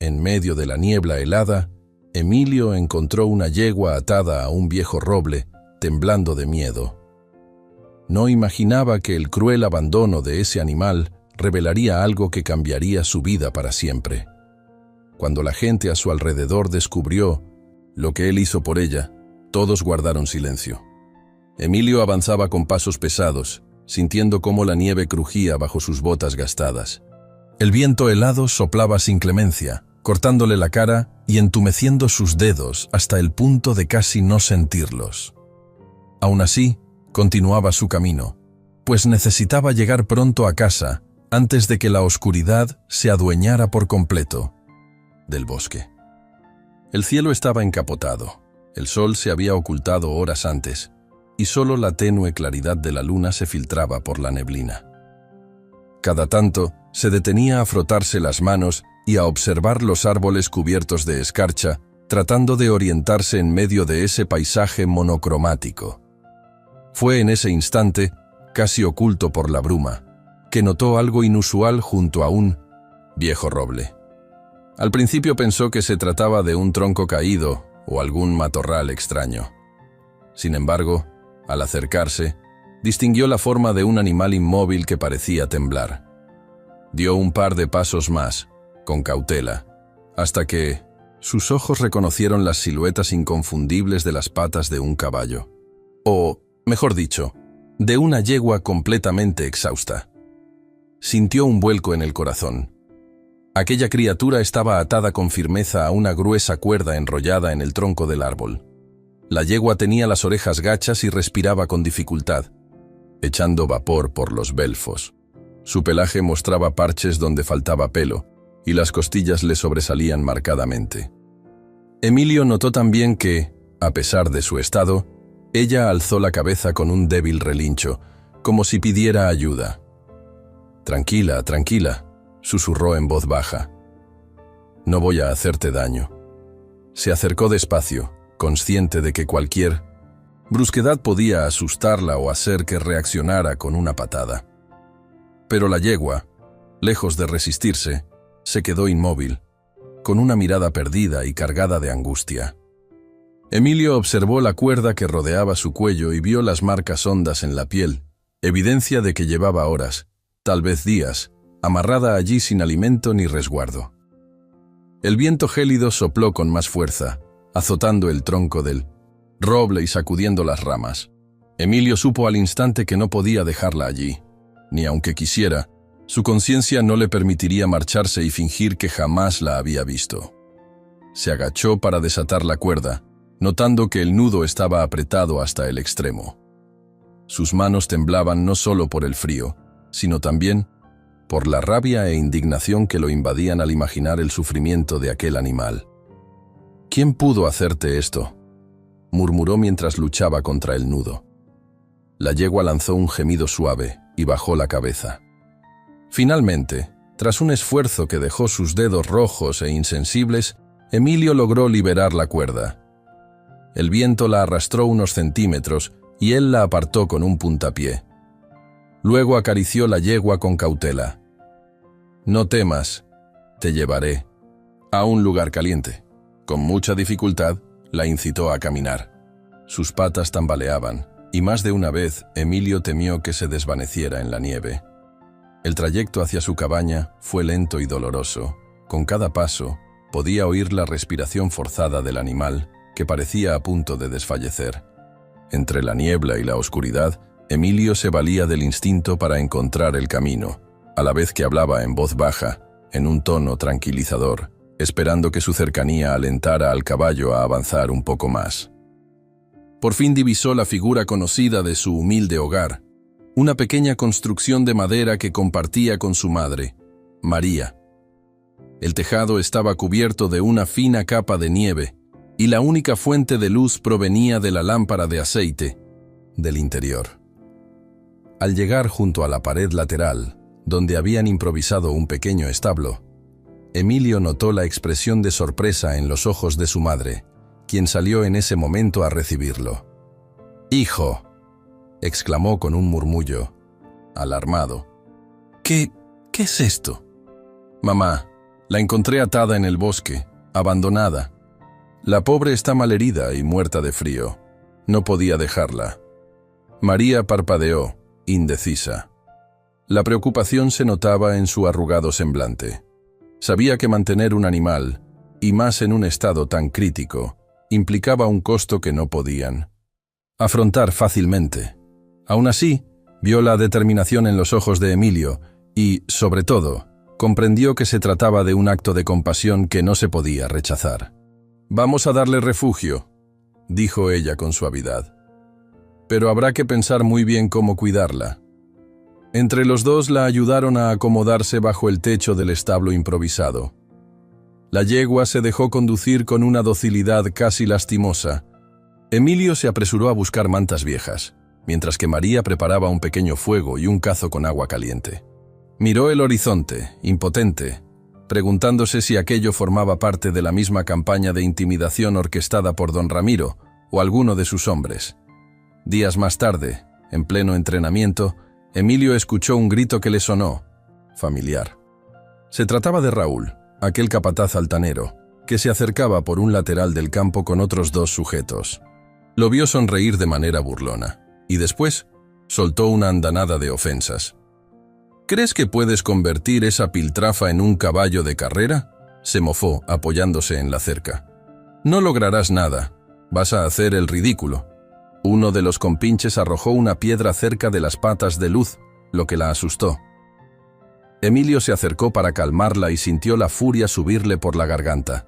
en medio de la niebla helada, Emilio encontró una yegua atada a un viejo roble, temblando de miedo. No imaginaba que el cruel abandono de ese animal revelaría algo que cambiaría su vida para siempre. Cuando la gente a su alrededor descubrió lo que él hizo por ella, todos guardaron silencio. Emilio avanzaba con pasos pesados, sintiendo cómo la nieve crujía bajo sus botas gastadas. El viento helado soplaba sin clemencia, cortándole la cara y entumeciendo sus dedos hasta el punto de casi no sentirlos. Aún así, continuaba su camino, pues necesitaba llegar pronto a casa antes de que la oscuridad se adueñara por completo del bosque. El cielo estaba encapotado, el sol se había ocultado horas antes, y solo la tenue claridad de la luna se filtraba por la neblina. Cada tanto, se detenía a frotarse las manos y a observar los árboles cubiertos de escarcha, tratando de orientarse en medio de ese paisaje monocromático. Fue en ese instante, casi oculto por la bruma, que notó algo inusual junto a un viejo roble. Al principio pensó que se trataba de un tronco caído o algún matorral extraño. Sin embargo, al acercarse, distinguió la forma de un animal inmóvil que parecía temblar. Dio un par de pasos más, con cautela, hasta que sus ojos reconocieron las siluetas inconfundibles de las patas de un caballo. O, mejor dicho, de una yegua completamente exhausta. Sintió un vuelco en el corazón. Aquella criatura estaba atada con firmeza a una gruesa cuerda enrollada en el tronco del árbol. La yegua tenía las orejas gachas y respiraba con dificultad, echando vapor por los belfos. Su pelaje mostraba parches donde faltaba pelo, y las costillas le sobresalían marcadamente. Emilio notó también que, a pesar de su estado, ella alzó la cabeza con un débil relincho, como si pidiera ayuda. «Tranquila, tranquila», susurró en voz baja. «No voy a hacerte daño». Se acercó despacio, consciente de que cualquier brusquedad podía asustarla o hacer que reaccionara con una patada. Pero la yegua, lejos de resistirse, se quedó inmóvil, con una mirada perdida y cargada de angustia. Emilio observó la cuerda que rodeaba su cuello y vio las marcas hondas en la piel, evidencia de que llevaba horas, tal vez días, amarrada allí sin alimento ni resguardo. El viento gélido sopló con más fuerza, azotando el tronco del roble y sacudiendo las ramas. Emilio supo al instante que no podía dejarla allí, ni aunque quisiera, su conciencia no le permitiría marcharse y fingir que jamás la había visto. Se agachó para desatar la cuerda, notando que el nudo estaba apretado hasta el extremo. Sus manos temblaban no solo por el frío, sino también por la rabia e indignación que lo invadían al imaginar el sufrimiento de aquel animal. «¿Quién pudo hacerte esto?», murmuró mientras luchaba contra el nudo. La yegua lanzó un gemido suave y bajó la cabeza. Finalmente, tras un esfuerzo que dejó sus dedos rojos e insensibles, Emilio logró liberar la cuerda. El viento la arrastró unos centímetros y él la apartó con un puntapié. Luego acarició la yegua con cautela. «No temas, te llevaré a un lugar caliente». Con mucha dificultad, la incitó a caminar. Sus patas tambaleaban, y más de una vez Emilio temió que se desvaneciera en la nieve. El trayecto hacia su cabaña fue lento y doloroso. Con cada paso, podía oír la respiración forzada del animal, que parecía a punto de desfallecer. Entre la niebla y la oscuridad, Emilio se valía del instinto para encontrar el camino, a la vez que hablaba en voz baja, en un tono tranquilizador, esperando que su cercanía alentara al caballo a avanzar un poco más. Por fin divisó la figura conocida de su humilde hogar, una pequeña construcción de madera que compartía con su madre, María. El tejado estaba cubierto de una fina capa de nieve, y la única fuente de luz provenía de la lámpara de aceite del interior. Al llegar junto a la pared lateral, donde habían improvisado un pequeño establo, Emilio notó la expresión de sorpresa en los ojos de su madre, quien salió en ese momento a recibirlo. «¡Hijo!», exclamó con un murmullo, alarmado. ¿Qué es esto?» «Mamá, La encontré atada en el bosque, abandonada. La pobre está malherida y muerta de frío. No podía dejarla. María parpadeó, indecisa. La preocupación se notaba en su arrugado semblante. Sabía que mantener un animal, y más en un estado tan crítico, implicaba un costo que no podían afrontar fácilmente. Aún así, vio la determinación en los ojos de Emilio y, sobre todo, comprendió que se trataba de un acto de compasión que no se podía rechazar. «Vamos a darle refugio», dijo ella con suavidad. «Pero habrá que pensar muy bien cómo cuidarla». Entre los dos la ayudaron a acomodarse bajo el techo del establo improvisado. La yegua se dejó conducir con una docilidad casi lastimosa. Emilio se apresuró a buscar mantas viejas, mientras que María preparaba un pequeño fuego y un cazo con agua caliente. Miró el horizonte, impotente, preguntándose si aquello formaba parte de la misma campaña de intimidación orquestada por don Ramiro o alguno de sus hombres. Días más tarde, en pleno entrenamiento, Emilio escuchó un grito que le sonó, familiar. Se trataba de Raúl, aquel capataz altanero, que se acercaba por un lateral del campo con otros 2 sujetos. Lo vio sonreír de manera burlona, y después soltó una andanada de ofensas. «¿Crees que puedes convertir esa piltrafa en un caballo de carrera?», se mofó, apoyándose en la cerca. «No lograrás nada, vas a hacer el ridículo». Uno de los compinches arrojó una piedra cerca de las patas de Luz, lo que la asustó. Emilio se acercó para calmarla y sintió la furia subirle por la garganta.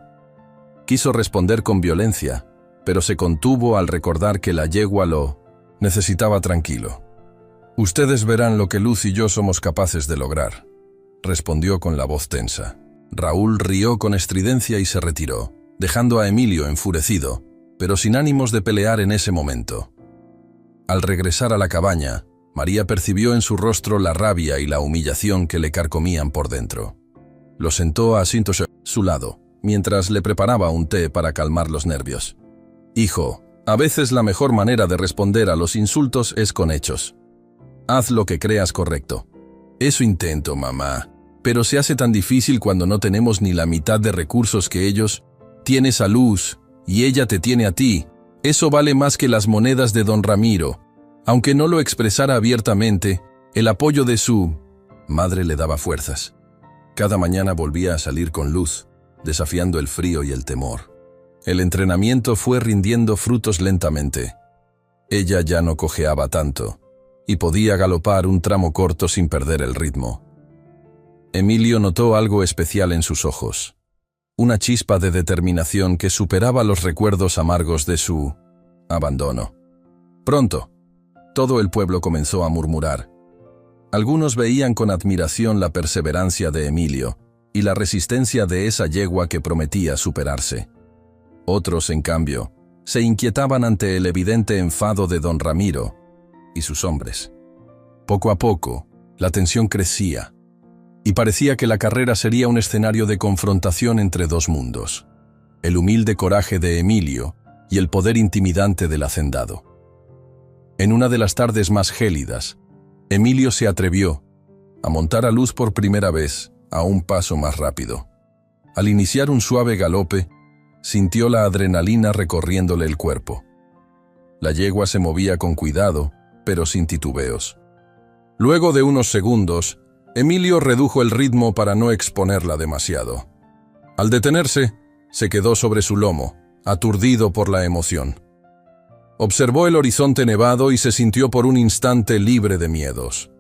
Quiso responder con violencia, pero se contuvo al recordar que la yegua lo necesitaba tranquilo. «Ustedes verán lo que Luz y yo somos capaces de lograr», respondió con la voz tensa. Raúl rió con estridencia y se retiró, dejando a Emilio enfurecido, pero sin ánimos de pelear en ese momento. Al regresar a la cabaña, María percibió en su rostro la rabia y la humillación que le carcomían por dentro. Lo sentó a su lado, mientras le preparaba un té para calmar los nervios. «Hijo, a veces la mejor manera de responder a los insultos es con hechos. Haz lo que creas correcto». «Eso intento, mamá, pero se hace tan difícil cuando no tenemos ni la mitad de recursos que ellos. Tienes a Luz, y ella te tiene a ti. Eso vale más que las monedas de don Ramiro». Aunque no lo expresara abiertamente, el apoyo de su madre le daba fuerzas. Cada mañana volvía a salir con Luz, desafiando el frío y el temor. El entrenamiento fue rindiendo frutos lentamente. Ella ya no cojeaba tanto, y podía galopar un tramo corto sin perder el ritmo. Emilio notó algo especial en sus ojos, una chispa de determinación que superaba los recuerdos amargos de su abandono. Pronto, todo el pueblo comenzó a murmurar. Algunos veían con admiración la perseverancia de Emilio y la resistencia de esa yegua que prometía superarse. Otros, en cambio, se inquietaban ante el evidente enfado de don Ramiro y sus hombres. Poco a poco, la tensión crecía, y parecía que la carrera sería un escenario de confrontación entre 2 mundos: el humilde coraje de Emilio y el poder intimidante del hacendado. En una de las tardes más gélidas, Emilio se atrevió a montar a Luz por primera vez a un paso más rápido. Al iniciar un suave galope, sintió la adrenalina recorriéndole el cuerpo. La yegua se movía con cuidado, pero sin titubeos. Luego de unos segundos, Emilio redujo el ritmo para no exponerla demasiado. Al detenerse, se quedó sobre su lomo, aturdido por la emoción. Observó el horizonte nevado y se sintió por un instante libre de miedos.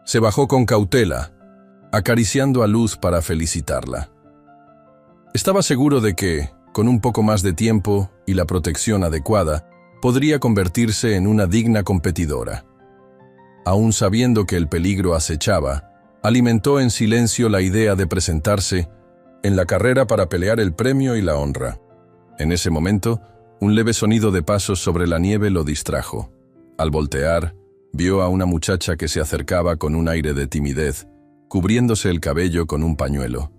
Se bajó con cautela, acariciando a Luz para felicitarla. Estaba seguro de que, con un poco más de tiempo y la protección adecuada, podría convertirse en una digna competidora. Aún sabiendo que el peligro acechaba, alimentó en silencio la idea de presentarse en la carrera para pelear el premio y la honra. En ese momento, un leve sonido de pasos sobre la nieve lo distrajo. Al voltear, vio a una muchacha que se acercaba con un aire de timidez, cubriéndose el cabello con un pañuelo.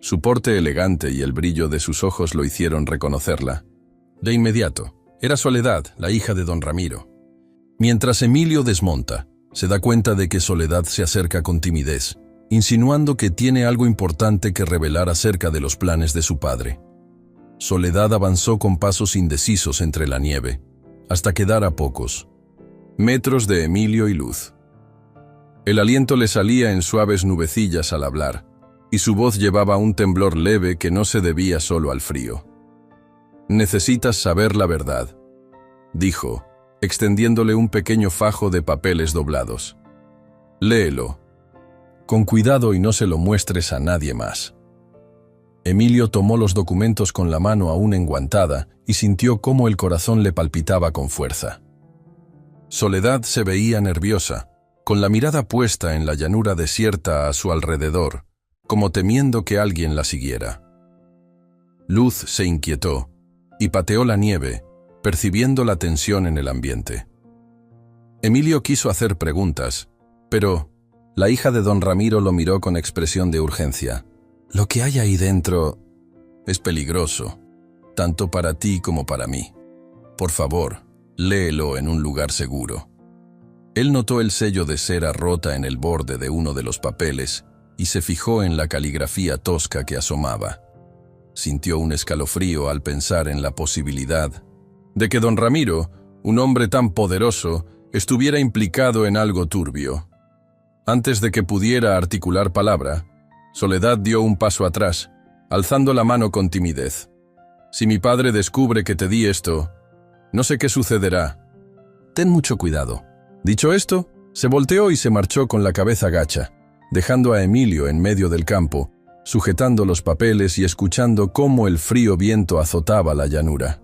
Su porte elegante y el brillo de sus ojos lo hicieron reconocerla. De inmediato, era Soledad, la hija de don Ramiro. Mientras Emilio desmonta, se da cuenta de que Soledad se acerca con timidez, insinuando que tiene algo importante que revelar acerca de los planes de su padre. Soledad avanzó con pasos indecisos entre la nieve, hasta quedar a pocos metros de Emilio y Luz. El aliento le salía en suaves nubecillas al hablar, y su voz llevaba un temblor leve que no se debía solo al frío. «Necesitas saber la verdad», dijo, extendiéndole un pequeño fajo de papeles doblados. «Léelo. Con cuidado y no se lo muestres a nadie más». Emilio tomó los documentos con la mano aún enguantada y sintió cómo el corazón le palpitaba con fuerza. Soledad se veía nerviosa, con la mirada puesta en la llanura desierta a su alrededor, como temiendo que alguien la siguiera. Luz se inquietó y pateó la nieve, percibiendo la tensión en el ambiente. Emilio quiso hacer preguntas, pero la hija de don Ramiro lo miró con expresión de urgencia. «Lo que hay ahí dentro es peligroso, tanto para ti como para mí. Por favor, léelo en un lugar seguro». Él notó el sello de cera rota en el borde de uno de los papeles y se fijó en la caligrafía tosca que asomaba. Sintió un escalofrío al pensar en la posibilidad de que don Ramiro, un hombre tan poderoso, estuviera implicado en algo turbio. Antes de que pudiera articular palabra, Soledad dio un paso atrás, alzando la mano con timidez. «Si mi padre descubre que te di esto, no sé qué sucederá. Ten mucho cuidado». Dicho esto, se volteó y se marchó con la cabeza gacha, dejando a Emilio en medio del campo, sujetando los papeles y escuchando cómo el frío viento azotaba la llanura.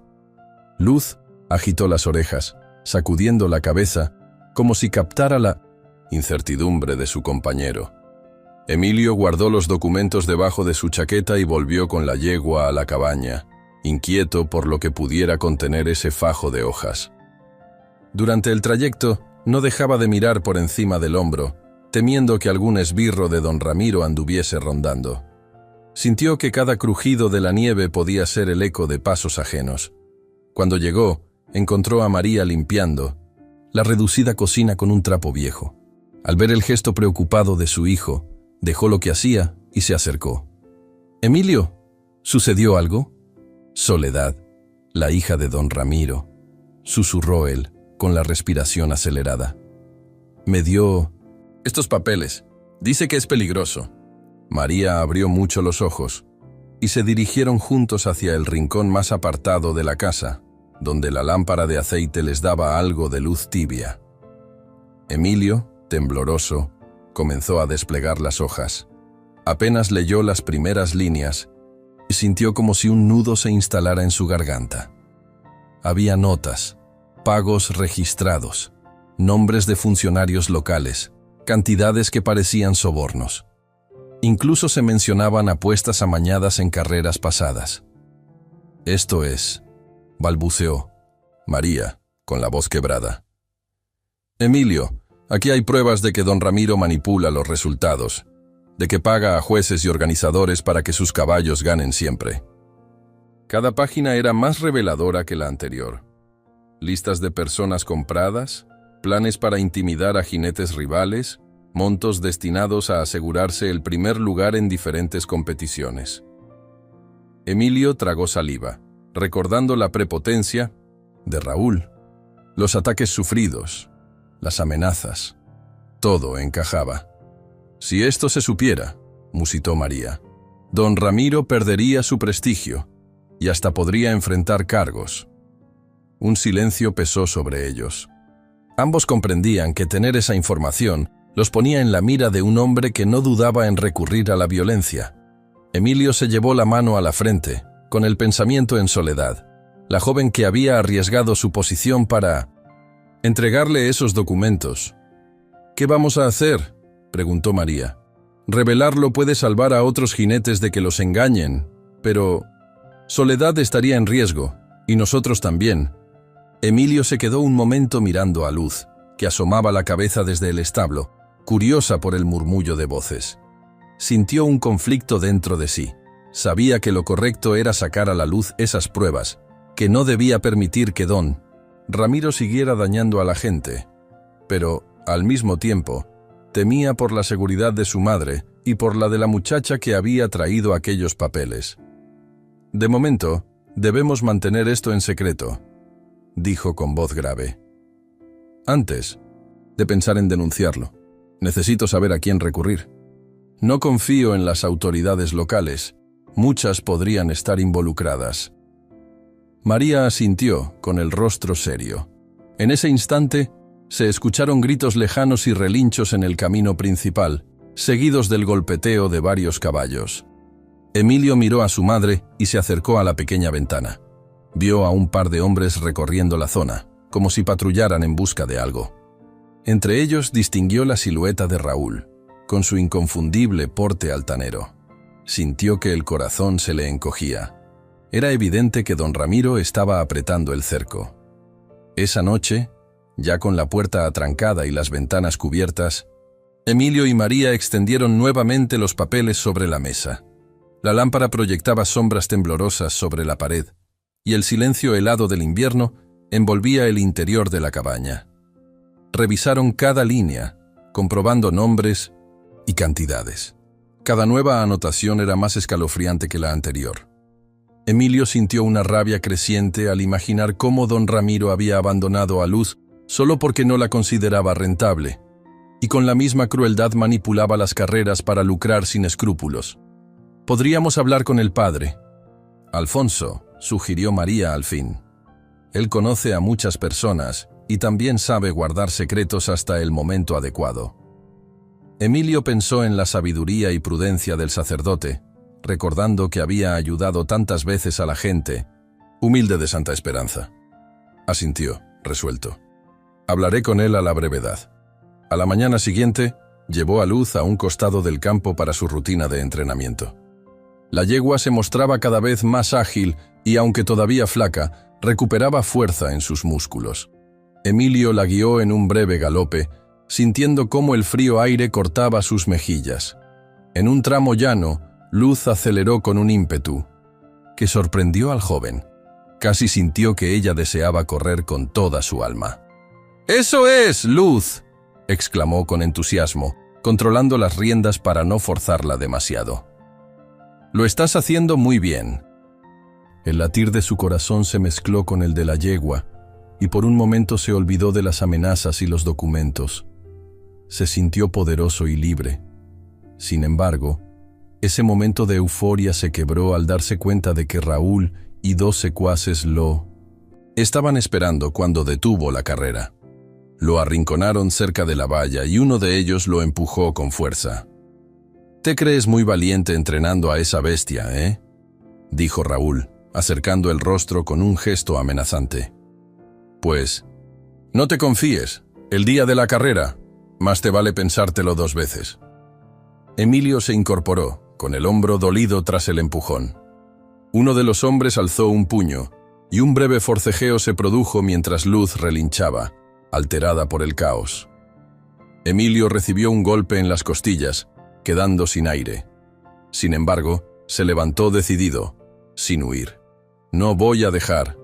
Luz agitó las orejas, sacudiendo la cabeza, como si captara la incertidumbre de su compañero. Emilio guardó los documentos debajo de su chaqueta y volvió con la yegua a la cabaña, inquieto por lo que pudiera contener ese fajo de hojas. Durante el trayecto, no dejaba de mirar por encima del hombro, temiendo que algún esbirro de don Ramiro anduviese rondando. Sintió que cada crujido de la nieve podía ser el eco de pasos ajenos. Cuando llegó, encontró a María limpiando la reducida cocina con un trapo viejo. Al ver el gesto preocupado de su hijo, dejó lo que hacía y se acercó. «Emilio, ¿sucedió algo?» «Soledad, la hija de don Ramiro», susurró él, con la respiración acelerada. «Me dio estos papeles. Dice que es peligroso». María abrió mucho los ojos y se dirigieron juntos hacia el rincón más apartado de la casa, donde la lámpara de aceite les daba algo de luz tibia. Emilio, tembloroso, comenzó a desplegar las hojas. Apenas leyó las primeras líneas y sintió como si un nudo se instalara en su garganta. Había notas, pagos registrados, nombres de funcionarios locales, cantidades que parecían sobornos. Incluso se mencionaban apuestas amañadas en carreras pasadas. «Esto es», balbuceó María, con la voz quebrada. «Emilio, aquí hay pruebas de que don Ramiro manipula los resultados, de que paga a jueces y organizadores para que sus caballos ganen siempre». Cada página era más reveladora que la anterior. Listas de personas compradas, planes para intimidar a jinetes rivales, montos destinados a asegurarse el primer lugar en diferentes competiciones. Emilio tragó saliva, recordando la prepotencia de Raúl, los ataques sufridos, las amenazas. Todo encajaba. «Si esto se supiera», musitó María, «don Ramiro perdería su prestigio y hasta podría enfrentar cargos». Un silencio pesó sobre ellos. Ambos comprendían que tener esa información los ponía en la mira de un hombre que no dudaba en recurrir a la violencia. Emilio se llevó la mano a la frente, con el pensamiento en Soledad, la joven que había arriesgado su posición para entregarle esos documentos. «¿Qué vamos a hacer?», preguntó María. «Revelarlo puede salvar a otros jinetes de que los engañen, pero Soledad estaría en riesgo, y nosotros también». Emilio se quedó un momento mirando a Luz, que asomaba la cabeza desde el establo, curiosa por el murmullo de voces. Sintió un conflicto dentro de sí. Sabía que lo correcto era sacar a la luz esas pruebas, que no debía permitir que don Ramiro siguiera dañando a la gente. Pero, al mismo tiempo, temía por la seguridad de su madre y por la de la muchacha que había traído aquellos papeles. De momento, debemos mantener esto en secreto, dijo con voz grave. Antes de pensar en denunciarlo, necesito saber a quién recurrir. No confío en las autoridades locales. Muchas podrían estar involucradas. María asintió, con el rostro serio. En ese instante, se escucharon gritos lejanos y relinchos en el camino principal, seguidos del golpeteo de varios caballos. Emilio miró a su madre y se acercó a la pequeña ventana. Vio a un par de hombres recorriendo la zona, como si patrullaran en busca de algo. Entre ellos distinguió la silueta de Raúl, con su inconfundible porte altanero. Sintió que el corazón se le encogía. Era evidente que don Ramiro estaba apretando el cerco. Esa noche, ya con la puerta atrancada y las ventanas cubiertas, Emilio y María extendieron nuevamente los papeles sobre la mesa. La lámpara proyectaba sombras temblorosas sobre la pared, y el silencio helado del invierno envolvía el interior de la cabaña. Revisaron cada línea, comprobando nombres y cantidades. Cada nueva anotación era más escalofriante que la anterior. Emilio sintió una rabia creciente al imaginar cómo don Ramiro había abandonado a Luz solo porque no la consideraba rentable, y con la misma crueldad manipulaba las carreras para lucrar sin escrúpulos. «Podríamos hablar con el padre», Alfonso, sugirió María al fin. Él conoce a muchas personas y también sabe guardar secretos hasta el momento adecuado. Emilio pensó en la sabiduría y prudencia del sacerdote, recordando que había ayudado tantas veces a la gente, humilde de Santa Esperanza. Asintió, resuelto. Hablaré con él a la brevedad. A la mañana siguiente, llevó a Luz a un costado del campo para su rutina de entrenamiento. La yegua se mostraba cada vez más ágil y, aunque todavía flaca, recuperaba fuerza en sus músculos. Emilio la guió en un breve galope, sintiendo cómo el frío aire cortaba sus mejillas. En un tramo llano, Luz aceleró con un ímpetu que sorprendió al joven. Casi sintió que ella deseaba correr con toda su alma. «¡Eso es, Luz!», exclamó con entusiasmo, controlando las riendas para no forzarla demasiado. «Lo estás haciendo muy bien». El latir de su corazón se mezcló con el de la yegua, y por un momento se olvidó de las amenazas y los documentos. Se sintió poderoso y libre. Sin embargo, ese momento de euforia se quebró al darse cuenta de que Raúl y 2 secuaces lo estaban esperando cuando detuvo la carrera. Lo arrinconaron cerca de la valla y uno de ellos lo empujó con fuerza. «Te crees muy valiente entrenando a esa bestia, ¿eh?», dijo Raúl, acercando el rostro con un gesto amenazante. «Pues, no te confíes, el día de la carrera, más te vale pensártelo 2 veces». Emilio se incorporó, con el hombro dolido tras el empujón. Uno de los hombres alzó un puño, y un breve forcejeo se produjo mientras Luz relinchaba, alterada por el caos. Emilio recibió un golpe en las costillas, quedando sin aire. Sin embargo, se levantó decidido, sin huir. «No voy a dejar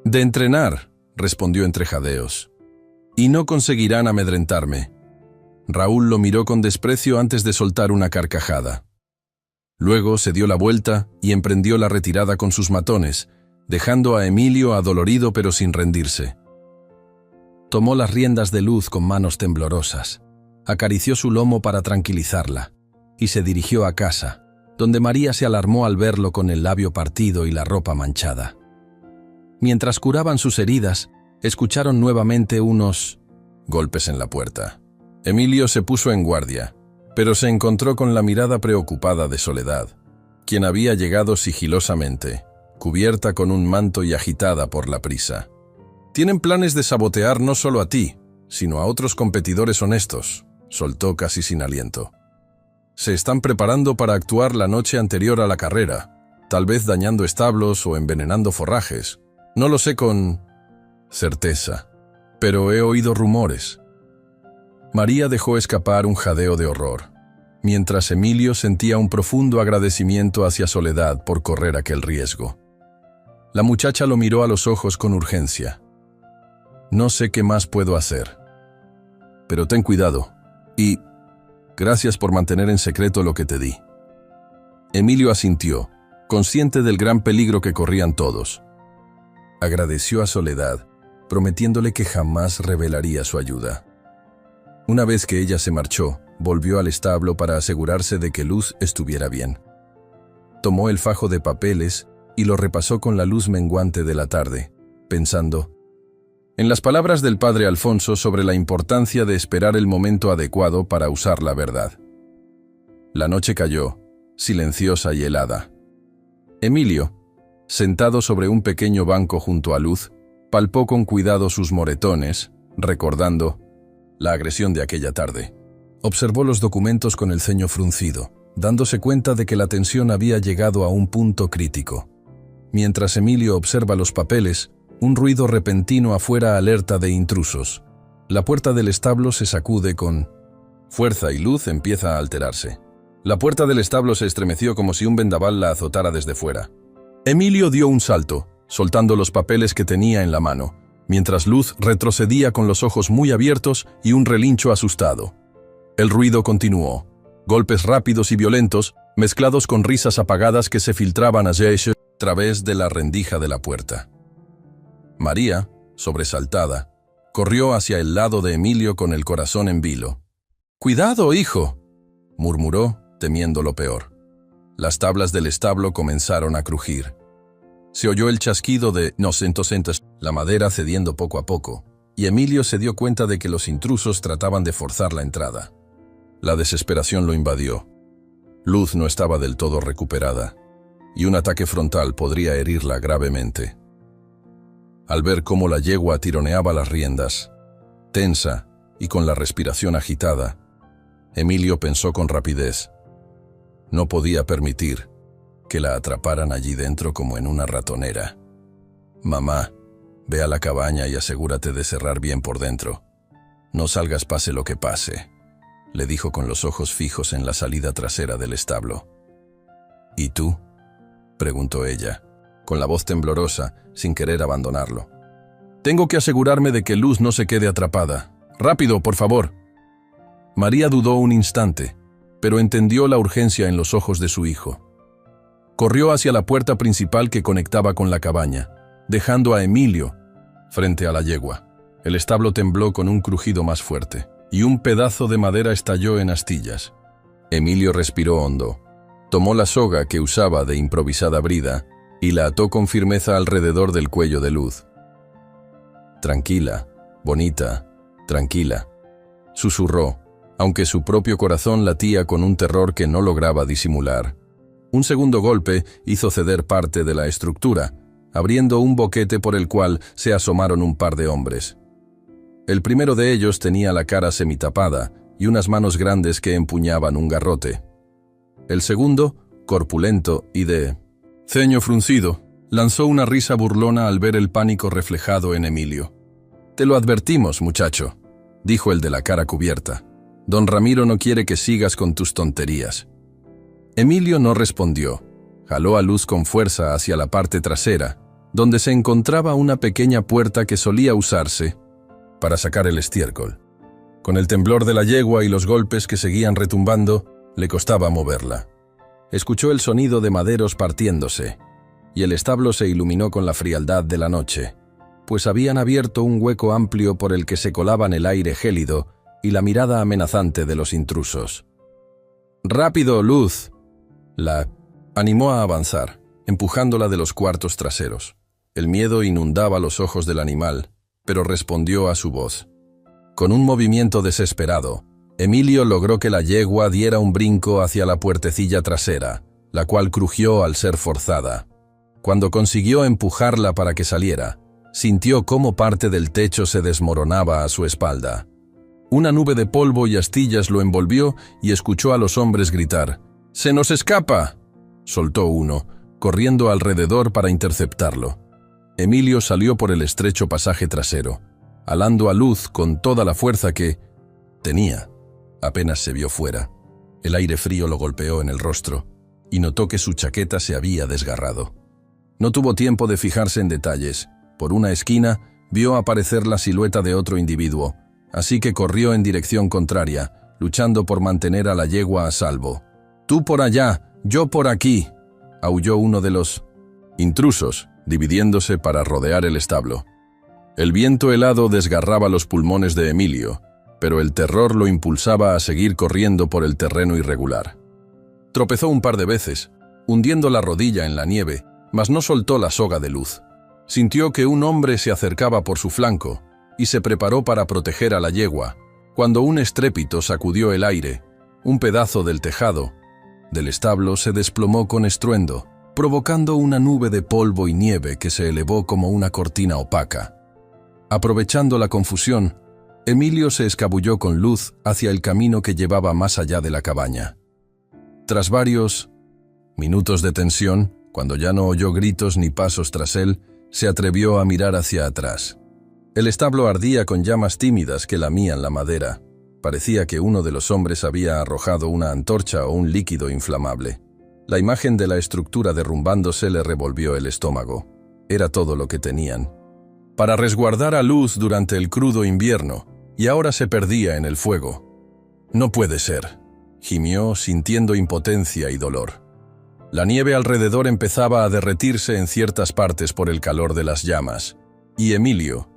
de entrenar», respondió entre jadeos. «Y no conseguirán amedrentarme». Raúl lo miró con desprecio antes de soltar una carcajada. Luego se dio la vuelta y emprendió la retirada con sus matones, dejando a Emilio adolorido pero sin rendirse. Tomó las riendas de Luz con manos temblorosas, acarició su lomo para tranquilizarla, y se dirigió a casa, donde María se alarmó al verlo con el labio partido y la ropa manchada. Mientras curaban sus heridas, escucharon nuevamente unos golpes en la puerta. Emilio se puso en guardia, pero se encontró con la mirada preocupada de Soledad, quien había llegado sigilosamente, cubierta con un manto y agitada por la prisa. «Tienen planes de sabotear no solo a ti, sino a otros competidores honestos», soltó casi sin aliento. «Se están preparando para actuar la noche anterior a la carrera, tal vez dañando establos o envenenando forrajes. No lo sé con certeza, pero he oído rumores». María dejó escapar un jadeo de horror, mientras Emilio sentía un profundo agradecimiento hacia Soledad por correr aquel riesgo. La muchacha lo miró a los ojos con urgencia. «No sé qué más puedo hacer. Pero ten cuidado. Y Gracias por mantener en secreto lo que te di. Emilio asintió, consciente del gran peligro que corrían todos. Agradeció a Soledad, prometiéndole que jamás revelaría su ayuda. Una vez que ella se marchó, volvió al establo para asegurarse de que Luz estuviera bien. Tomó el fajo de papeles y lo repasó con la luz menguante de la tarde, pensando en las palabras del padre Alfonso sobre la importancia de esperar el momento adecuado para usar la verdad. La noche cayó, silenciosa y helada. Emilio, sentado sobre un pequeño banco junto a Luz, palpó con cuidado sus moretones, recordando la agresión de aquella tarde. Observó los documentos con el ceño fruncido, dándose cuenta de que la tensión había llegado a un punto crítico. Mientras Emilio observa los papeles, un ruido repentino afuera alerta de intrusos. La puerta del establo se sacude con fuerza y Luz empieza a alterarse. La puerta del establo se estremeció como si un vendaval la azotara desde fuera. Emilio dio un salto, soltando los papeles que tenía en la mano, mientras Luz retrocedía con los ojos muy abiertos y un relincho asustado. El ruido continuó. Golpes rápidos y violentos, mezclados con risas apagadas que se filtraban a través de la rendija de la puerta. María, sobresaltada, corrió hacia el lado de Emilio con el corazón en vilo. «¡Cuidado, hijo!», murmuró, temiendo lo peor. Las tablas del establo comenzaron a crujir. Se oyó el chasquido de la madera cediendo poco a poco, y Emilio se dio cuenta de que los intrusos trataban de forzar la entrada. La desesperación lo invadió. Luz no estaba del todo recuperada, y un ataque frontal podría herirla gravemente. Al ver cómo la yegua tironeaba las riendas, tensa y con la respiración agitada, Emilio pensó con rapidez. No podía permitir que la atraparan allí dentro como en una ratonera. «Mamá, ve a la cabaña y asegúrate de cerrar bien por dentro. No salgas pase lo que pase», le dijo con los ojos fijos en la salida trasera del establo. «¿Y tú?», preguntó ella, con la voz temblorosa, sin querer abandonarlo. «Tengo que asegurarme de que Luz no se quede atrapada. ¡Rápido, por favor!». María dudó un instante, pero entendió la urgencia en los ojos de su hijo. Corrió hacia la puerta principal que conectaba con la cabaña, dejando a Emilio frente a la yegua. El establo tembló con un crujido más fuerte, y un pedazo de madera estalló en astillas. Emilio respiró hondo. Tomó la soga que usaba de improvisada brida y la ató con firmeza alrededor del cuello de Luz. «Tranquila, bonita, tranquila», susurró, aunque su propio corazón latía con un terror que no lograba disimular. Un segundo golpe hizo ceder parte de la estructura, abriendo un boquete por el cual se asomaron un par de hombres. El primero de ellos tenía la cara semitapada y unas manos grandes que empuñaban un garrote. El segundo, corpulento y de ceño fruncido, lanzó una risa burlona al ver el pánico reflejado en Emilio. «Te lo advertimos, muchacho», dijo el de la cara cubierta. «Don Ramiro no quiere que sigas con tus tonterías». Emilio no respondió. Jaló a Luz con fuerza hacia la parte trasera, donde se encontraba una pequeña puerta que solía usarse para sacar el estiércol. Con el temblor de la yegua y los golpes que seguían retumbando, le costaba moverla. Escuchó el sonido de maderos partiéndose, y el establo se iluminó con la frialdad de la noche, pues habían abierto un hueco amplio por el que se colaban el aire gélido y la mirada amenazante de los intrusos. «¡Rápido, Luz!», la animó a avanzar, empujándola de los cuartos traseros. El miedo inundaba los ojos del animal, pero respondió a su voz. Con un movimiento desesperado, Emilio logró que la yegua diera un brinco hacia la puertecilla trasera, la cual crujió al ser forzada. Cuando consiguió empujarla para que saliera, sintió cómo parte del techo se desmoronaba a su espalda. Una nube de polvo y astillas lo envolvió y escuchó a los hombres gritar: «¡Se nos escapa!», soltó uno, corriendo alrededor para interceptarlo. Emilio salió por el estrecho pasaje trasero, alando a Luz con toda la fuerza que tenía. Apenas se vio fuera. El aire frío lo golpeó en el rostro y notó que su chaqueta se había desgarrado. No tuvo tiempo de fijarse en detalles. Por una esquina vio aparecer la silueta de otro individuo, así que corrió en dirección contraria, luchando por mantener a la yegua a salvo. «Tú por allá, yo por aquí», aulló uno de los intrusos, dividiéndose para rodear el establo. El viento helado desgarraba los pulmones de Emilio, pero el terror lo impulsaba a seguir corriendo por el terreno irregular. Tropezó un par de veces, hundiendo la rodilla en la nieve, mas no soltó la soga de luz. Sintió que un hombre se acercaba por su flanco y se preparó para proteger a la yegua, cuando un estrépito sacudió el aire. Un pedazo del tejado del establo se desplomó con estruendo, provocando una nube de polvo y nieve que se elevó como una cortina opaca. Aprovechando la confusión, Emilio se escabulló con Luz hacia el camino que llevaba más allá de la cabaña. Tras varios minutos de tensión, cuando ya no oyó gritos ni pasos tras él, se atrevió a mirar hacia atrás. El establo ardía con llamas tímidas que lamían la madera. Parecía que uno de los hombres había arrojado una antorcha o un líquido inflamable. La imagen de la estructura derrumbándose le revolvió el estómago. Era todo lo que tenían para resguardar a Luz durante el crudo invierno, y ahora se perdía en el fuego. «No puede ser», gimió, sintiendo impotencia y dolor. La nieve alrededor empezaba a derretirse en ciertas partes por el calor de las llamas, y Emilio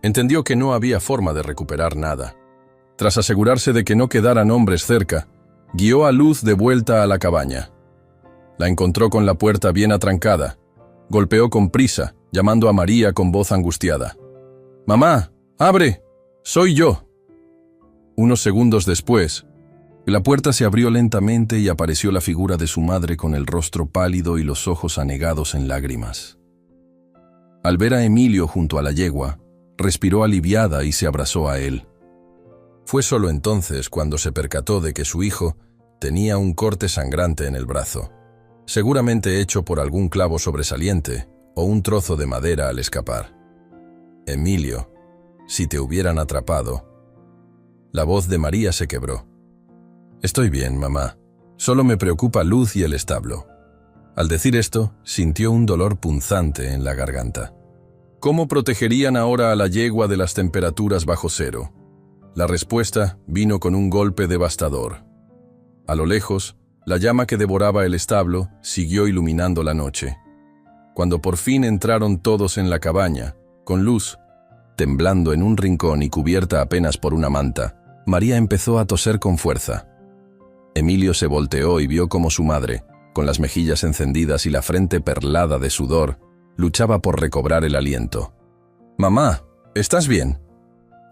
entendió que no había forma de recuperar nada. Tras asegurarse de que no quedaran hombres cerca, guió a Luz de vuelta a la cabaña. La encontró con la puerta bien atrancada. Golpeó con prisa, llamando a María con voz angustiada. «¡Mamá! ¡Abre! ¡Soy yo!». Unos segundos después, la puerta se abrió lentamente y apareció la figura de su madre con el rostro pálido y los ojos anegados en lágrimas. Al ver a Emilio junto a la yegua, respiró aliviada y se abrazó a él. Fue solo entonces cuando se percató de que su hijo tenía un corte sangrante en el brazo, seguramente hecho por algún clavo sobresaliente o un trozo de madera al escapar. «Emilio, si te hubieran atrapado». La voz de María se quebró. «Estoy bien, mamá. Solo me preocupa Luz y el establo». Al decir esto, sintió un dolor punzante en la garganta. ¿Cómo protegerían ahora a la yegua de las temperaturas bajo cero? La respuesta vino con un golpe devastador. A lo lejos, la llama que devoraba el establo siguió iluminando la noche. Cuando por fin entraron todos en la cabaña, con Luz temblando en un rincón y cubierta apenas por una manta, María empezó a toser con fuerza. Emilio se volteó y vio cómo su madre, con las mejillas encendidas y la frente perlada de sudor, luchaba por recobrar el aliento. «Mamá, ¿estás bien?»,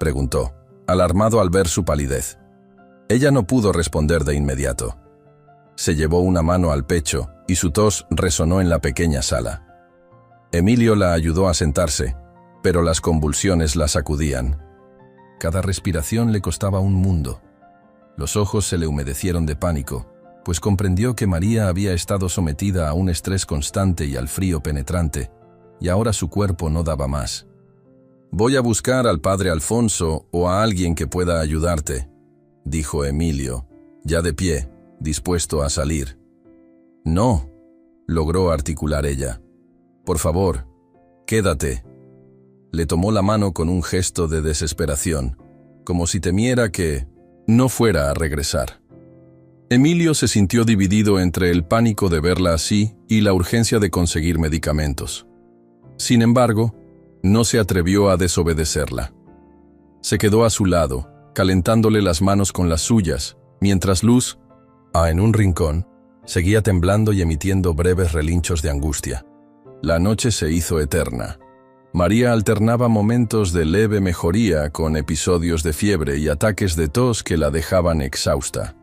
preguntó, alarmado al ver su palidez. Ella no pudo responder de inmediato. Se llevó una mano al pecho y su tos resonó en la pequeña sala. Emilio la ayudó a sentarse, pero las convulsiones la sacudían. Cada respiración le costaba un mundo. Los ojos se le humedecieron de pánico, pues comprendió que María había estado sometida a un estrés constante y al frío penetrante, y ahora su cuerpo no daba más. «Voy a buscar al padre Alfonso o a alguien que pueda ayudarte», dijo Emilio, ya de pie, dispuesto a salir. «No», logró articular ella. «Por favor, quédate». Le tomó la mano con un gesto de desesperación, como si temiera que no fuera a regresar. Emilio se sintió dividido entre el pánico de verla así y la urgencia de conseguir medicamentos. Sin embargo, no se atrevió a desobedecerla. Se quedó a su lado, calentándole las manos con las suyas, mientras Luz, en un rincón, seguía temblando y emitiendo breves relinchos de angustia. La noche se hizo eterna. María alternaba momentos de leve mejoría con episodios de fiebre y ataques de tos que la dejaban exhausta.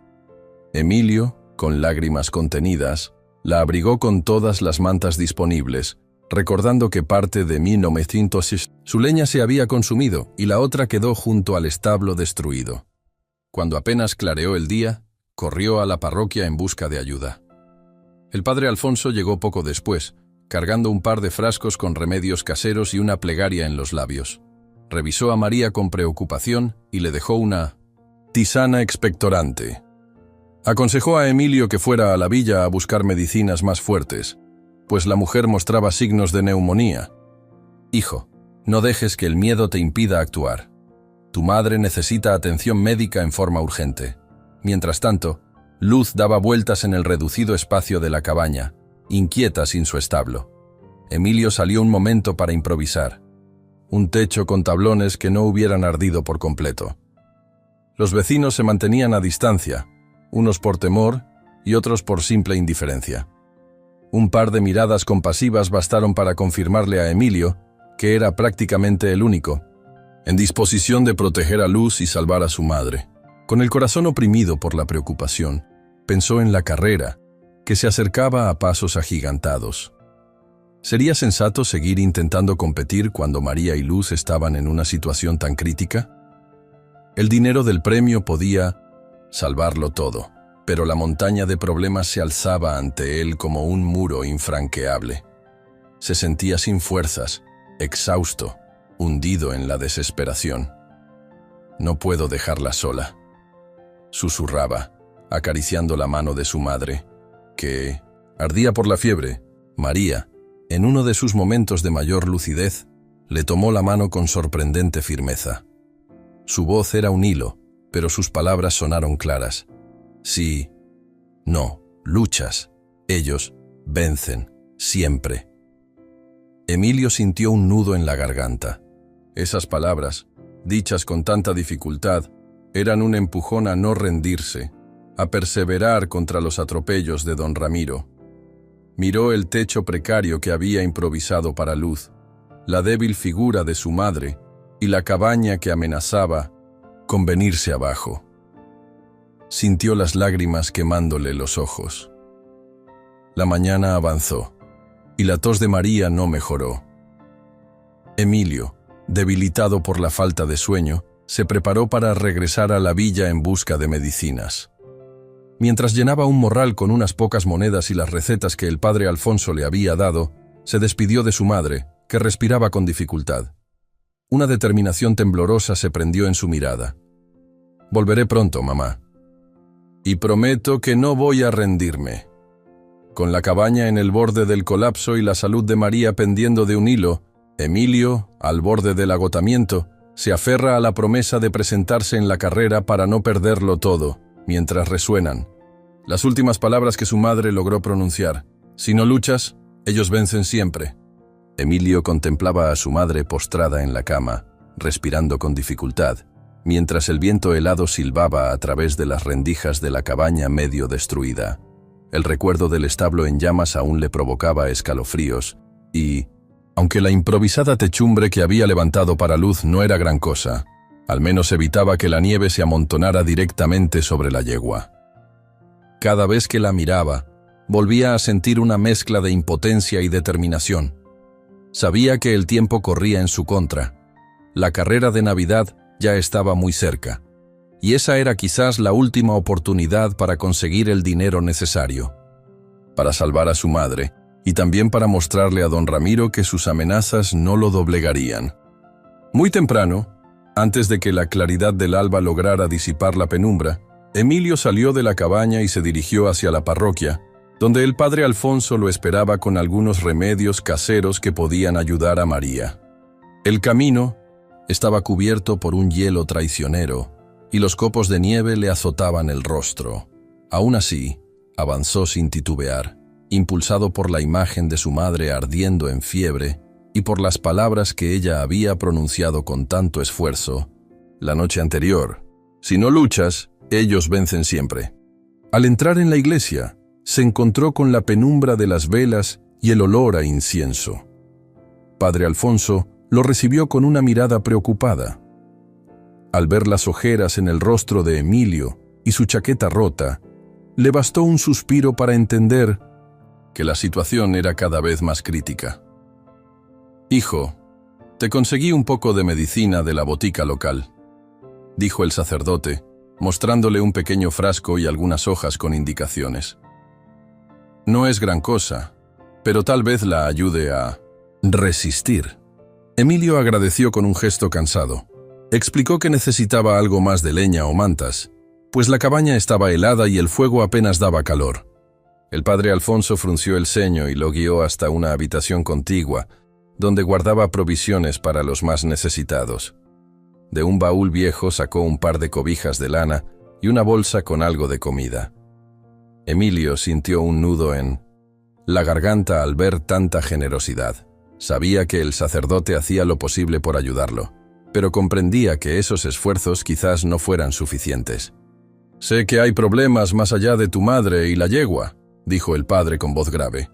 Emilio, con lágrimas contenidas, la abrigó con todas las mantas disponibles, recordando que parte de 1900 su leña se había consumido y la otra quedó junto al establo destruido. Cuando apenas clareó el día, corrió a la parroquia en busca de ayuda. El padre Alfonso llegó poco después, cargando un par de frascos con remedios caseros y una plegaria en los labios. Revisó a María con preocupación y le dejó una tisana expectorante. Aconsejó a Emilio que fuera a la villa a buscar medicinas más fuertes, pues la mujer mostraba signos de neumonía. «Hijo, no dejes que el miedo te impida actuar. Tu madre necesita atención médica en forma urgente». Mientras tanto, Luz daba vueltas en el reducido espacio de la cabaña, inquieta sin su establo. Emilio salió un momento para improvisar. Un techo con tablones que no hubieran ardido por completo. Los vecinos se mantenían a distancia, unos por temor y otros por simple indiferencia. Un par de miradas compasivas bastaron para confirmarle a Emilio que era prácticamente el único, en disposición de proteger a Luz y salvar a su madre. Con el corazón oprimido por la preocupación, pensó en la carrera, que se acercaba a pasos agigantados. ¿Sería sensato seguir intentando competir cuando María y Luz estaban en una situación tan crítica? El dinero del premio podía salvarlo todo, pero la montaña de problemas se alzaba ante él como un muro infranqueable. Se sentía sin fuerzas, exhausto, hundido en la desesperación. «No puedo dejarla sola», susurraba, acariciando la mano de su madre, que ardía por la fiebre. María, en uno de sus momentos de mayor lucidez, le tomó la mano con sorprendente firmeza. Su voz era un hilo, pero sus palabras sonaron claras. «Sí, no, luchas. Ellos vencen, siempre». Emilio sintió un nudo en la garganta. Esas palabras, dichas con tanta dificultad, eran un empujón a no rendirse, a perseverar contra los atropellos de don Ramiro. Miró el techo precario que había improvisado para Luz, la débil figura de su madre y la cabaña que amenazaba con venirse abajo. Sintió las lágrimas quemándole los ojos. La mañana avanzó, y la tos de María no mejoró. Emilio, debilitado por la falta de sueño, se preparó para regresar a la villa en busca de medicinas. Mientras llenaba un morral con unas pocas monedas y las recetas que el padre Alfonso le había dado, se despidió de su madre, que respiraba con dificultad. Una determinación temblorosa se prendió en su mirada. «Volveré pronto, mamá. Y prometo que no voy a rendirme». Con la cabaña en el borde del colapso y la salud de María pendiendo de un hilo, Emilio, al borde del agotamiento, se aferra a la promesa de presentarse en la carrera para no perderlo todo, mientras resuenan las últimas palabras que su madre logró pronunciar. «Si no luchas, ellos vencen siempre». Emilio contemplaba a su madre postrada en la cama, respirando con dificultad, mientras el viento helado silbaba a través de las rendijas de la cabaña medio destruida. El recuerdo del establo en llamas aún le provocaba escalofríos, y, aunque la improvisada techumbre que había levantado para Luz no era gran cosa, al menos evitaba que la nieve se amontonara directamente sobre la yegua. Cada vez que la miraba, volvía a sentir una mezcla de impotencia y determinación. Sabía que el tiempo corría en su contra. La carrera de Navidad ya estaba muy cerca, y esa era quizás la última oportunidad para conseguir el dinero necesario, para salvar a su madre, y también para mostrarle a don Ramiro que sus amenazas no lo doblegarían. Muy temprano, antes de que la claridad del alba lograra disipar la penumbra, Emilio salió de la cabaña y se dirigió hacia la parroquia, donde el padre Alfonso lo esperaba con algunos remedios caseros que podían ayudar a María. El camino estaba cubierto por un hielo traicionero, y los copos de nieve le azotaban el rostro. Aún así, avanzó sin titubear, impulsado por la imagen de su madre ardiendo en fiebre y por las palabras que ella había pronunciado con tanto esfuerzo la noche anterior. «Si no luchas, ellos vencen siempre». Al entrar en la iglesia, se encontró con la penumbra de las velas y el olor a incienso. Padre Alfonso lo recibió con una mirada preocupada. Al ver las ojeras en el rostro de Emilio y su chaqueta rota, le bastó un suspiro para entender que la situación era cada vez más crítica. «Hijo, te conseguí un poco de medicina de la botica local», dijo el sacerdote, mostrándole un pequeño frasco y algunas hojas con indicaciones. «No es gran cosa, pero tal vez la ayude a resistir». Emilio agradeció con un gesto cansado. Explicó que necesitaba algo más de leña o mantas, pues la cabaña estaba helada y el fuego apenas daba calor. El padre Alfonso frunció el ceño y lo guió hasta una habitación contigua, donde guardaba provisiones para los más necesitados. De un baúl viejo sacó un par de cobijas de lana y una bolsa con algo de comida. Emilio sintió un nudo en la garganta al ver tanta generosidad. Sabía que el sacerdote hacía lo posible por ayudarlo, pero comprendía que esos esfuerzos quizás no fueran suficientes. «Sé que hay problemas más allá de tu madre y la yegua», dijo el padre con voz grave.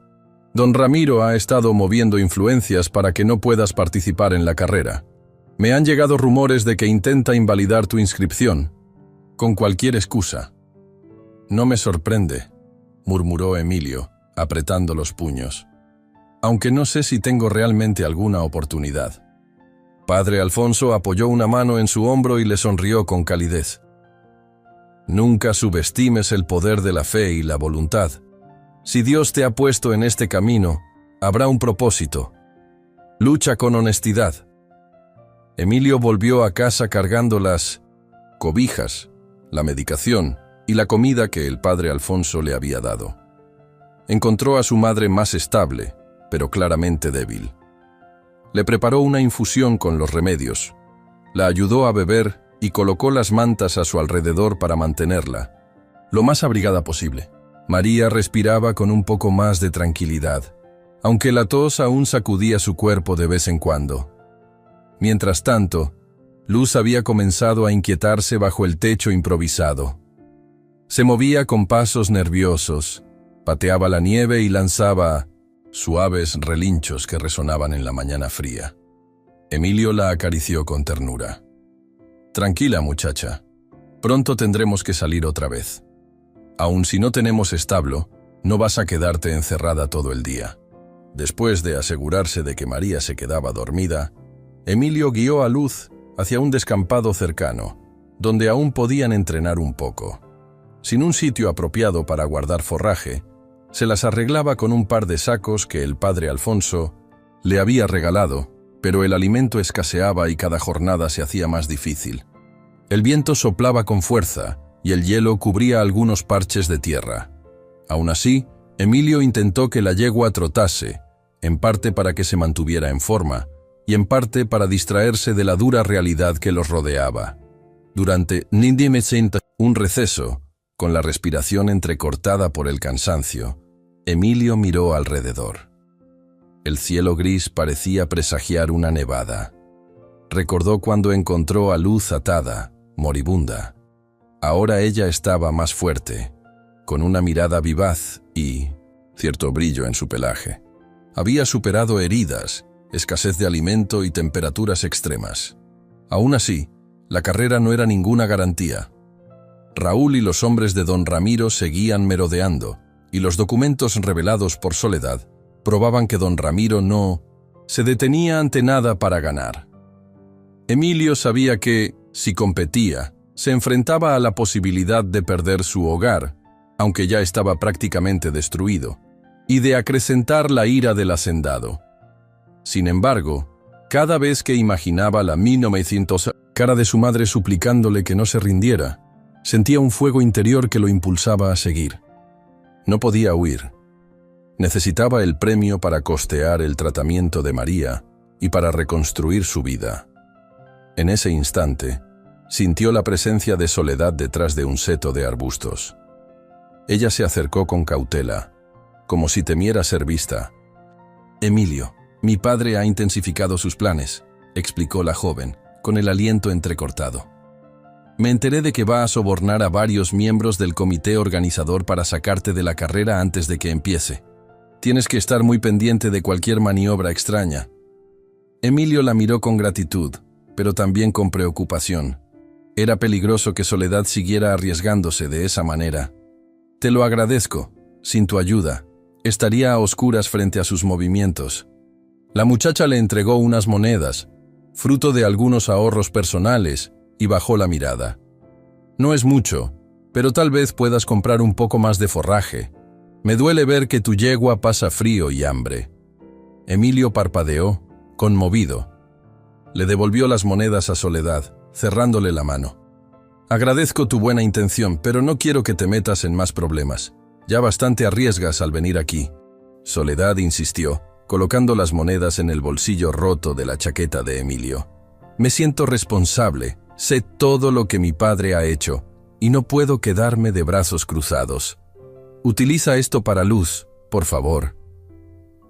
«Don Ramiro ha estado moviendo influencias para que no puedas participar en la carrera. Me han llegado rumores de que intenta invalidar tu inscripción, con cualquier excusa». «No me sorprende», murmuró Emilio, apretando los puños. «Aunque no sé si tengo realmente alguna oportunidad». Padre Alfonso apoyó una mano en su hombro y le sonrió con calidez. «Nunca subestimes el poder de la fe y la voluntad. Si Dios te ha puesto en este camino, habrá un propósito. Lucha con honestidad». Emilio volvió a casa cargando las cobijas, la medicación y la comida que el padre Alfonso le había dado. Encontró a su madre más estable, pero claramente débil. Le preparó una infusión con los remedios, la ayudó a beber y colocó las mantas a su alrededor para mantenerla lo más abrigada posible. María respiraba con un poco más de tranquilidad, aunque la tos aún sacudía su cuerpo de vez en cuando. Mientras tanto, Luz había comenzado a inquietarse bajo el techo improvisado. Se movía con pasos nerviosos, pateaba la nieve y lanzaba suaves relinchos que resonaban en la mañana fría. Emilio la acarició con ternura. «Tranquila, muchacha. Pronto tendremos que salir otra vez. Aun si no tenemos establo, no vas a quedarte encerrada todo el día». Después de asegurarse de que María se quedaba dormida, Emilio guió a Luz hacia un descampado cercano, donde aún podían entrenar un poco. Sin un sitio apropiado para guardar forraje, se las arreglaba con un par de sacos que el padre Alfonso le había regalado, pero el alimento escaseaba y cada jornada se hacía más difícil. El viento soplaba con fuerza y el hielo cubría algunos parches de tierra. Aún así, Emilio intentó que la yegua trotase, en parte para que se mantuviera en forma y en parte para distraerse de la dura realidad que los rodeaba. Durante un receso, con la respiración entrecortada por el cansancio, Emilio miró alrededor. El cielo gris parecía presagiar una nevada. Recordó cuando encontró a Luz atada, moribunda. Ahora ella estaba más fuerte, con una mirada vivaz y cierto brillo en su pelaje. Había superado heridas, escasez de alimento y temperaturas extremas. Aún así, la carrera no era ninguna garantía. Raúl y los hombres de don Ramiro seguían merodeando, y los documentos revelados por Soledad probaban que don Ramiro no se detenía ante nada para ganar. Emilio sabía que, si competía, se enfrentaba a la posibilidad de perder su hogar, aunque ya estaba prácticamente destruido, y de acrecentar la ira del hacendado. Sin embargo, cada vez que imaginaba la 1900 cara de su madre suplicándole que no se rindiera, sentía un fuego interior que lo impulsaba a seguir. No podía huir. Necesitaba el premio para costear el tratamiento de María y para reconstruir su vida. En ese instante, sintió la presencia de Soledad detrás de un seto de arbustos. Ella se acercó con cautela, como si temiera ser vista. «Emilio, mi padre ha intensificado sus planes», explicó la joven, con el aliento entrecortado. «Me enteré de que va a sobornar a varios miembros del comité organizador para sacarte de la carrera antes de que empiece. Tienes que estar muy pendiente de cualquier maniobra extraña». Emilio la miró con gratitud, pero también con preocupación. Era peligroso que Soledad siguiera arriesgándose de esa manera. «Te lo agradezco. Sin tu ayuda, estaría a oscuras frente a sus movimientos». La muchacha le entregó unas monedas, fruto de algunos ahorros personales, y bajó la mirada. «No es mucho, pero tal vez puedas comprar un poco más de forraje. Me duele ver que tu yegua pasa frío y hambre». Emilio parpadeó, conmovido. Le devolvió las monedas a Soledad, cerrándole la mano. «Agradezco tu buena intención, pero no quiero que te metas en más problemas. Ya bastante arriesgas al venir aquí». Soledad insistió, colocando las monedas en el bolsillo roto de la chaqueta de Emilio. «Me siento responsable, sé todo lo que mi padre ha hecho, y no puedo quedarme de brazos cruzados. Utiliza esto para Luz, por favor.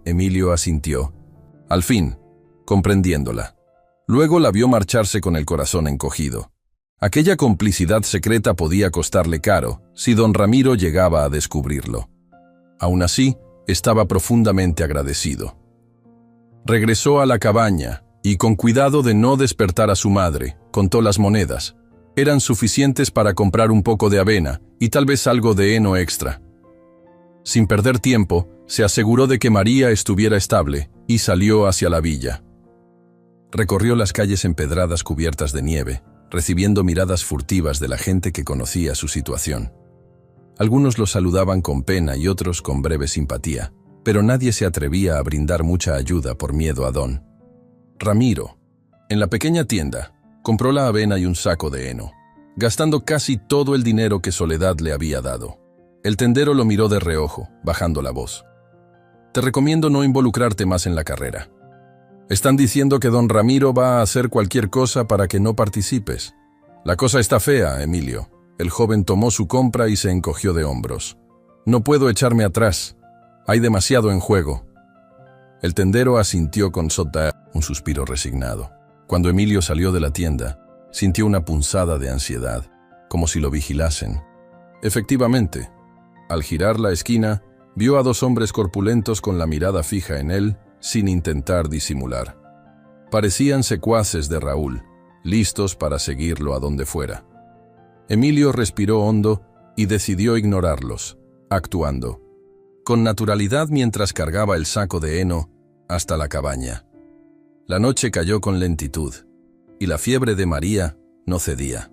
Emilio asintió, al fin, comprendiéndola. Luego la vio marcharse con el corazón encogido. Aquella complicidad secreta podía costarle caro si don Ramiro llegaba a descubrirlo. Aún así, estaba profundamente agradecido. Regresó a la cabaña y, con cuidado de no despertar a su madre, contó las monedas. Eran suficientes para comprar un poco de avena y tal vez algo de heno extra. Sin perder tiempo, se aseguró de que María estuviera estable y salió hacia la villa. Recorrió las calles empedradas cubiertas de nieve, recibiendo miradas furtivas de la gente que conocía su situación. Algunos lo saludaban con pena y otros con breve simpatía, pero nadie se atrevía a brindar mucha ayuda por miedo a don Ramiro. En la pequeña tienda, compró la avena y un saco de heno, gastando casi todo el dinero que Soledad le había dado. El tendero lo miró de reojo, bajando la voz. Te recomiendo no involucrarte más en la carrera. Están diciendo que don Ramiro va a hacer cualquier cosa para que no participes. La cosa está fea, Emilio. El joven tomó su compra y se encogió de hombros. No puedo echarme atrás. Hay demasiado en juego. El tendero asintió con un suspiro resignado. Cuando Emilio salió de la tienda, sintió una punzada de ansiedad, como si lo vigilasen. Efectivamente, al girar la esquina, vio a dos hombres corpulentos con la mirada fija en él, sin intentar disimular. Parecían secuaces de Raúl, listos para seguirlo a donde fuera. Emilio respiró hondo y decidió ignorarlos, actuando con naturalidad mientras cargaba el saco de heno hasta la cabaña. La noche cayó con lentitud, y la fiebre de María no cedía.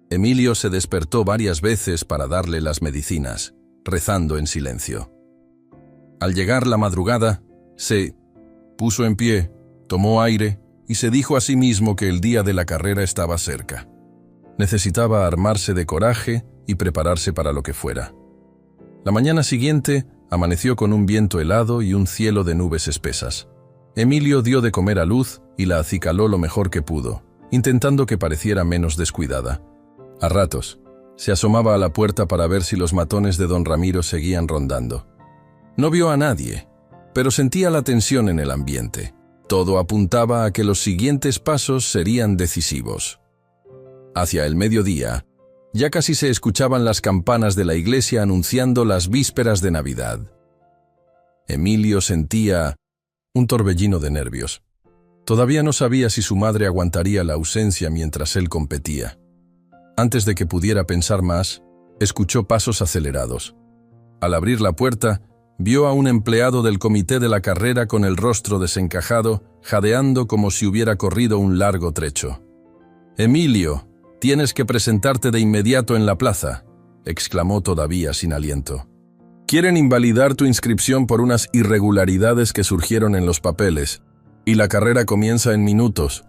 Emilio se despertó varias veces para darle las medicinas, rezando en silencio. Al llegar la madrugada, se puso en pie, tomó aire y se dijo a sí mismo que el día de la carrera estaba cerca. Necesitaba armarse de coraje y prepararse para lo que fuera. La mañana siguiente amaneció con un viento helado y un cielo de nubes espesas. Emilio dio de comer a Luz y la acicaló lo mejor que pudo, intentando que pareciera menos descuidada. A ratos, se asomaba a la puerta para ver si los matones de don Ramiro seguían rondando. No vio a nadie, pero sentía la tensión en el ambiente. Todo apuntaba a que los siguientes pasos serían decisivos. Hacia el mediodía, ya casi se escuchaban las campanas de la iglesia anunciando las vísperas de Navidad. Emilio sentía un torbellino de nervios. Todavía no sabía si su madre aguantaría la ausencia mientras él competía. Antes de que pudiera pensar más, escuchó pasos acelerados. Al abrir la puerta, vio a un empleado del comité de la carrera con el rostro desencajado, jadeando como si hubiera corrido un largo trecho. «Emilio, tienes que presentarte de inmediato en la plaza», exclamó todavía sin aliento. «Quieren invalidar tu inscripción por unas irregularidades que surgieron en los papeles, y la carrera comienza en minutos».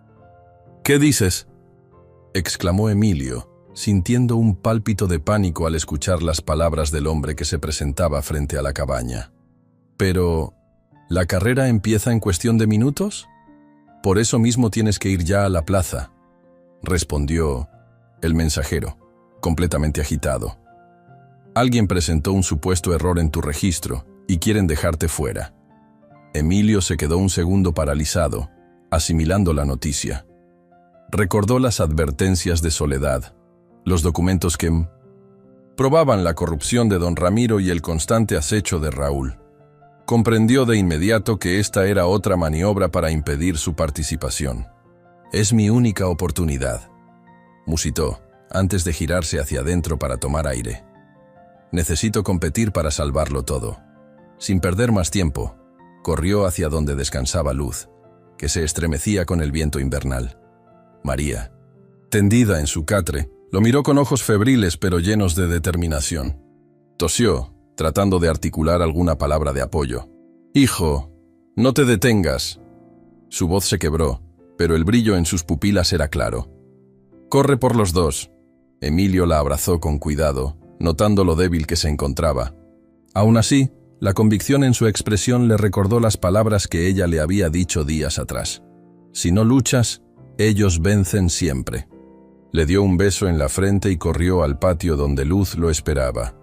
«¿Qué dices?», exclamó Emilio, sintiendo un pálpito de pánico al escuchar las palabras del hombre que se presentaba frente a la cabaña. «Pero, ¿la carrera empieza en cuestión de minutos? Por eso mismo tienes que ir ya a la plaza», respondió el mensajero, completamente agitado. «Alguien presentó un supuesto error en tu registro y quieren dejarte fuera». Emilio se quedó un segundo paralizado, asimilando la noticia. Recordó las advertencias de Soledad, los documentos que probaban la corrupción de don Ramiro y el constante acecho de Raúl. Comprendió de inmediato que esta era otra maniobra para impedir su participación. «Es mi única oportunidad», musitó, antes de girarse hacia adentro para tomar aire. «Necesito competir para salvarlo todo». Sin perder más tiempo, corrió hacia donde descansaba Luz, que se estremecía con el viento invernal. María, tendida en su catre, lo miró con ojos febriles pero llenos de determinación. Tosió, tratando de articular alguna palabra de apoyo. «Hijo, no te detengas». Su voz se quebró, pero el brillo en sus pupilas era claro. «Corre por los dos». Emilio la abrazó con cuidado, notando lo débil que se encontraba. Aún así, la convicción en su expresión le recordó las palabras que ella le había dicho días atrás. «Si no luchas, ellos vencen siempre». Le dio un beso en la frente y corrió al patio donde Luz lo esperaba.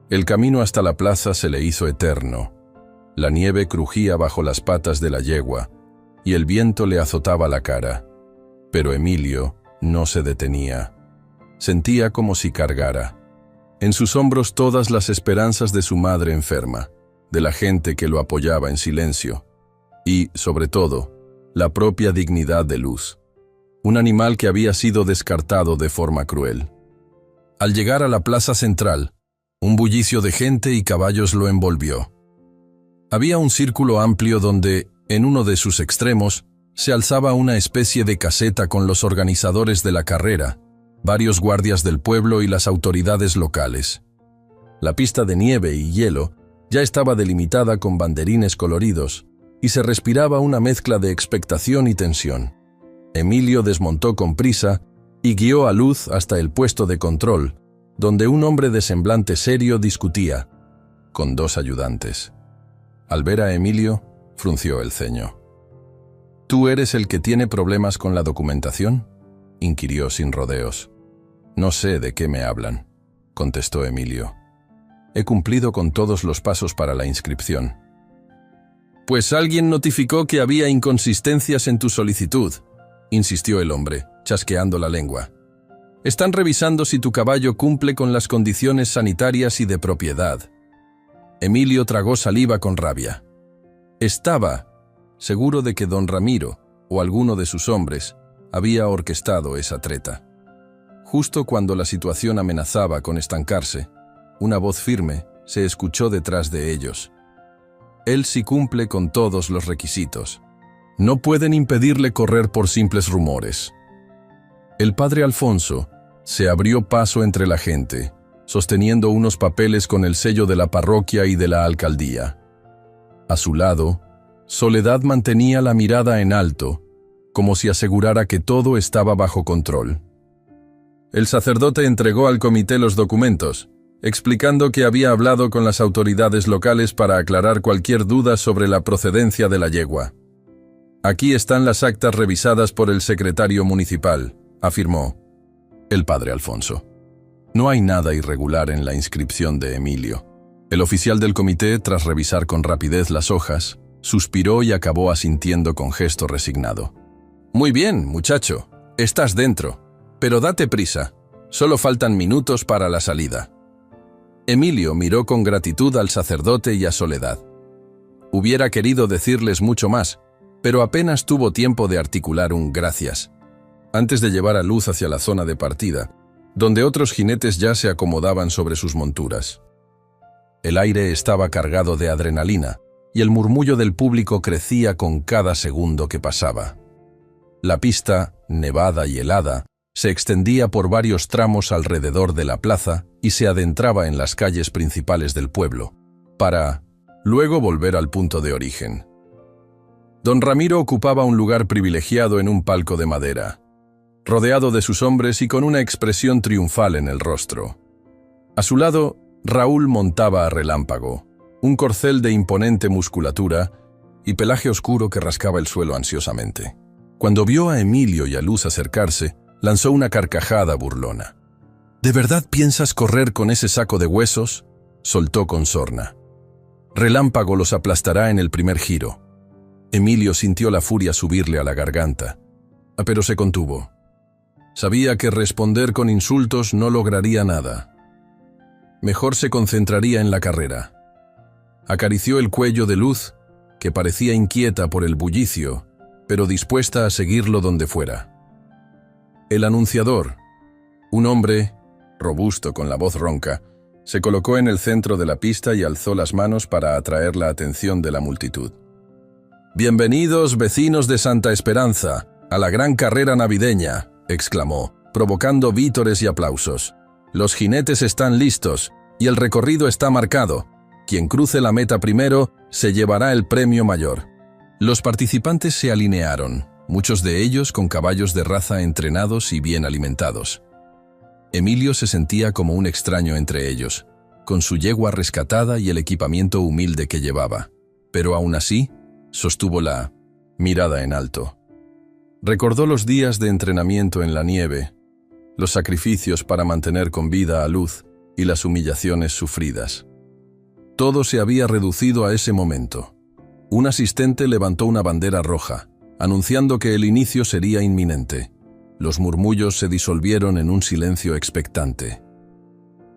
El camino hasta la plaza se le hizo eterno. La nieve crujía bajo las patas de la yegua y el viento le azotaba la cara. Pero Emilio no se detenía. Sentía como si cargara. En sus hombros todas las esperanzas de su madre enferma, de la gente que lo apoyaba en silencio y, sobre todo, la propia dignidad de Luz. Un animal que había sido descartado de forma cruel. Al llegar a la plaza central, un bullicio de gente y caballos lo envolvió. Había un círculo amplio donde, en uno de sus extremos, se alzaba una especie de caseta con los organizadores de la carrera, varios guardias del pueblo y las autoridades locales. La pista de nieve y hielo ya estaba delimitada con banderines coloridos y se respiraba una mezcla de expectación y tensión. Emilio desmontó con prisa y guió a Luz hasta el puesto de control, donde un hombre de semblante serio discutía con dos ayudantes. Al ver a Emilio, frunció el ceño. ¿Tú eres el que tiene problemas con la documentación?, inquirió sin rodeos. No sé de qué me hablan, contestó Emilio. He cumplido con todos los pasos para la inscripción. Pues alguien notificó que había inconsistencias en tu solicitud, insistió el hombre, chasqueando la lengua. Están revisando si tu caballo cumple con las condiciones sanitarias y de propiedad. Emilio tragó saliva con rabia. Estaba seguro de que don Ramiro, o alguno de sus hombres, había orquestado esa treta. Justo cuando la situación amenazaba con estancarse, una voz firme se escuchó detrás de ellos. Él sí cumple con todos los requisitos. No pueden impedirle correr por simples rumores. El padre Alfonso se abrió paso entre la gente, sosteniendo unos papeles con el sello de la parroquia y de la alcaldía. A su lado, Soledad mantenía la mirada en alto, como si asegurara que todo estaba bajo control. El sacerdote entregó al comité los documentos, explicando que había hablado con las autoridades locales para aclarar cualquier duda sobre la procedencia de la yegua. Aquí están las actas revisadas por el secretario municipal, afirmó el padre Alfonso. No hay nada irregular en la inscripción de Emilio. El oficial del comité, tras revisar con rapidez las hojas, suspiró y acabó asintiendo con gesto resignado. Muy bien, muchacho, estás dentro, pero date prisa, solo faltan minutos para la salida. Emilio miró con gratitud al sacerdote y a Soledad. Hubiera querido decirles mucho más, pero apenas tuvo tiempo de articular un gracias. Antes de llevar a Luz hacia la zona de partida, donde otros jinetes ya se acomodaban sobre sus monturas. El aire estaba cargado de adrenalina, y el murmullo del público crecía con cada segundo que pasaba. La pista, nevada y helada, se extendía por varios tramos alrededor de la plaza y se adentraba en las calles principales del pueblo, para luego volver al punto de origen. Don Ramiro ocupaba un lugar privilegiado en un palco de madera, rodeado de sus hombres y con una expresión triunfal en el rostro. A su lado, Raúl montaba a Relámpago, un corcel de imponente musculatura y pelaje oscuro que rascaba el suelo ansiosamente. Cuando vio a Emilio y a Luz acercarse, lanzó una carcajada burlona. ¿De verdad piensas correr con ese saco de huesos?, soltó con sorna. Relámpago los aplastará en el primer giro. Emilio sintió la furia subirle a la garganta, pero se contuvo. Sabía que responder con insultos no lograría nada. Mejor se concentraría en la carrera. Acarició el cuello de Luz, que parecía inquieta por el bullicio, pero dispuesta a seguirlo donde fuera. El anunciador, un hombre, robusto con la voz ronca, se colocó en el centro de la pista y alzó las manos para atraer la atención de la multitud. «Bienvenidos, vecinos de Santa Esperanza, a la gran carrera navideña», exclamó, provocando vítores y aplausos. «Los jinetes están listos y el recorrido está marcado. Quien cruce la meta primero se llevará el premio mayor». Los participantes se alinearon, muchos de ellos con caballos de raza entrenados y bien alimentados. Emilio se sentía como un extraño entre ellos, con su yegua rescatada y el equipamiento humilde que llevaba, pero aún así sostuvo la mirada en alto. Recordó los días de entrenamiento en la nieve, los sacrificios para mantener con vida a Luz y las humillaciones sufridas. Todo se había reducido a ese momento. Un asistente levantó una bandera roja, anunciando que el inicio sería inminente. Los murmullos se disolvieron en un silencio expectante.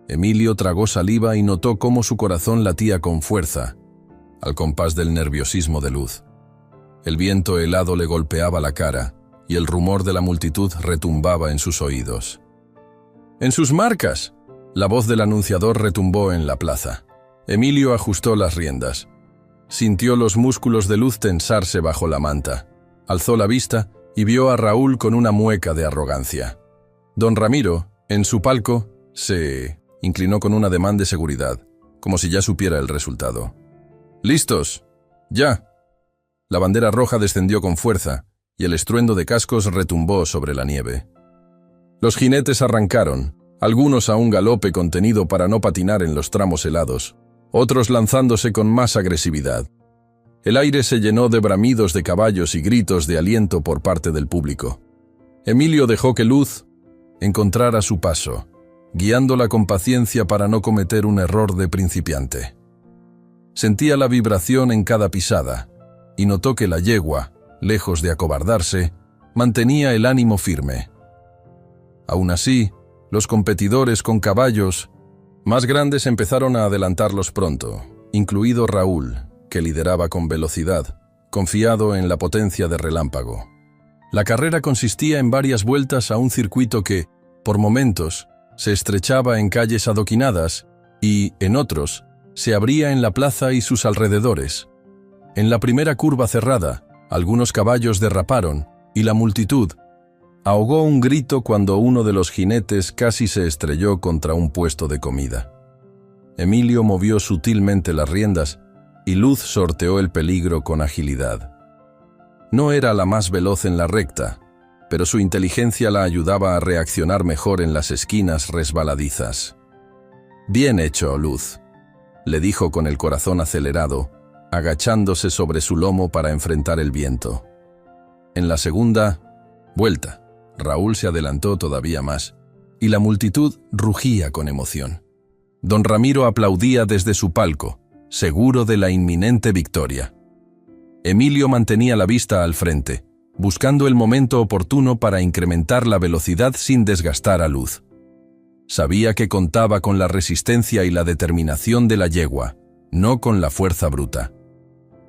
Emilio tragó saliva y notó cómo su corazón latía con fuerza, al compás del nerviosismo de Luz. El viento helado le golpeaba la cara y el rumor de la multitud retumbaba en sus oídos. ¡En sus marcas! La voz del anunciador retumbó en la plaza. Emilio ajustó las riendas. Sintió los músculos de Luz tensarse bajo la manta. Alzó la vista y vio a Raúl con una mueca de arrogancia. Don Ramiro, en su palco, se inclinó con un ademán de seguridad, como si ya supiera el resultado. «¡Listos! ¡Ya!». La bandera roja descendió con fuerza y el estruendo de cascos retumbó sobre la nieve. Los jinetes arrancaron, algunos a un galope contenido para no patinar en los tramos helados, otros lanzándose con más agresividad. El aire se llenó de bramidos de caballos y gritos de aliento por parte del público. Emilio dejó que Luz encontrara su paso, guiándola con paciencia para no cometer un error de principiante. Sentía la vibración en cada pisada y notó que la yegua, lejos de acobardarse, mantenía el ánimo firme. Aún así, los competidores con caballos más grandes empezaron a adelantarlos pronto, incluido Raúl, que lideraba con velocidad, confiado en la potencia de Relámpago. La carrera consistía en varias vueltas a un circuito que, por momentos, se estrechaba en calles adoquinadas y, en otros, se abría en la plaza y sus alrededores. En la primera curva cerrada, algunos caballos derraparon y la multitud ahogó un grito cuando uno de los jinetes casi se estrelló contra un puesto de comida. Emilio movió sutilmente las riendas y Luz sorteó el peligro con agilidad. No era la más veloz en la recta, pero su inteligencia la ayudaba a reaccionar mejor en las esquinas resbaladizas. «Bien hecho, Luz», le dijo con el corazón acelerado, agachándose sobre su lomo para enfrentar el viento. En la segunda vuelta, Raúl se adelantó todavía más, y la multitud rugía con emoción. Don Ramiro aplaudía desde su palco, seguro de la inminente victoria. Emilio mantenía la vista al frente, buscando el momento oportuno para incrementar la velocidad sin desgastar a Luz. Sabía que contaba con la resistencia y la determinación de la yegua, no con la fuerza bruta.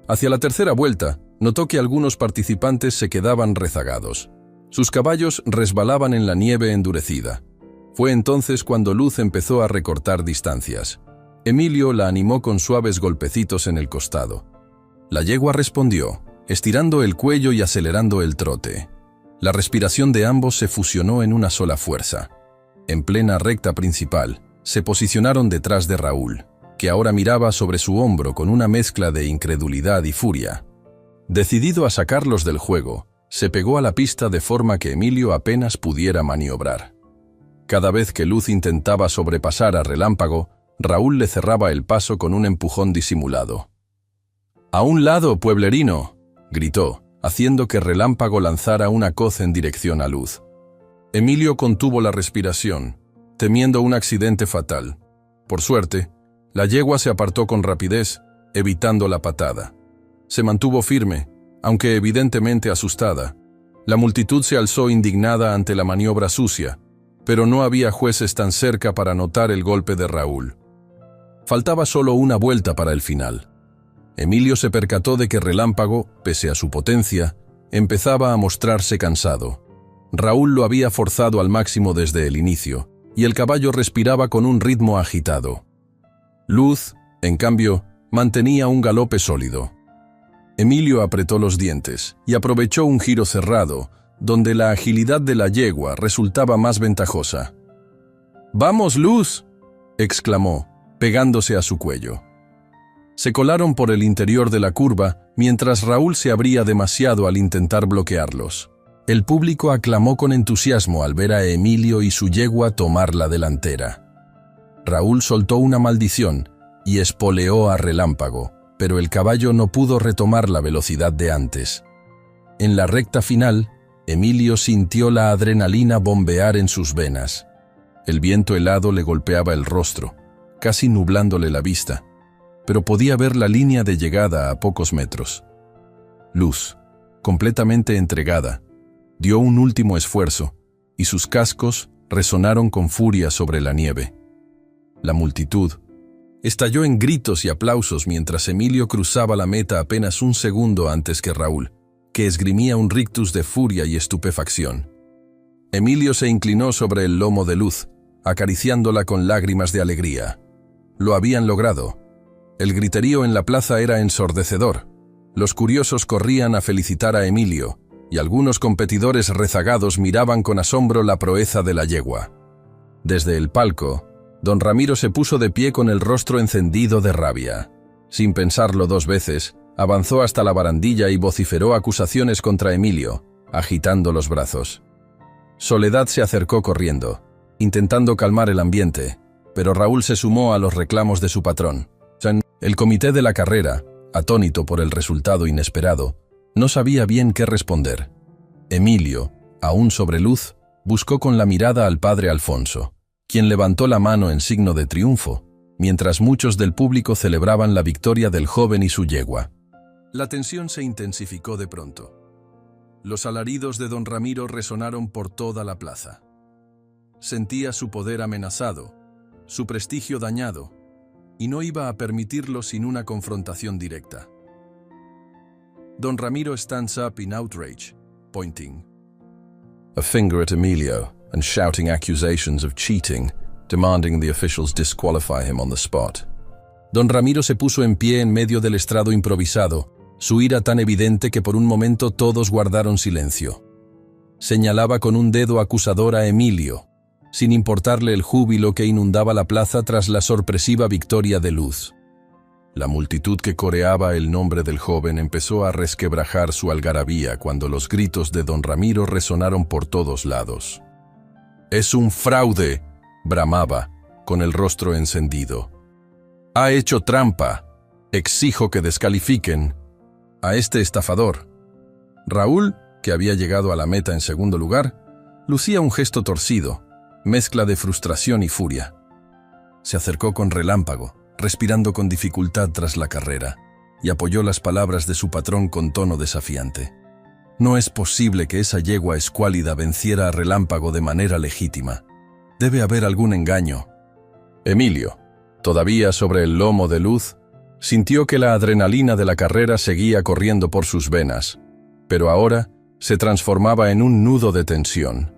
Hacia la tercera vuelta, notó que algunos participantes se quedaban rezagados. Sus caballos resbalaban en la nieve endurecida. Fue entonces cuando Luz empezó a recortar distancias. Emilio la animó con suaves golpecitos en el costado. La yegua respondió, estirando el cuello y acelerando el trote. La respiración de ambos se fusionó en una sola fuerza. En plena recta principal, se posicionaron detrás de Raúl, que ahora miraba sobre su hombro con una mezcla de incredulidad y furia. Decidido a sacarlos del juego, se pegó a la pista de forma que Emilio apenas pudiera maniobrar. Cada vez que Luz intentaba sobrepasar a Relámpago, Raúl le cerraba el paso con un empujón disimulado. «¡A un lado, pueblerino!», gritó, haciendo que Relámpago lanzara una coz en dirección a Luz. Emilio contuvo la respiración, temiendo un accidente fatal. Por suerte, la yegua se apartó con rapidez, evitando la patada. Se mantuvo firme, aunque evidentemente asustada. La multitud se alzó indignada ante la maniobra sucia, pero no había jueces tan cerca para notar el golpe de Raúl. Faltaba solo una vuelta para el final. Emilio se percató de que Relámpago, pese a su potencia, empezaba a mostrarse cansado. Raúl lo había forzado al máximo desde el inicio, y el caballo respiraba con un ritmo agitado. Luz, en cambio, mantenía un galope sólido. Emilio apretó los dientes y aprovechó un giro cerrado, donde la agilidad de la yegua resultaba más ventajosa. «¡Vamos, Luz!», exclamó, pegándose a su cuello. Se colaron por el interior de la curva, mientras Raúl se abría demasiado al intentar bloquearlos. El público aclamó con entusiasmo al ver a Emilio y su yegua tomar la delantera. Raúl soltó una maldición y espoleó a Relámpago, pero el caballo no pudo retomar la velocidad de antes. En la recta final, Emilio sintió la adrenalina bombear en sus venas. El viento helado le golpeaba el rostro, casi nublándole la vista, pero podía ver la línea de llegada a pocos metros. Luz, completamente entregada, dio un último esfuerzo, y sus cascos resonaron con furia sobre la nieve. La multitud estalló en gritos y aplausos mientras Emilio cruzaba la meta apenas un segundo antes que Raúl, que esgrimía un rictus de furia y estupefacción. Emilio se inclinó sobre el lomo de Luz, acariciándola con lágrimas de alegría. Lo habían logrado. El griterío en la plaza era ensordecedor. Los curiosos corrían a felicitar a Emilio, y algunos competidores rezagados miraban con asombro la proeza de la yegua. Desde el palco, don Ramiro se puso de pie con el rostro encendido de rabia. Sin pensarlo dos veces, avanzó hasta la barandilla y vociferó acusaciones contra Emilio, agitando los brazos. Soledad se acercó corriendo, intentando calmar el ambiente, pero Raúl se sumó a los reclamos de su patrón. El comité de la carrera, atónito por el resultado inesperado, no sabía bien qué responder. Emilio, aún sobre Luz, buscó con la mirada al padre Alfonso, quien levantó la mano en signo de triunfo, mientras muchos del público celebraban la victoria del joven y su yegua. La tensión se intensificó de pronto. Los alaridos de don Ramiro resonaron por toda la plaza. Sentía su poder amenazado, su prestigio dañado, y no iba a permitirlo sin una confrontación directa. Don Ramiro stands up in outrage, pointing a finger at Emilio and shouting accusations of cheating, demanding the officials disqualify him on the spot. Don Ramiro se puso en pie en medio del estrado improvisado, su ira tan evidente que por un momento todos guardaron silencio. Señalaba con un dedo acusador a Emilio, sin importarle el júbilo que inundaba la plaza tras la sorpresiva victoria de Luz. La multitud que coreaba el nombre del joven empezó a resquebrajar su algarabía cuando los gritos de don Ramiro resonaron por todos lados. «¡Es un fraude!», bramaba, con el rostro encendido. «¡Ha hecho trampa! Exijo que descalifiquen a este estafador». Raúl, que había llegado a la meta en segundo lugar, lucía un gesto torcido, mezcla de frustración y furia. Se acercó con relámpago, respirando con dificultad tras la carrera, y apoyó las palabras de su patrón con tono desafiante. No es posible que esa yegua escuálida venciera a Relámpago de manera legítima. Debe haber algún engaño. Emilio, todavía sobre el lomo de Luz, sintió que la adrenalina de la carrera seguía corriendo por sus venas, pero ahora se transformaba en un nudo de tensión.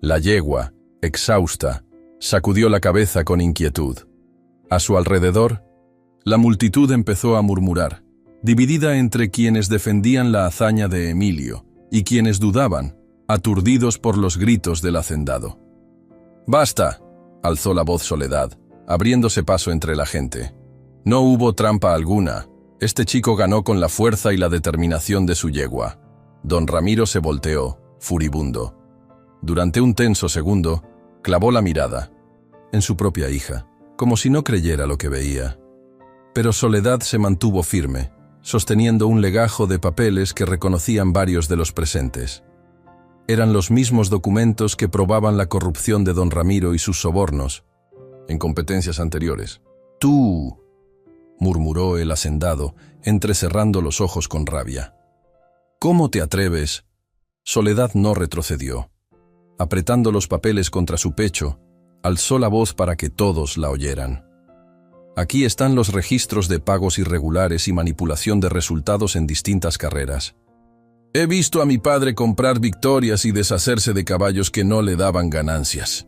La yegua, exhausta, sacudió la cabeza con inquietud. A su alrededor, la multitud empezó a murmurar, dividida entre quienes defendían la hazaña de Emilio y quienes dudaban, aturdidos por los gritos del hacendado. «¡Basta!», alzó la voz Soledad, abriéndose paso entre la gente. «No hubo trampa alguna. Este chico ganó con la fuerza y la determinación de su yegua». Don Ramiro se volteó, furibundo. Durante un tenso segundo, clavó la mirada en su propia hija, como si no creyera lo que veía. Pero Soledad se mantuvo firme, sosteniendo un legajo de papeles que reconocían varios de los presentes. Eran los mismos documentos que probaban la corrupción de don Ramiro y sus sobornos en competencias anteriores. «¡Tú!», murmuró el hacendado, entrecerrando los ojos con rabia. «¿Cómo te atreves?». Soledad no retrocedió. Apretando los papeles contra su pecho, alzó la voz para que todos la oyeran. «Aquí están los registros de pagos irregulares y manipulación de resultados en distintas carreras. He visto a mi padre comprar victorias y deshacerse de caballos que no le daban ganancias».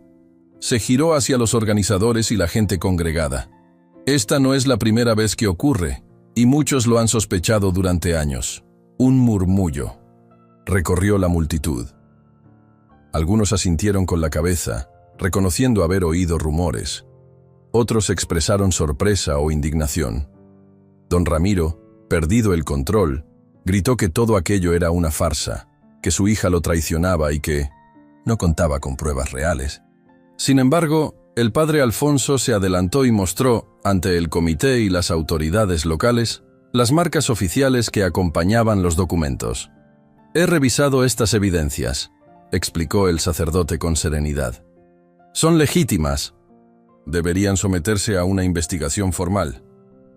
Se giró hacia los organizadores y la gente congregada. «Esta no es la primera vez que ocurre, y muchos lo han sospechado durante años». Un murmullo recorrió la multitud. Algunos asintieron con la cabeza, reconociendo haber oído rumores. Otros expresaron sorpresa o indignación. Don Ramiro, perdido el control, gritó que todo aquello era una farsa, que su hija lo traicionaba y que no contaba con pruebas reales. Sin embargo, el padre Alfonso se adelantó y mostró, ante el comité y las autoridades locales, las marcas oficiales que acompañaban los documentos. He revisado estas evidencias, explicó el sacerdote con serenidad. Son legítimas. Deberían someterse a una investigación formal.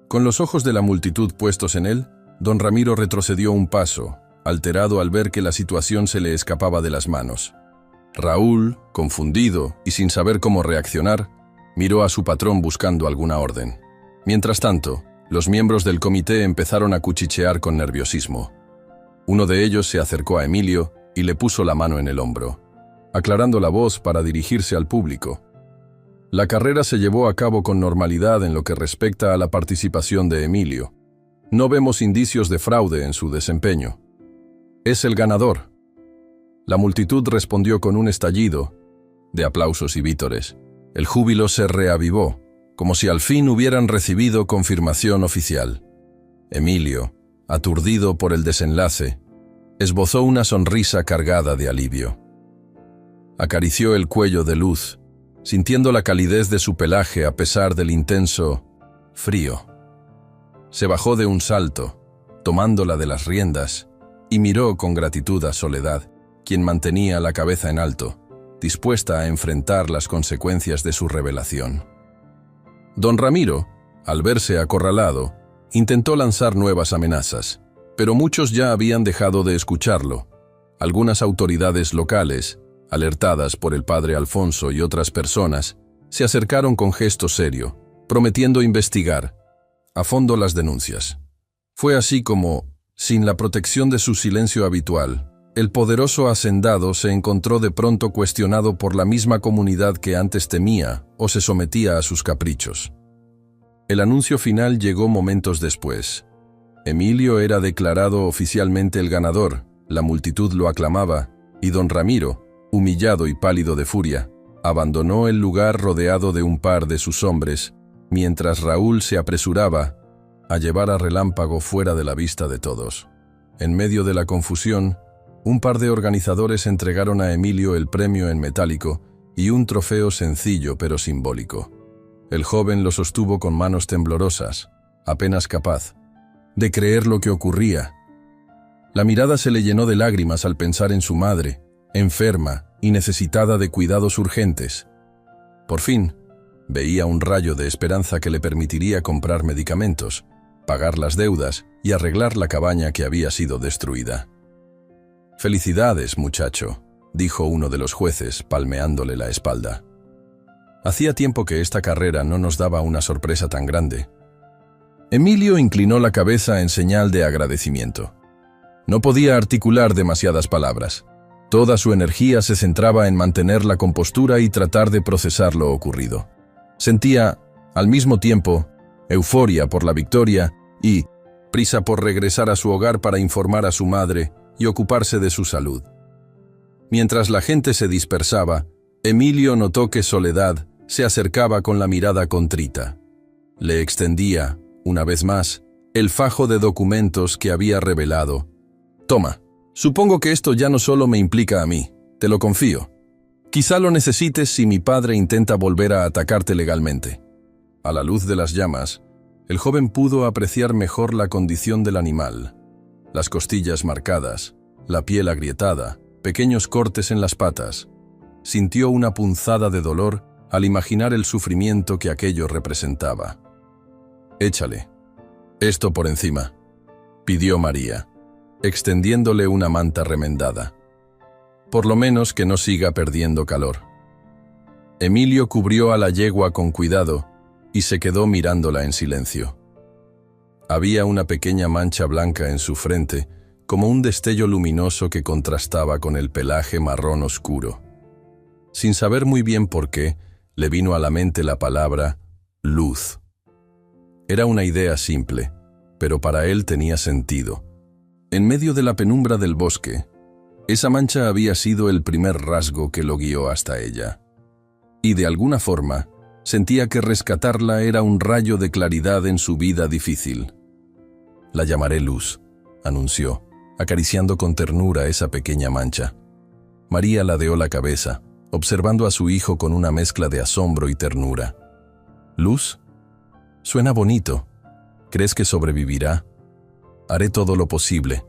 Con los ojos de la multitud puestos en él, don Ramiro retrocedió un paso, alterado al ver que la situación se le escapaba de las manos. Raúl, confundido y sin saber cómo reaccionar, miró a su patrón buscando alguna orden. Mientras tanto, los miembros del comité empezaron a cuchichear con nerviosismo. Uno de ellos se acercó a Emilio y le puso la mano en el hombro, aclarando la voz para dirigirse al público. La carrera se llevó a cabo con normalidad en lo que respecta a la participación de Emilio. No vemos indicios de fraude en su desempeño. Es el ganador. La multitud respondió con un estallido de aplausos y vítores. El júbilo se reavivó, como si al fin hubieran recibido confirmación oficial. Emilio, aturdido por el desenlace, esbozó una sonrisa cargada de alivio. Acarició el cuello de Luz, sintiendo la calidez de su pelaje a pesar del intenso frío. Se bajó de un salto, tomándola de las riendas, y miró con gratitud a Soledad, quien mantenía la cabeza en alto, dispuesta a enfrentar las consecuencias de su revelación. Don Ramiro, al verse acorralado, intentó lanzar nuevas amenazas, pero muchos ya habían dejado de escucharlo. Algunas autoridades locales, alertadas por el padre Alfonso y otras personas, se acercaron con gesto serio, prometiendo investigar a fondo las denuncias. Fue así como, sin la protección de su silencio habitual, el poderoso hacendado se encontró de pronto cuestionado por la misma comunidad que antes temía o se sometía a sus caprichos. El anuncio final llegó momentos después. Emilio era declarado oficialmente el ganador, la multitud lo aclamaba, y don Ramiro, humillado y pálido de furia, abandonó el lugar rodeado de un par de sus hombres, mientras Raúl se apresuraba a llevar a Relámpago fuera de la vista de todos. En medio de la confusión, un par de organizadores entregaron a Emilio el premio en metálico y un trofeo sencillo pero simbólico. El joven lo sostuvo con manos temblorosas, apenas capaz de creer lo que ocurría. La mirada se le llenó de lágrimas al pensar en su madre, enferma y necesitada de cuidados urgentes. Por fin, veía un rayo de esperanza que le permitiría comprar medicamentos, pagar las deudas y arreglar la cabaña que había sido destruida. «Felicidades, muchacho», dijo uno de los jueces, palmeándole la espalda. Hacía tiempo que esta carrera no nos daba una sorpresa tan grande. Emilio inclinó la cabeza en señal de agradecimiento. No podía articular demasiadas palabras. Toda su energía se centraba en mantener la compostura y tratar de procesar lo ocurrido. Sentía, al mismo tiempo, euforia por la victoria y prisa por regresar a su hogar para informar a su madre y ocuparse de su salud. Mientras la gente se dispersaba, Emilio notó que Soledad se acercaba con la mirada contrita. Le extendía, una vez más, el fajo de documentos que había revelado. «Toma, supongo que esto ya no solo me implica a mí, te lo confío. Quizá lo necesites si mi padre intenta volver a atacarte legalmente». A la luz de las llamas, el joven pudo apreciar mejor la condición del animal. Las costillas marcadas, la piel agrietada, pequeños cortes en las patas. Sintió una punzada de dolor al imaginar el sufrimiento que aquello representaba. «Échale esto por encima», pidió María, extendiéndole una manta remendada. «Por lo menos que no siga perdiendo calor». Emilio cubrió a la yegua con cuidado y se quedó mirándola en silencio. Había una pequeña mancha blanca en su frente, como un destello luminoso que contrastaba con el pelaje marrón oscuro. Sin saber muy bien por qué, le vino a la mente la palabra luz. Era una idea simple, pero para él tenía sentido. En medio de la penumbra del bosque, esa mancha había sido el primer rasgo que lo guió hasta ella. Y de alguna forma, sentía que rescatarla era un rayo de claridad en su vida difícil. «La llamaré Luz», anunció, acariciando con ternura esa pequeña mancha. María ladeó la cabeza, observando a su hijo con una mezcla de asombro y ternura. «¿Luz? Suena bonito. ¿Crees que sobrevivirá?» «Haré todo lo posible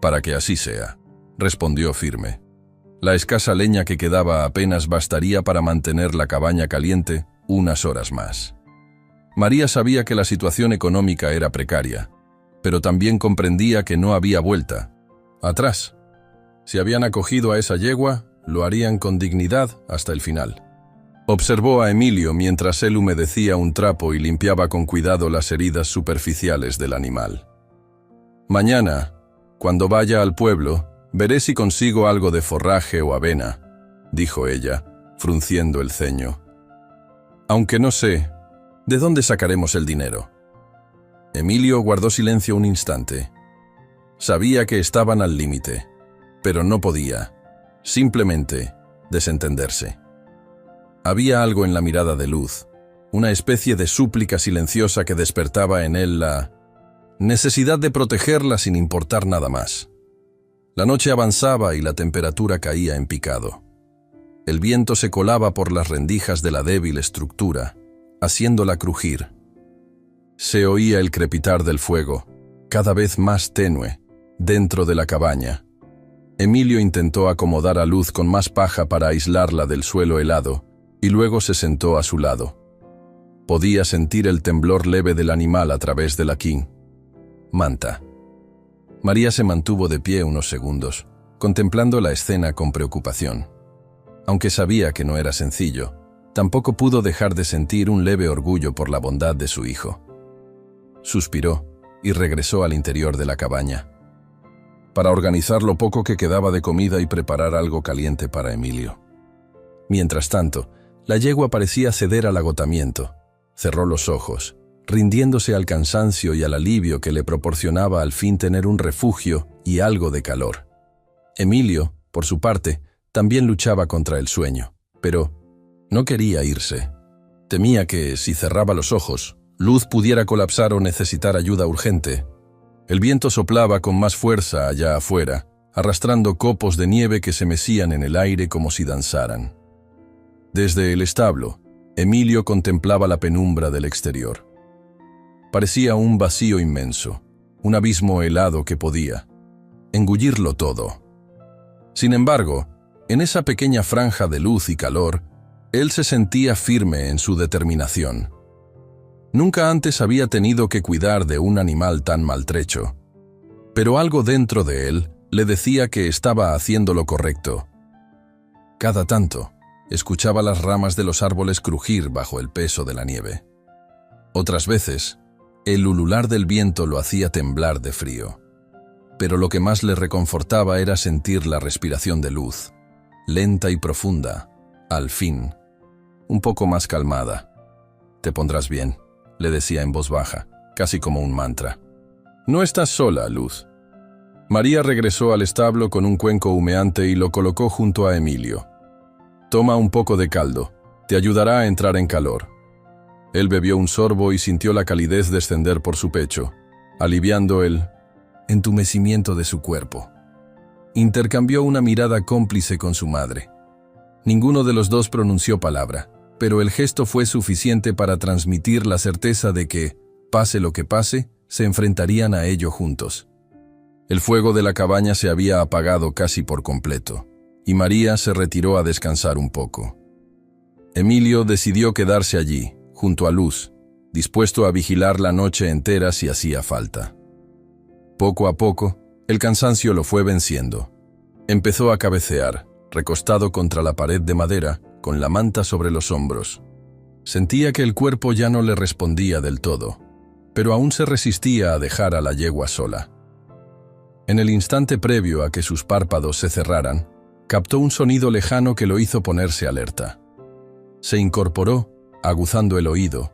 para que así sea». respondió firme. La escasa leña que quedaba apenas bastaría para mantener la cabaña caliente unas horas más. María sabía que la situación económica era precaria, pero también comprendía que no había vuelta atrás. Si habían acogido a esa yegua, lo harían con dignidad hasta el final. Observó a Emilio mientras él humedecía un trapo y limpiaba con cuidado las heridas superficiales del animal. «Mañana, cuando vaya al pueblo, veré si consigo algo de forraje o avena», dijo ella, frunciendo el ceño. «Aunque no sé, ¿de dónde sacaremos el dinero?». Emilio guardó silencio un instante. Sabía que estaban al límite, pero no podía, simplemente, desentenderse. Había algo en la mirada de Luz, una especie de súplica silenciosa que despertaba en él la necesidad de protegerla sin importar nada más. La noche avanzaba y la temperatura caía en picado. El viento se colaba por las rendijas de la débil estructura, haciéndola crujir. Se oía el crepitar del fuego, cada vez más tenue, dentro de la cabaña. Emilio intentó acomodar a Luz con más paja para aislarla del suelo helado, y luego se sentó a su lado. Podía sentir el temblor leve del animal a través de la manta. María se mantuvo de pie unos segundos, contemplando la escena con preocupación. Aunque sabía que no era sencillo, tampoco pudo dejar de sentir un leve orgullo por la bondad de su hijo. Suspiró y regresó al interior de la cabaña, para organizar lo poco que quedaba de comida y preparar algo caliente para Emilio. Mientras tanto, la yegua parecía ceder al agotamiento. Cerró los ojos, rindiéndose al cansancio y al alivio que le proporcionaba al fin tener un refugio y algo de calor. Emilio, por su parte, también luchaba contra el sueño, pero no quería irse. Temía que, si cerraba los ojos, Luz pudiera colapsar o necesitar ayuda urgente. El viento soplaba con más fuerza allá afuera, arrastrando copos de nieve que se mecían en el aire como si danzaran. Desde el establo, Emilio contemplaba la penumbra del exterior. Parecía un vacío inmenso, un abismo helado que podía engullirlo todo. Sin embargo, en esa pequeña franja de luz y calor, él se sentía firme en su determinación. Nunca antes había tenido que cuidar de un animal tan maltrecho, pero algo dentro de él le decía que estaba haciendo lo correcto. Cada tanto, escuchaba las ramas de los árboles crujir bajo el peso de la nieve. Otras veces, el ulular del viento lo hacía temblar de frío. Pero lo que más le reconfortaba era sentir la respiración de Luz, lenta y profunda, al fin, un poco más calmada. «Te pondrás bien», le decía en voz baja, casi como un mantra. «No estás sola, Luz». María regresó al establo con un cuenco humeante y lo colocó junto a Emilio. «Toma un poco de caldo, te ayudará a entrar en calor». Él bebió un sorbo y sintió la calidez descender por su pecho, aliviando el entumecimiento de su cuerpo. Intercambió una mirada cómplice con su madre. Ninguno de los dos pronunció palabra, pero el gesto fue suficiente para transmitir la certeza de que, pase lo que pase, se enfrentarían a ello juntos. El fuego de la cabaña se había apagado casi por completo, y María se retiró a descansar un poco. Emilio decidió quedarse allí, junto a Luz, dispuesto a vigilar la noche entera si hacía falta. Poco a poco, el cansancio lo fue venciendo. Empezó a cabecear, recostado contra la pared de madera, con la manta sobre los hombros. Sentía que el cuerpo ya no le respondía del todo, pero aún se resistía a dejar a la yegua sola. En el instante previo a que sus párpados se cerraran, captó un sonido lejano que lo hizo ponerse alerta. Se incorporó, aguzando el oído.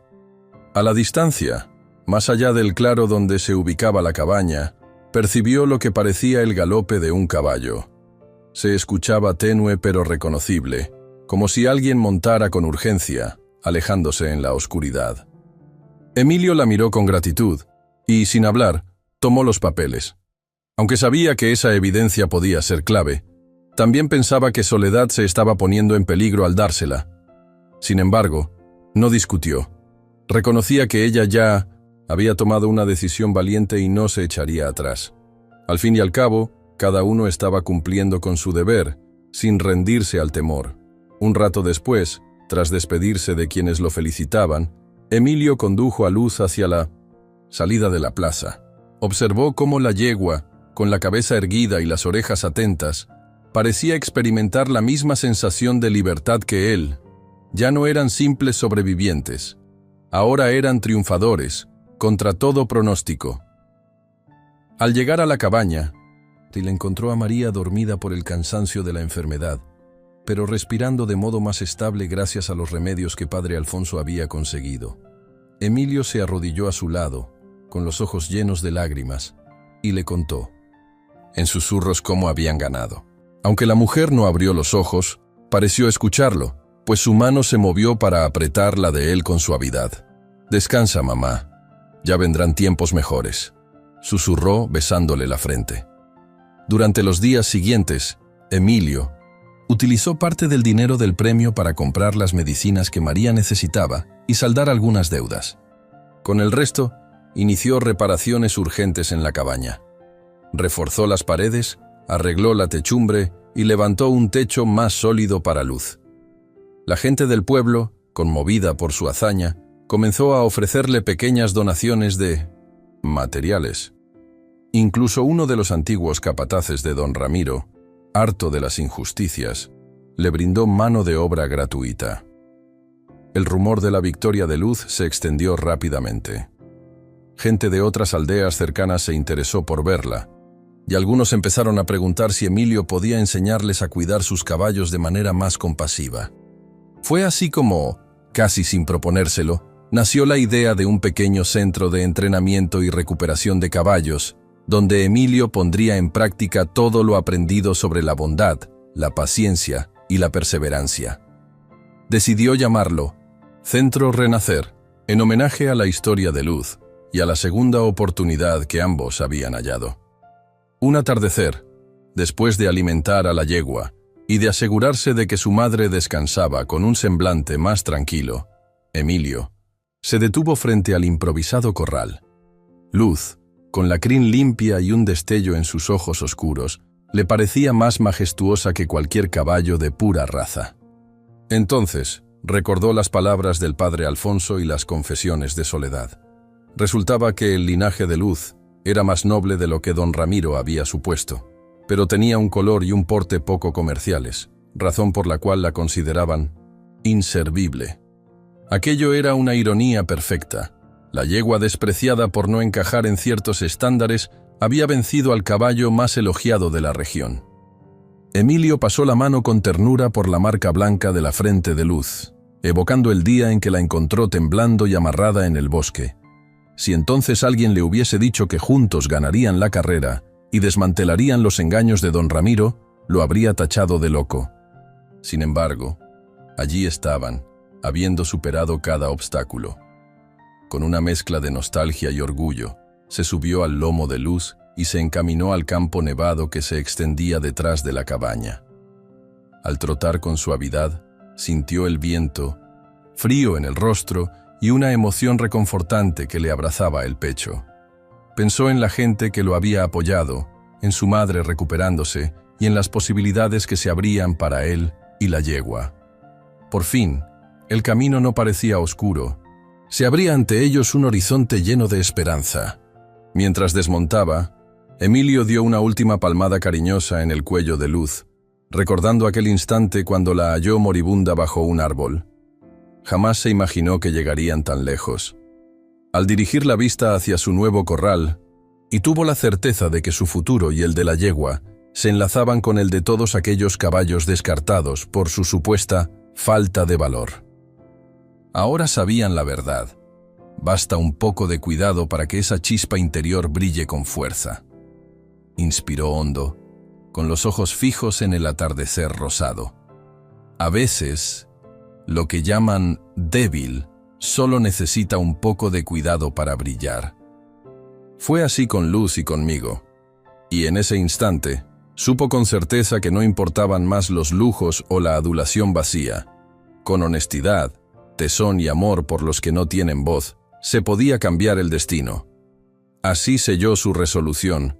A la distancia, más allá del claro donde se ubicaba la cabaña, percibió lo que parecía el galope de un caballo. Se escuchaba tenue pero reconocible, como si alguien montara con urgencia, alejándose en la oscuridad. Emilio la miró con gratitud y, sin hablar, tomó los papeles. Aunque sabía que esa evidencia podía ser clave, también pensaba que Soledad se estaba poniendo en peligro al dársela. Sin embargo, no discutió. Reconocía que ella ya había tomado una decisión valiente y no se echaría atrás. Al fin y al cabo, Cada uno estaba cumpliendo con su deber, sin rendirse al temor. Un rato después, tras despedirse de quienes lo felicitaban, Emilio condujo a Luz hacia la salida de la plaza. Observó cómo la yegua, con la cabeza erguida y las orejas atentas, parecía experimentar la misma sensación de libertad que él. Ya no eran simples sobrevivientes. Ahora eran triunfadores, contra todo pronóstico. Al llegar a la cabaña, le encontró a María dormida por el cansancio de la enfermedad, pero respirando de modo más estable gracias a los remedios que padre Alfonso había conseguido. Emilio se arrodilló a su lado, con los ojos llenos de lágrimas, y le contó, en susurros, cómo habían ganado. Aunque la mujer no abrió los ojos, pareció escucharlo, pues su mano se movió para apretar la de él con suavidad. «Descansa, mamá. Ya vendrán tiempos mejores», susurró besándole la frente. Durante los días siguientes, Emilio utilizó parte del dinero del premio para comprar las medicinas que María necesitaba y saldar algunas deudas. Con el resto, inició reparaciones urgentes en la cabaña. Reforzó las paredes, arregló la techumbre y levantó un techo más sólido para Luz. La gente del pueblo, conmovida por su hazaña, comenzó a ofrecerle pequeñas donaciones de materiales. Incluso uno de los antiguos capataces de don Ramiro, harto de las injusticias, le brindó mano de obra gratuita. El rumor de la victoria de Luz se extendió rápidamente. Gente de otras aldeas cercanas se interesó por verla, y algunos empezaron a preguntar si Emilio podía enseñarles a cuidar sus caballos de manera más compasiva. Fue así como, casi sin proponérselo, nació la idea de un pequeño centro de entrenamiento y recuperación de caballos, donde Emilio pondría en práctica todo lo aprendido sobre la bondad, la paciencia y la perseverancia. Decidió llamarlo Centro Renacer, en homenaje a la historia de Luz y a la segunda oportunidad que ambos habían hallado. Un atardecer, después de alimentar a la yegua y de asegurarse de que su madre descansaba con un semblante más tranquilo, Emilio se detuvo frente al improvisado corral. Luz, con la crin limpia y un destello en sus ojos oscuros, le parecía más majestuosa que cualquier caballo de pura raza. Entonces, recordó las palabras del padre Alfonso y las confesiones de Soledad. Resultaba que el linaje de Luz era más noble de lo que don Ramiro había supuesto, pero tenía un color y un porte poco comerciales, razón por la cual la consideraban inservible. Aquello era una ironía perfecta. La yegua despreciada por no encajar en ciertos estándares había vencido al caballo más elogiado de la región. Emilio pasó la mano con ternura por la marca blanca de la frente de Luz, evocando el día en que la encontró temblando y amarrada en el bosque. Si entonces alguien le hubiese dicho que juntos ganarían la carrera y desmantelarían los engaños de don Ramiro, lo habría tachado de loco. Sin embargo, allí estaban, habiendo superado cada obstáculo. Con una mezcla de nostalgia y orgullo, se subió al lomo de Luz y se encaminó al campo nevado que se extendía detrás de la cabaña. Al trotar con suavidad, sintió el viento, frío en el rostro y una emoción reconfortante que le abrazaba el pecho. Pensó en la gente que lo había apoyado, en su madre recuperándose y en las posibilidades que se abrían para él y la yegua. Por fin, el camino no parecía oscuro. Se abría ante ellos un horizonte lleno de esperanza. Mientras desmontaba, Emilio dio una última palmada cariñosa en el cuello de Luz, recordando aquel instante cuando la halló moribunda bajo un árbol. Jamás se imaginó que llegarían tan lejos. Al dirigir la vista hacia su nuevo corral, y tuvo la certeza de que su futuro y el de la yegua se enlazaban con el de todos aquellos caballos descartados por su supuesta falta de valor. Ahora sabían la verdad. Basta un poco de cuidado para que esa chispa interior brille con fuerza. Inspiró hondo, con los ojos fijos en el atardecer rosado. A veces, lo que llaman débil solo necesita un poco de cuidado para brillar. Fue así con Luz y conmigo, y en ese instante supo con certeza que no importaban más los lujos o la adulación vacía. Con honestidad, tesón y amor por los que no tienen voz, se podía cambiar el destino. Así selló su resolución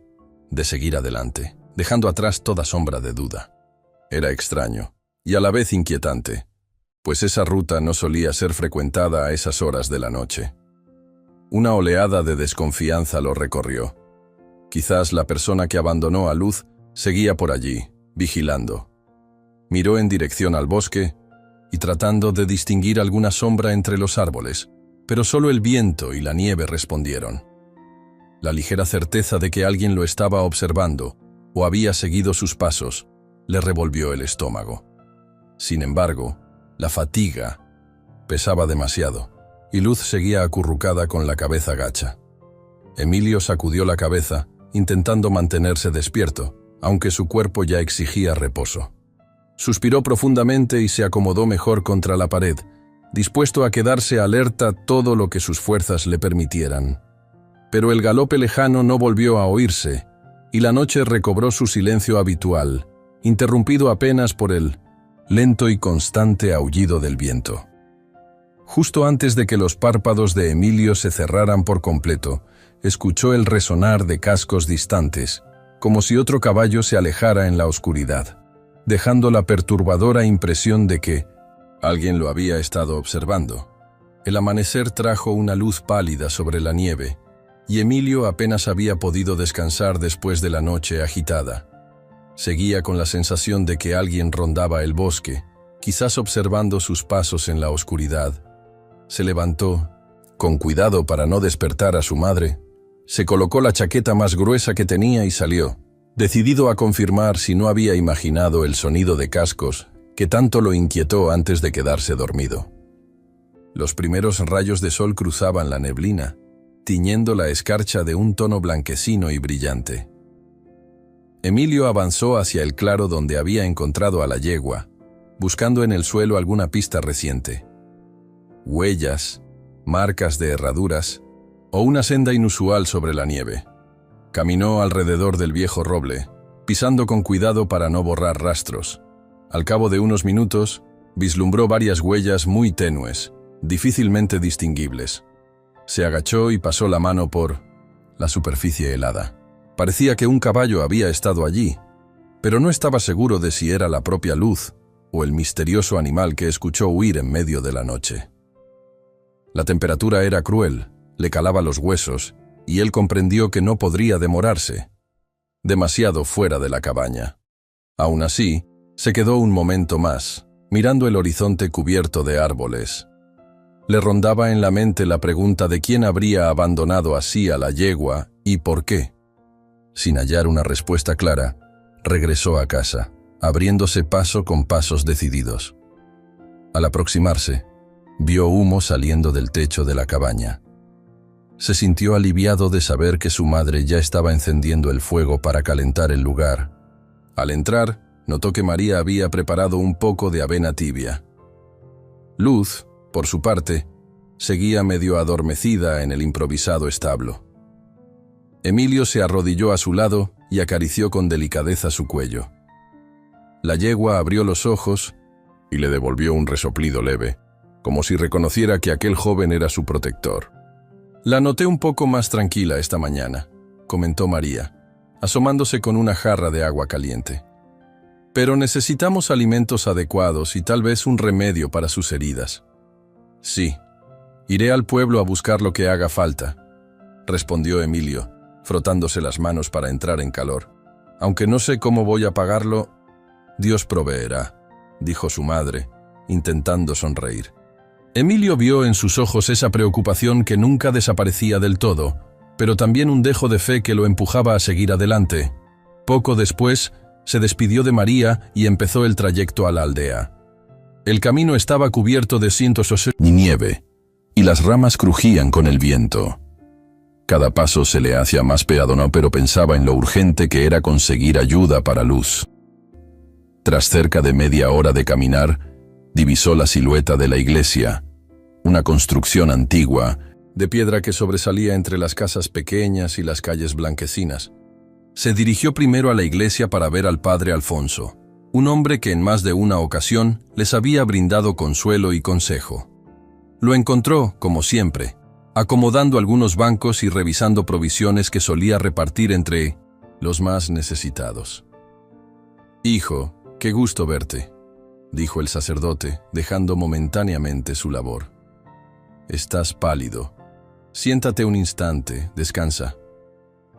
de seguir adelante. dejando atrás toda sombra de duda. Era extraño, y a la vez inquietante, pues esa ruta no solía ser frecuentada a esas horas de la noche. Una oleada de desconfianza lo recorrió. Quizás la persona que abandonó a Luz seguía por allí, vigilando. Miró en dirección al bosque y tratando de distinguir alguna sombra entre los árboles, pero solo el viento y la nieve respondieron. La ligera certeza de que alguien lo estaba observando o había seguido sus pasos le revolvió el estómago. Sin embargo, la fatiga pesaba demasiado y Luz seguía acurrucada con la cabeza gacha. Emilio sacudió la cabeza, intentando mantenerse despierto, aunque su cuerpo ya exigía reposo. Suspiró profundamente y se acomodó mejor contra la pared, dispuesto a quedarse alerta todo lo que sus fuerzas le permitieran. Pero el galope lejano no volvió a oírse, y la noche recobró su silencio habitual, interrumpido apenas por el lento y constante aullido del viento. Justo antes de que los párpados de Emilio se cerraran por completo, escuchó el resonar de cascos distantes, como si otro caballo se alejara en la oscuridad, dejando la perturbadora impresión de que alguien lo había estado observando. El amanecer trajo una luz pálida sobre la nieve, y Emilio apenas había podido descansar después de la noche agitada. Seguía con la sensación de que alguien rondaba el bosque, quizás observando sus pasos en la oscuridad. Se levantó, con cuidado para no despertar a su madre, se colocó la chaqueta más gruesa que tenía y salió, decidido a confirmar si no había imaginado el sonido de cascos que tanto lo inquietó antes de quedarse dormido. Los primeros rayos de sol cruzaban la neblina, tiñendo la escarcha de un tono blanquecino y brillante. Emilio avanzó hacia el claro donde había encontrado a la yegua, buscando en el suelo alguna pista reciente. Huellas, marcas de herraduras o una senda inusual sobre la nieve. Caminó alrededor del viejo roble, pisando con cuidado para no borrar rastros. Al cabo de unos minutos, vislumbró varias huellas muy tenues, difícilmente distinguibles. Se agachó y pasó la mano por la superficie helada. Parecía que un caballo había estado allí, pero no estaba seguro de si era la propia Luz o el misterioso animal que escuchó huir en medio de la noche. La temperatura era cruel, le calaba los huesos, y él comprendió que no podría demorarse, demasiado fuera de la cabaña. Aún así, se quedó un momento más, mirando el horizonte cubierto de árboles. Le rondaba en la mente la pregunta de quién habría abandonado así a la yegua y por qué. Sin hallar una respuesta clara, regresó a casa, abriéndose paso con pasos decididos. Al aproximarse, vio humo saliendo del techo de la cabaña. Se sintió aliviado de saber que su madre ya estaba encendiendo el fuego para calentar el lugar. Al entrar, notó que María había preparado un poco de avena tibia. Luz, por su parte, seguía medio adormecida en el improvisado establo. Emilio se arrodilló a su lado y acarició con delicadeza su cuello. La yegua abrió los ojos y le devolvió un resoplido leve, como si reconociera que aquel joven era su protector. «La noté un poco más tranquila esta mañana», comentó María, asomándose con una jarra de agua caliente. «Pero necesitamos alimentos adecuados y tal vez un remedio para sus heridas». «Sí, iré al pueblo a buscar lo que haga falta», respondió Emilio, frotándose las manos para entrar en calor. «Aunque no sé cómo voy a pagarlo, Dios proveerá», dijo su madre, intentando sonreír. Emilio vio en sus ojos esa preocupación que nunca desaparecía del todo, pero también un dejo de fe que lo empujaba a seguir adelante. Poco después, se despidió de María y empezó el trayecto a la aldea. El camino estaba cubierto de cientos de nieve, y las ramas crujían con el viento. Cada paso se le hacía más peadono, pero pensaba en lo urgente que era conseguir ayuda para Luz. Tras cerca de media hora de caminar, divisó la silueta de la iglesia, una construcción antigua, de piedra que sobresalía entre las casas pequeñas y las calles blanquecinas. Se dirigió primero a la iglesia para ver al padre Alfonso, un hombre que en más de una ocasión les había brindado consuelo y consejo. Lo encontró, como siempre, acomodando algunos bancos y revisando provisiones que solía repartir entre los más necesitados. «Hijo, qué gusto verte», dijo el sacerdote, dejando momentáneamente su labor. «Estás pálido. Siéntate un instante, descansa».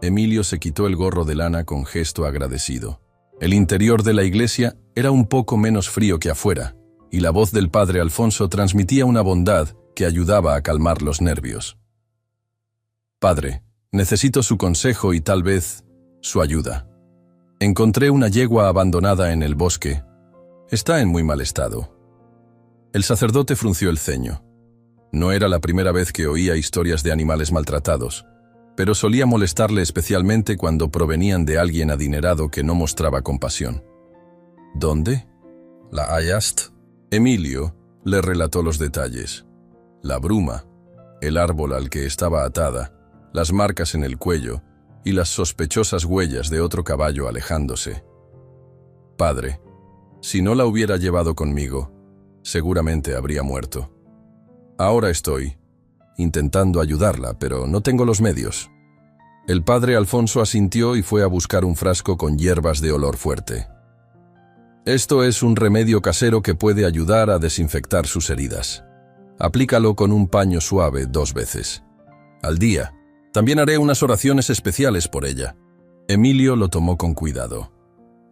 Emilio se quitó el gorro de lana con gesto agradecido. El interior de la iglesia era un poco menos frío que afuera, y la voz del padre Alfonso transmitía una bondad que ayudaba a calmar los nervios. «Padre, necesito su consejo y tal vez su ayuda. Encontré una yegua abandonada en el bosque. Está en muy mal estado». El sacerdote frunció el ceño. No era la primera vez que oía historias de animales maltratados, pero solía molestarle especialmente cuando provenían de alguien adinerado que no mostraba compasión. «¿Dónde? ¿La hallaste?» Emilio le relató los detalles. La bruma, el árbol al que estaba atada, las marcas en el cuello y las sospechosas huellas de otro caballo alejándose. «Padre, si no la hubiera llevado conmigo, seguramente habría muerto. Ahora estoy intentando ayudarla, pero no tengo los medios». El padre Alfonso asintió y fue a buscar un frasco con hierbas de olor fuerte. «Esto es un remedio casero que puede ayudar a desinfectar sus heridas. Aplícalo con un paño suave 2 veces al día. También haré unas oraciones especiales por ella». Emilio lo tomó con cuidado.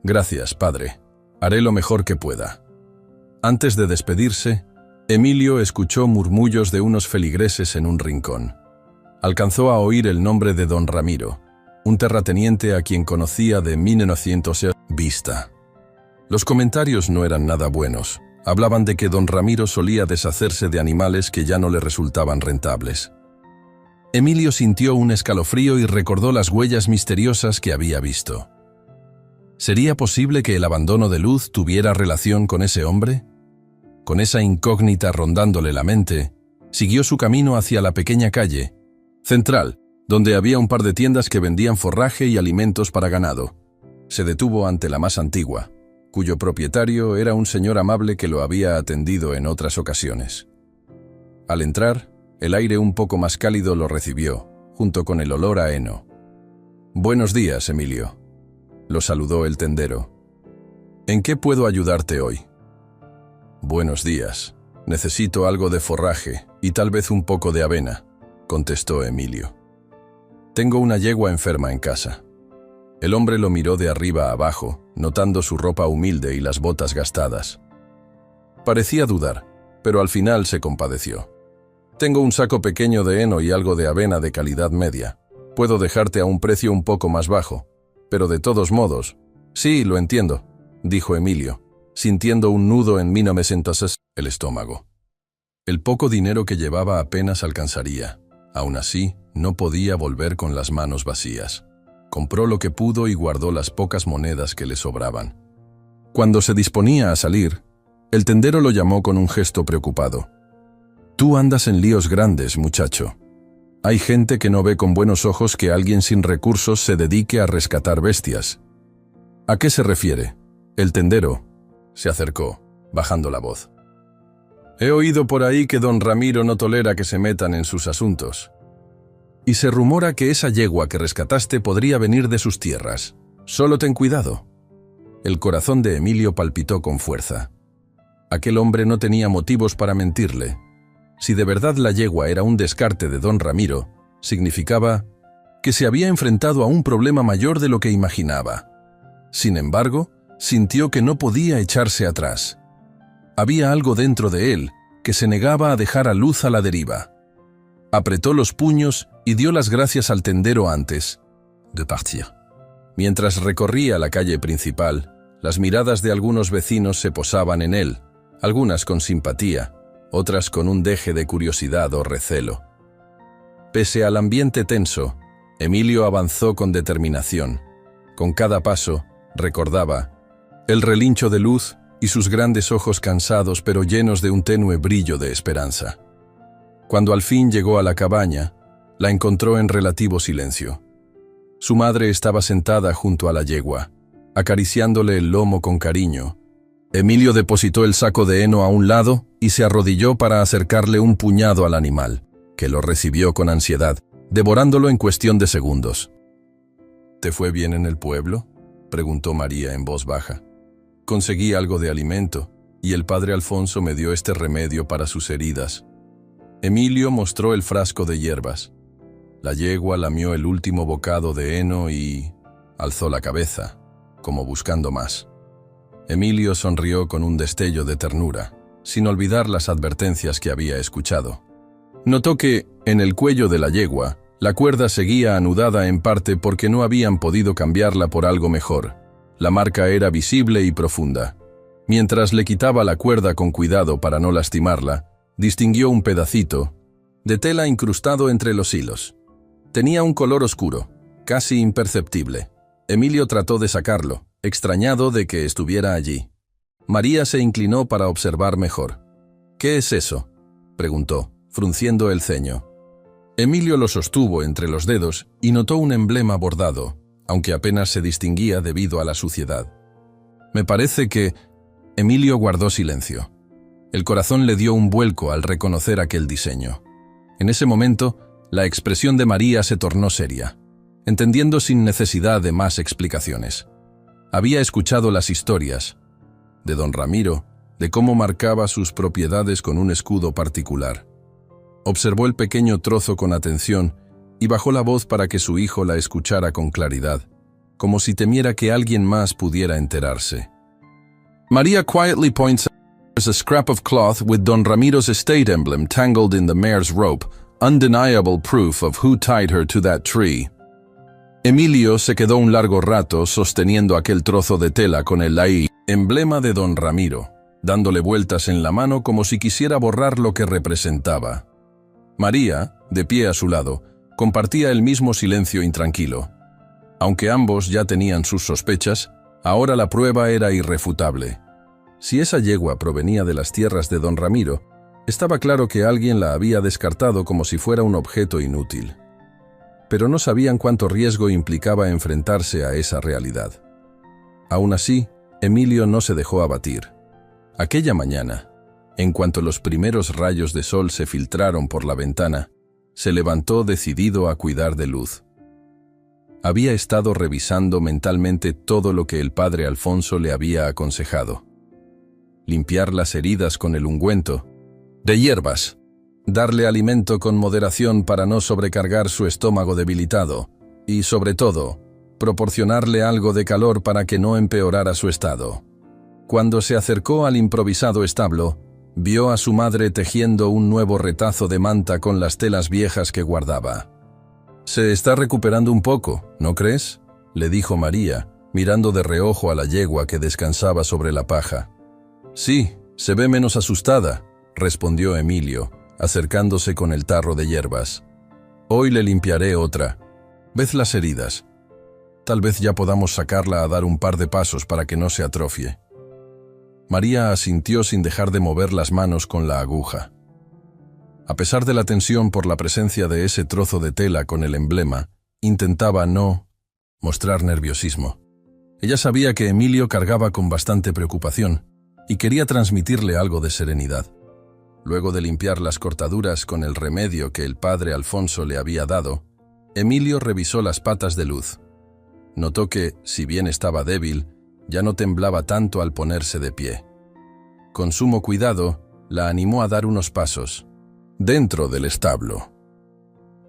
«Gracias, padre. Haré lo mejor que pueda». Antes de despedirse, Emilio escuchó murmullos de unos feligreses en un rincón. Alcanzó a oír el nombre de don Ramiro, un terrateniente a quien conocía de 1900 vista. Los comentarios no eran nada buenos. Hablaban de que don Ramiro solía deshacerse de animales que ya no le resultaban rentables. Emilio sintió un escalofrío y recordó las huellas misteriosas que había visto. ¿Sería posible que el abandono de Luz tuviera relación con ese hombre? Con esa incógnita rondándole la mente, siguió su camino hacia la pequeña calle central, donde había un par de tiendas que vendían forraje y alimentos para ganado. Se detuvo ante la más antigua, cuyo propietario era un señor amable que lo había atendido en otras ocasiones. Al entrar, el aire un poco más cálido lo recibió, junto con el olor a heno. «Buenos días, Emilio», lo saludó el tendero. «¿En qué puedo ayudarte hoy?» «Buenos días. Necesito algo de forraje y tal vez un poco de avena», contestó Emilio. «Tengo una yegua enferma en casa». El hombre lo miró de arriba a abajo, notando su ropa humilde y las botas gastadas. Parecía dudar, pero al final se compadeció. «Tengo un saco pequeño de heno y algo de avena de calidad media. Puedo dejarte a un precio un poco más bajo, pero de todos modos...». «Sí, lo entiendo», dijo Emilio, sintiendo un nudo en 1900 el estómago. El poco dinero que llevaba apenas alcanzaría. Aún así, no podía volver con las manos vacías. Compró lo que pudo y guardó las pocas monedas que le sobraban. Cuando se disponía a salir, el tendero lo llamó con un gesto preocupado. «Tú andas en líos grandes, muchacho. Hay gente que no ve con buenos ojos que alguien sin recursos se dedique a rescatar bestias». «¿A qué se refiere?» El tendero se acercó, bajando la voz. «He oído por ahí que don Ramiro no tolera que se metan en sus asuntos. Y se rumora que esa yegua que rescataste podría venir de sus tierras. Solo ten cuidado». El corazón de Emilio palpitó con fuerza. Aquel hombre no tenía motivos para mentirle. Si de verdad la yegua era un descarte de don Ramiro, significaba que se había enfrentado a un problema mayor de lo que imaginaba. Sin embargo, sintió que no podía echarse atrás. Había algo dentro de él que se negaba a dejar a Luz a la deriva. Apretó los puños y dio las gracias al tendero antes de partir. Mientras recorría la calle principal, las miradas de algunos vecinos se posaban en él, algunas con simpatía, otras con un deje de curiosidad o recelo. Pese al ambiente tenso, Emilio avanzó con determinación. Con cada paso, recordaba el relincho de Luz y sus grandes ojos cansados pero llenos de un tenue brillo de esperanza. Cuando al fin llegó a la cabaña, la encontró en relativo silencio. Su madre estaba sentada junto a la yegua, acariciándole el lomo con cariño. Emilio depositó el saco de heno a un lado y se arrodilló para acercarle un puñado al animal, que lo recibió con ansiedad, devorándolo en cuestión de segundos. ¿Te fue bien en el pueblo?, preguntó María en voz baja. Conseguí algo de alimento, y el padre Alfonso me dio este remedio para sus heridas. Emilio mostró el frasco de hierbas. La yegua lamió el último bocado de heno y alzó la cabeza, como buscando más. Emilio sonrió con un destello de ternura, sin olvidar las advertencias que había escuchado. Notó que, en el cuello de la yegua, la cuerda seguía anudada en parte porque no habían podido cambiarla por algo mejor. La marca era visible y profunda. Mientras le quitaba la cuerda con cuidado para no lastimarla, distinguió un pedacito de tela incrustado entre los hilos. Tenía un color oscuro, casi imperceptible. Emilio trató de sacarlo, extrañado de que estuviera allí. María se inclinó para observar mejor. «¿Qué es eso?», preguntó, frunciendo el ceño. Emilio lo sostuvo entre los dedos y notó un emblema bordado, aunque apenas se distinguía debido a la suciedad. «Me parece que...». Emilio guardó silencio. El corazón le dio un vuelco al reconocer aquel diseño. En ese momento, la expresión de María se tornó seria, entendiendo sin necesidad de más explicaciones. Había escuchado las historias de don Ramiro, de cómo marcaba sus propiedades con un escudo particular. Observó el pequeño trozo con atención y bajó la voz para que su hijo la escuchara con claridad, como si temiera que alguien más pudiera enterarse. María quietly points out there's a scrap of cloth with Don Ramiro's estate emblem tangled in the mare's rope, undeniable proof of who tied her to that tree. Emilio se quedó un largo rato sosteniendo aquel trozo de tela con el ahí, emblema de don Ramiro, dándole vueltas en la mano como si quisiera borrar lo que representaba. María, de pie a su lado, compartía el mismo silencio intranquilo. Aunque ambos ya tenían sus sospechas, ahora la prueba era irrefutable. Si esa yegua provenía de las tierras de don Ramiro, estaba claro que alguien la había descartado como si fuera un objeto inútil. Pero no sabían cuánto riesgo implicaba enfrentarse a esa realidad. Aún así, Emilio no se dejó abatir. Aquella mañana, en cuanto los primeros rayos de sol se filtraron por la ventana, se levantó decidido a cuidar de Luz. Había estado revisando mentalmente todo lo que el padre Alfonso le había aconsejado. Limpiar las heridas con el ungüento de hierbas, darle alimento con moderación para no sobrecargar su estómago debilitado y, sobre todo, proporcionarle algo de calor para que no empeorara su estado. Cuando se acercó al improvisado establo, vio a su madre tejiendo un nuevo retazo de manta con las telas viejas que guardaba. «Se está recuperando un poco, ¿no crees?», le dijo María, mirando de reojo a la yegua que descansaba sobre la paja. «Sí, se ve menos asustada», respondió Emilio, acercándose con el tarro de hierbas. «Hoy le limpiaré otra. Ved las heridas. Tal vez ya podamos sacarla a dar un par de pasos para que no se atrofie». María asintió sin dejar de mover las manos con la aguja. A pesar de la tensión por la presencia de ese trozo de tela con el emblema, intentaba no mostrar nerviosismo. Ella sabía que Emilio cargaba con bastante preocupación y quería transmitirle algo de serenidad. Luego de limpiar las cortaduras con el remedio que el padre Alfonso le había dado, Emilio revisó las patas de Luz. Notó que, si bien estaba débil, ya no temblaba tanto al ponerse de pie. Con sumo cuidado, la animó a dar unos pasos dentro del establo.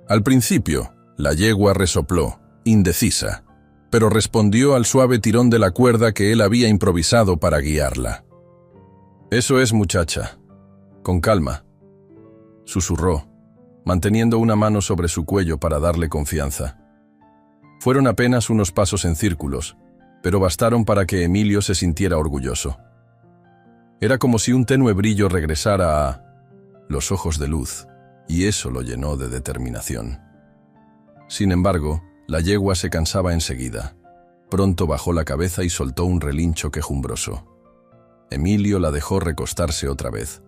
Al principio, la yegua resopló, indecisa, pero respondió al suave tirón de la cuerda que él había improvisado para guiarla. «Eso es, muchacha. Con calma», susurró, manteniendo una mano sobre su cuello para darle confianza. Fueron apenas unos pasos en círculos, pero bastaron para que Emilio se sintiera orgulloso. Era como si un tenue brillo regresara a los ojos de Luz, y eso lo llenó de determinación. Sin embargo, la yegua se cansaba enseguida. Pronto bajó la cabeza y soltó un relincho quejumbroso. Emilio la dejó recostarse otra vez,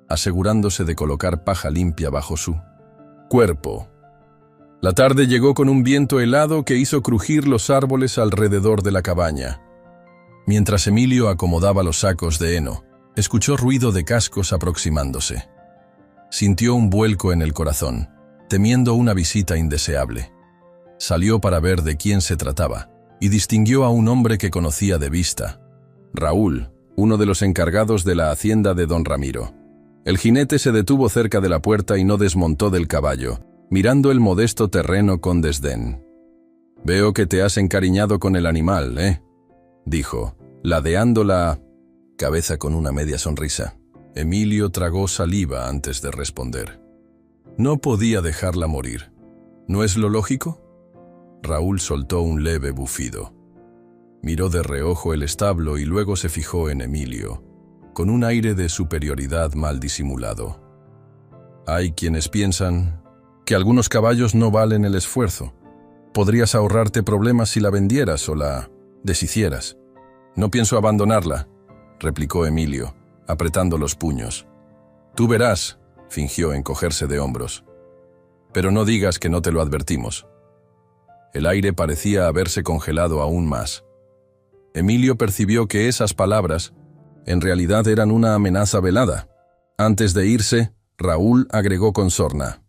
asegurándose de colocar paja limpia bajo su cuerpo. La tarde llegó con un viento helado que hizo crujir los árboles alrededor de la cabaña. Mientras Emilio acomodaba los sacos de heno, escuchó ruido de cascos aproximándose. Sintió un vuelco en el corazón, temiendo una visita indeseable. Salió para ver de quién se trataba y distinguió a un hombre que conocía de vista. Raúl, uno de los encargados de la hacienda de don Ramiro. El jinete se detuvo cerca de la puerta y no desmontó del caballo, mirando el modesto terreno con desdén. «Veo que te has encariñado con el animal, ¿eh?», dijo, ladeando la cabeza con una media sonrisa. Emilio tragó saliva antes de responder. No podía dejarla morir. ¿No es lo lógico? Raúl soltó un leve bufido. Miró de reojo el establo y luego se fijó en Emilio, con un aire de superioridad mal disimulado. Hay quienes piensan que algunos caballos no valen el esfuerzo. Podrías ahorrarte problemas si la vendieras o la deshicieras. No pienso abandonarla, replicó Emilio, apretando los puños. Tú verás, fingió encogerse de hombros. Pero no digas que no te lo advertimos. El aire parecía haberse congelado aún más. Emilio percibió que esas palabras en realidad eran una amenaza velada. Antes de irse, Raúl agregó con sorna.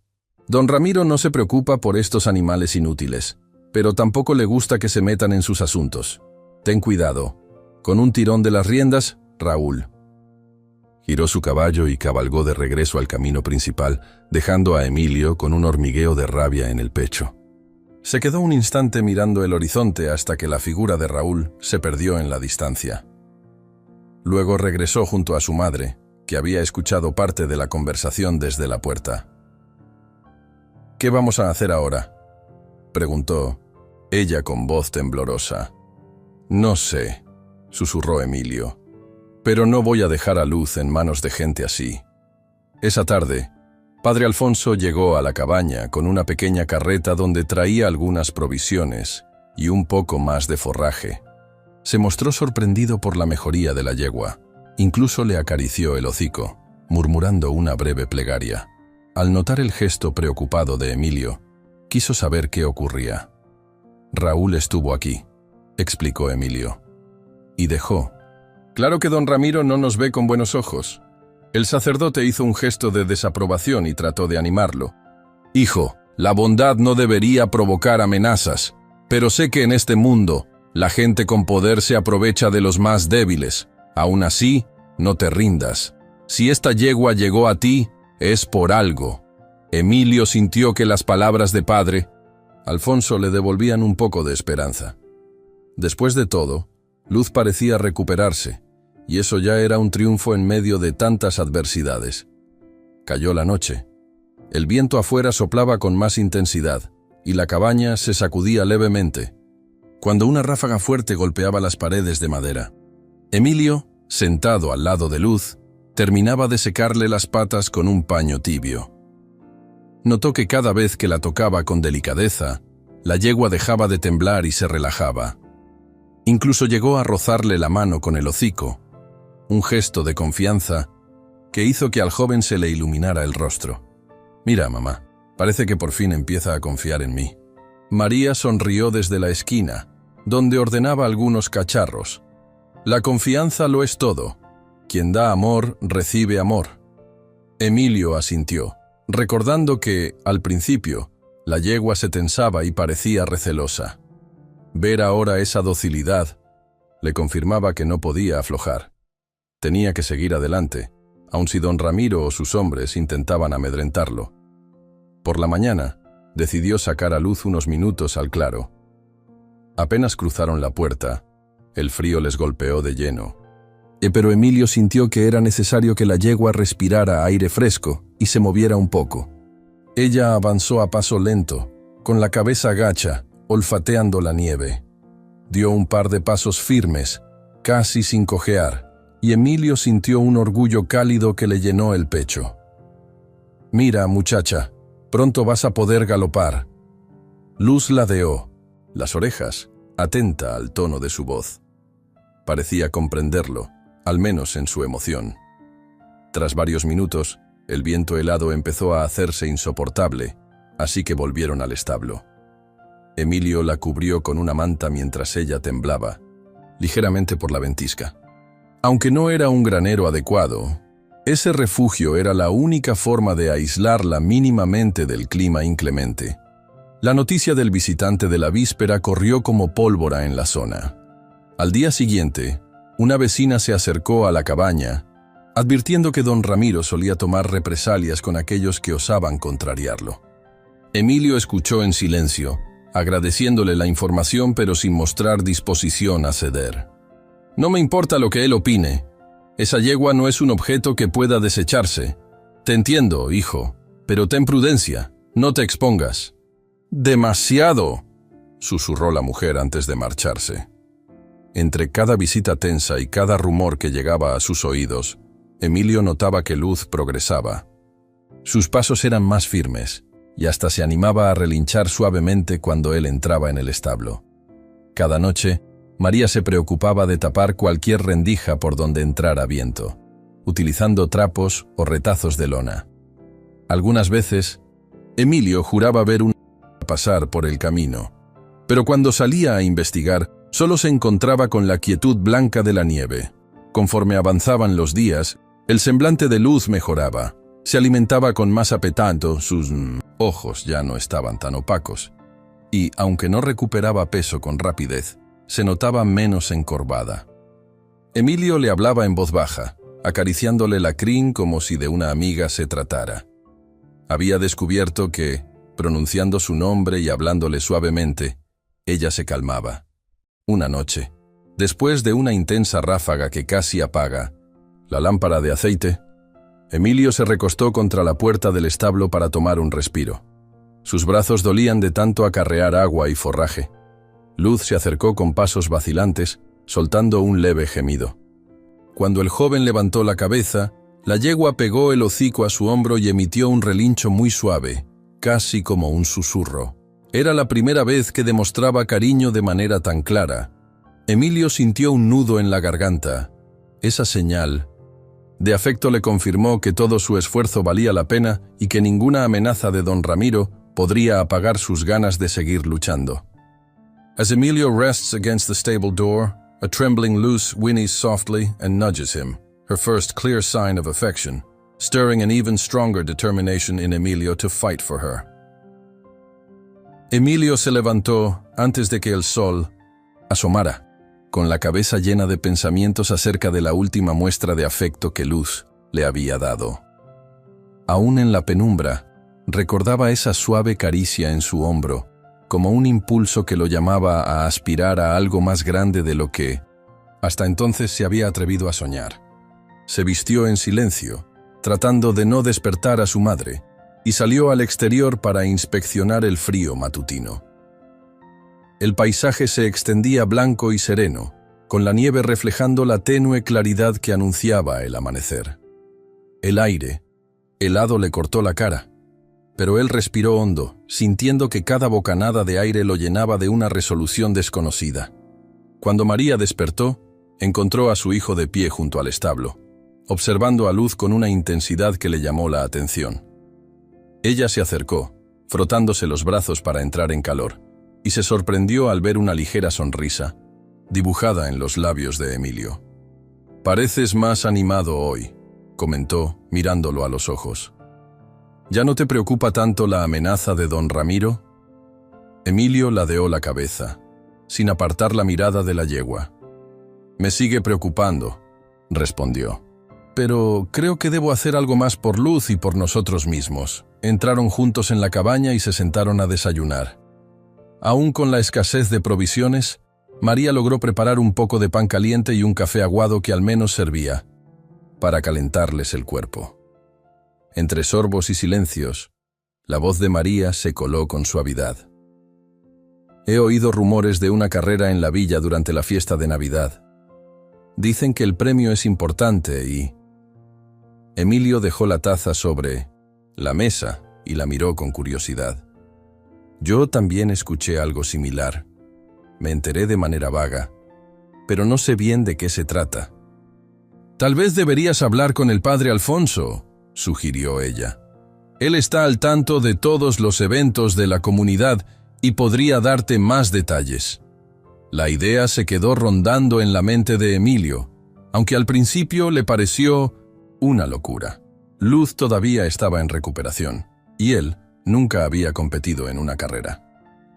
Don Ramiro no se preocupa por estos animales inútiles, pero tampoco le gusta que se metan en sus asuntos. Ten cuidado. Con un tirón de las riendas, Raúl giró su caballo y cabalgó de regreso al camino principal, dejando a Emilio con un hormigueo de rabia en el pecho. Se quedó un instante mirando el horizonte hasta que la figura de Raúl se perdió en la distancia. Luego regresó junto a su madre, que había escuchado parte de la conversación desde la puerta. «¿Qué vamos a hacer ahora?», preguntó, ella con voz temblorosa. «No sé», susurró Emilio, «pero no voy a dejar a Luz en manos de gente así». Esa tarde, Padre Alfonso llegó a la cabaña con una pequeña carreta donde traía algunas provisiones y un poco más de forraje. Se mostró sorprendido por la mejoría de la yegua. Incluso le acarició el hocico, murmurando una breve plegaria. Al notar el gesto preocupado de Emilio, quiso saber qué ocurría. «Raúl estuvo aquí», explicó Emilio. «Y dejó. Claro que don Ramiro no nos ve con buenos ojos». El sacerdote hizo un gesto de desaprobación y trató de animarlo. «Hijo, la bondad no debería provocar amenazas, pero sé que en este mundo la gente con poder se aprovecha de los más débiles. Aún así, no te rindas. Si esta yegua llegó a ti, es por algo». Emilio sintió que las palabras de padre Alfonso le devolvían un poco de esperanza. Después de todo, Luz parecía recuperarse, y eso ya era un triunfo en medio de tantas adversidades. Cayó la noche. El viento afuera soplaba con más intensidad, y la cabaña se sacudía levemente, cuando una ráfaga fuerte golpeaba las paredes de madera. Emilio, sentado al lado de Luz, terminaba de secarle las patas con un paño tibio. Notó que cada vez que la tocaba con delicadeza, la yegua dejaba de temblar y se relajaba. Incluso llegó a rozarle la mano con el hocico, un gesto de confianza que hizo que al joven se le iluminara el rostro. «Mira, mamá, parece que por fin empieza a confiar en mí». María sonrió desde la esquina, donde ordenaba algunos cacharros. «La confianza lo es todo. Quien da amor, recibe amor». Emilio asintió, recordando que, al principio, la yegua se tensaba y parecía recelosa. Ver ahora esa docilidad le confirmaba que no podía aflojar. Tenía que seguir adelante, aun si don Ramiro o sus hombres intentaban amedrentarlo. Por la mañana, decidió sacar a Luz unos minutos al claro. Apenas cruzaron la puerta, el frío les golpeó de lleno. Pero Emilio sintió que era necesario que la yegua respirara aire fresco y se moviera un poco. Ella avanzó a paso lento, con la cabeza gacha, olfateando la nieve. Dio un par de pasos firmes, casi sin cojear, y Emilio sintió un orgullo cálido que le llenó el pecho. «Mira, muchacha, pronto vas a poder galopar». Luz ladeó las orejas, atenta al tono de su voz. Parecía comprenderlo, al menos en su emoción. Tras varios minutos, el viento helado empezó a hacerse insoportable, así que volvieron al establo. Emilio la cubrió con una manta mientras ella temblaba, ligeramente por la ventisca. Aunque no era un granero adecuado, ese refugio era la única forma de aislarla mínimamente del clima inclemente. La noticia del visitante de la víspera corrió como pólvora en la zona. Al día siguiente, una vecina se acercó a la cabaña, advirtiendo que don Ramiro solía tomar represalias con aquellos que osaban contrariarlo. Emilio escuchó en silencio, agradeciéndole la información pero sin mostrar disposición a ceder. «No me importa lo que él opine. Esa yegua no es un objeto que pueda desecharse. Te entiendo, hijo, pero ten prudencia, no te expongas». «¡Demasiado!», susurró la mujer antes de marcharse. Entre cada visita tensa y cada rumor que llegaba a sus oídos, Emilio notaba que Luz progresaba. Sus pasos eran más firmes, y hasta se animaba a relinchar suavemente cuando él entraba en el establo. Cada noche, María se preocupaba de tapar cualquier rendija por donde entrara viento, utilizando trapos o retazos de lona. Algunas veces, Emilio juraba ver una pasar por el camino, pero cuando salía a investigar, solo se encontraba con la quietud blanca de la nieve. Conforme avanzaban los días, el semblante de Luz mejoraba. Se alimentaba con más apetito, sus ojos ya no estaban tan opacos, y, aunque no recuperaba peso con rapidez, se notaba menos encorvada. Emilio le hablaba en voz baja, acariciándole la crin como si de una amiga se tratara. Había descubierto que, pronunciando su nombre y hablándole suavemente, ella se calmaba. Una noche, después de una intensa ráfaga que casi apaga la lámpara de aceite, Emilio se recostó contra la puerta del establo para tomar un respiro. Sus brazos dolían de tanto acarrear agua y forraje. Luz se acercó con pasos vacilantes, soltando un leve gemido. Cuando el joven levantó la cabeza, la yegua pegó el hocico a su hombro y emitió un relincho muy suave, casi como un susurro. Era la primera vez que demostraba cariño de manera tan clara. Emilio sintió un nudo en la garganta. Esa señal de afecto le confirmó que todo su esfuerzo valía la pena y que ninguna amenaza de don Ramiro podría apagar sus ganas de seguir luchando. As Emilio rests against the stable door, a trembling Luz whinnies softly and nudges him, her first clear sign of affection, stirring an even stronger determination in Emilio to fight for her. Emilio se levantó antes de que el sol asomara, con la cabeza llena de pensamientos acerca de la última muestra de afecto que Luz le había dado. Aún en la penumbra, recordaba esa suave caricia en su hombro, como un impulso que lo llamaba a aspirar a algo más grande de lo que, hasta entonces, se había atrevido a soñar. Se vistió en silencio, tratando de no despertar a su madre, y salió al exterior para inspeccionar el frío matutino. El paisaje se extendía blanco y sereno, con la nieve reflejando la tenue claridad que anunciaba el amanecer. El aire, helado, le cortó la cara, pero él respiró hondo, sintiendo que cada bocanada de aire lo llenaba de una resolución desconocida. Cuando María despertó, encontró a su hijo de pie junto al establo, observando a Luz con una intensidad que le llamó la atención. Ella se acercó, frotándose los brazos para entrar en calor, y se sorprendió al ver una ligera sonrisa, dibujada en los labios de Emilio. «Pareces más animado hoy», comentó, mirándolo a los ojos. «¿Ya no te preocupa tanto la amenaza de don Ramiro?» Emilio ladeó la cabeza, sin apartar la mirada de la yegua. «Me sigue preocupando», respondió. «Pero creo que debo hacer algo más por Luz y por nosotros mismos». Entraron juntos en la cabaña y se sentaron a desayunar. Aún con la escasez de provisiones, María logró preparar un poco de pan caliente y un café aguado que al menos servía para calentarles el cuerpo. Entre sorbos y silencios, la voz de María se coló con suavidad. «He oído rumores de una carrera en la villa durante la fiesta de Navidad. Dicen que el premio es importante y...» Emilio dejó la taza sobre la mesa y la miró con curiosidad. «Yo también escuché algo similar. Me enteré de manera vaga, pero no sé bien de qué se trata». «Tal vez deberías hablar con el padre Alfonso», sugirió ella. «Él está al tanto de todos los eventos de la comunidad y podría darte más detalles». La idea se quedó rondando en la mente de Emilio, aunque al principio le pareció una locura. Luz todavía estaba en recuperación, y él nunca había competido en una carrera.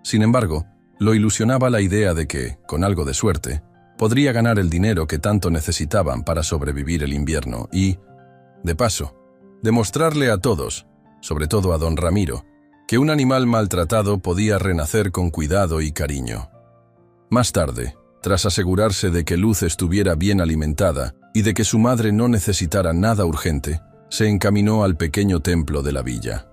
Sin embargo, lo ilusionaba la idea de que, con algo de suerte, podría ganar el dinero que tanto necesitaban para sobrevivir el invierno y, de paso, demostrarle a todos, sobre todo a don Ramiro, que un animal maltratado podía renacer con cuidado y cariño. Más tarde, tras asegurarse de que Luz estuviera bien alimentada y de que su madre no necesitara nada urgente, se encaminó al pequeño templo de la villa.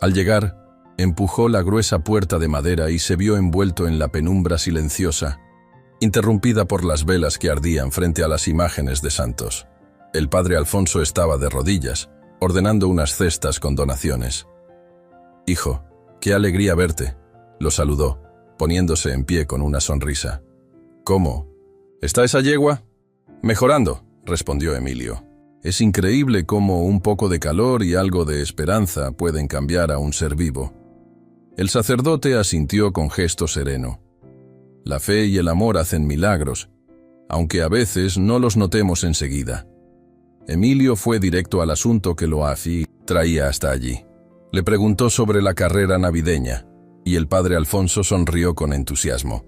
Al llegar, empujó la gruesa puerta de madera y se vio envuelto en la penumbra silenciosa, interrumpida por las velas que ardían frente a las imágenes de santos. El padre Alfonso estaba de rodillas, ordenando unas cestas con donaciones. «Hijo, qué alegría verte», lo saludó, poniéndose en pie con una sonrisa. «¿Cómo? ¿Está esa yegua?» «Mejorando», respondió Emilio. «Es increíble cómo un poco de calor y algo de esperanza pueden cambiar a un ser vivo». El sacerdote asintió con gesto sereno. La fe y el amor hacen milagros, aunque a veces no los notemos enseguida. Emilio fue directo al asunto que lo traía hasta allí. Le preguntó sobre la carrera navideña, y el padre Alfonso sonrió con entusiasmo.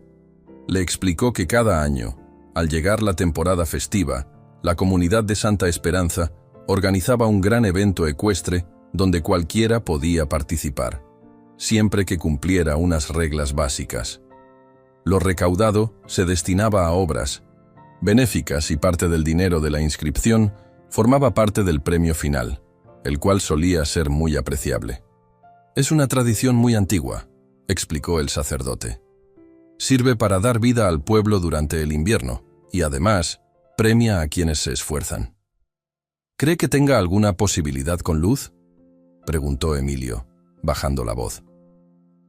Le explicó que cada año, al llegar la temporada festiva, la comunidad de Santa Esperanza organizaba un gran evento ecuestre donde cualquiera podía participar, siempre que cumpliera unas reglas básicas. Lo recaudado se destinaba a obras benéficas y parte del dinero de la inscripción formaba parte del premio final, el cual solía ser muy apreciable. «Es una tradición muy antigua», explicó el sacerdote. «Sirve para dar vida al pueblo durante el invierno y además premia a quienes se esfuerzan». «¿Cree que tenga alguna posibilidad con Luz?», preguntó Emilio, bajando la voz.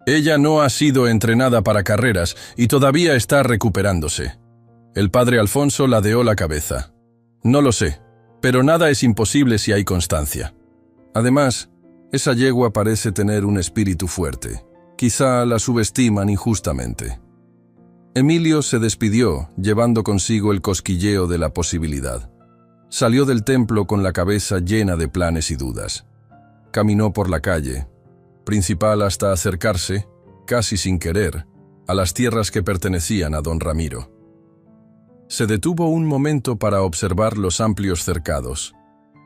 «Ella no ha sido entrenada para carreras y todavía está recuperándose». El padre Alfonso ladeó la cabeza. «No lo sé, pero nada es imposible si hay constancia. Además, esa yegua parece tener un espíritu fuerte. Quizá la subestiman injustamente». Emilio se despidió, llevando consigo el cosquilleo de la posibilidad. Salió del templo con la cabeza llena de planes y dudas. Caminó por la calle principal hasta acercarse, casi sin querer, a las tierras que pertenecían a don Ramiro. Se detuvo un momento para observar los amplios cercados,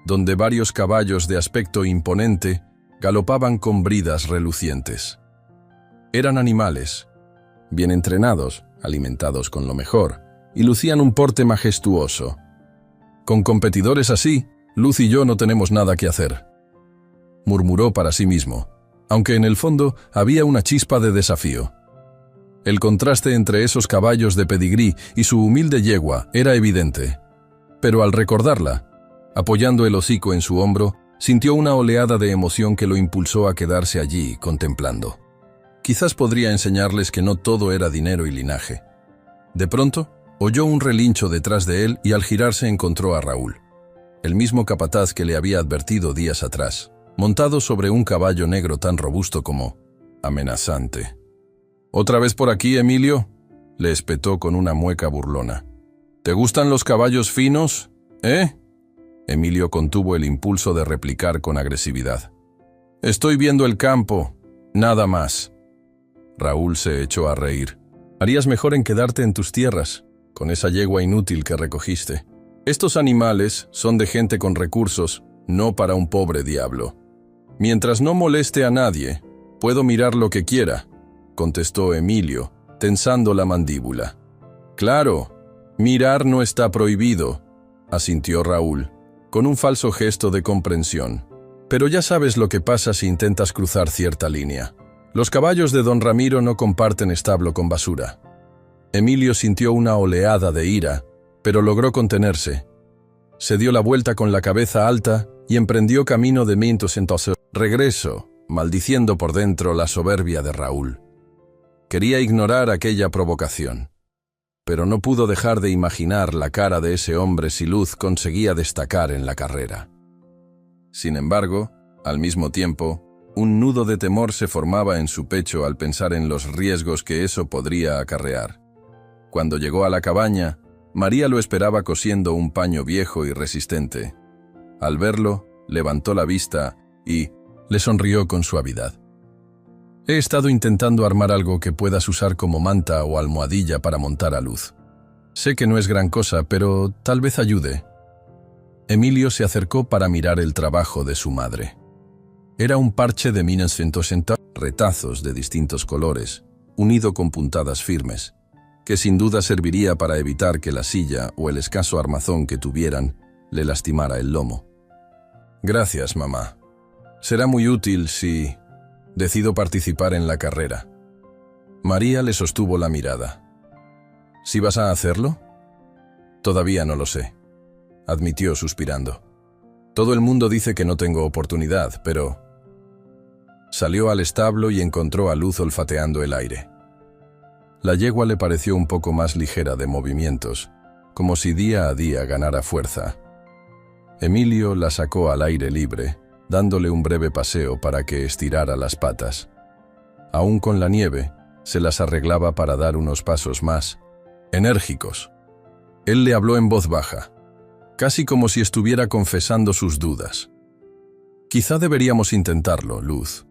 donde varios caballos de aspecto imponente galopaban con bridas relucientes. Eran animales, bien entrenados, alimentados con lo mejor, y lucían un porte majestuoso. «Con competidores así, Luz y yo no tenemos nada que hacer», murmuró para sí mismo, aunque en el fondo había una chispa de desafío. El contraste entre esos caballos de pedigrí y su humilde yegua era evidente, pero al recordarla, apoyando el hocico en su hombro, sintió una oleada de emoción que lo impulsó a quedarse allí contemplando. Quizás podría enseñarles que no todo era dinero y linaje. De pronto, oyó un relincho detrás de él y al girarse encontró a Raúl, el mismo capataz que le había advertido días atrás, montado sobre un caballo negro tan robusto como amenazante. «¿Otra vez por aquí, Emilio?», le espetó con una mueca burlona. «¿Te gustan los caballos finos, eh?». Emilio contuvo el impulso de replicar con agresividad. «Estoy viendo el campo, nada más». Raúl se echó a reír. «Harías mejor en quedarte en tus tierras, con esa yegua inútil que recogiste. Estos animales son de gente con recursos, no para un pobre diablo». «Mientras no moleste a nadie, puedo mirar lo que quiera», contestó Emilio, tensando la mandíbula. «Claro, mirar no está prohibido», asintió Raúl, con un falso gesto de comprensión. «Pero ya sabes lo que pasa si intentas cruzar cierta línea. Los caballos de don Ramiro no comparten establo con basura». Emilio sintió una oleada de ira, pero logró contenerse. Se dio la vuelta con la cabeza alta y emprendió camino de regreso, maldiciendo por dentro la soberbia de Raúl. Quería ignorar aquella provocación, pero no pudo dejar de imaginar la cara de ese hombre si Luz conseguía destacar en la carrera. Sin embargo, al mismo tiempo, un nudo de temor se formaba en su pecho al pensar en los riesgos que eso podría acarrear. Cuando llegó a la cabaña, María lo esperaba cosiendo un paño viejo y resistente. Al verlo, levantó la vista y le sonrió con suavidad. He estado intentando armar algo que puedas usar como manta o almohadilla para montar a Luz. Sé que no es gran cosa, pero tal vez ayude. Emilio se acercó para mirar el trabajo de su madre. Era un parche de 1960, retazos de distintos colores, unido con puntadas firmes, que sin duda serviría para evitar que la silla o el escaso armazón que tuvieran le lastimara el lomo. Gracias, mamá. Será muy útil si decido participar en la carrera. María le sostuvo la mirada. ¿Sí vas a hacerlo? Todavía no lo sé, admitió suspirando. Todo el mundo dice que no tengo oportunidad, pero... Salió al establo y encontró a Luz olfateando el aire. La yegua le pareció un poco más ligera de movimientos, como si día a día ganara fuerza. Emilio la sacó al aire libre, dándole un breve paseo para que estirara las patas. Aún con la nieve, se las arreglaba para dar unos pasos más enérgicos. Él le habló en voz baja, casi como si estuviera confesando sus dudas. Quizá deberíamos intentarlo, Luz.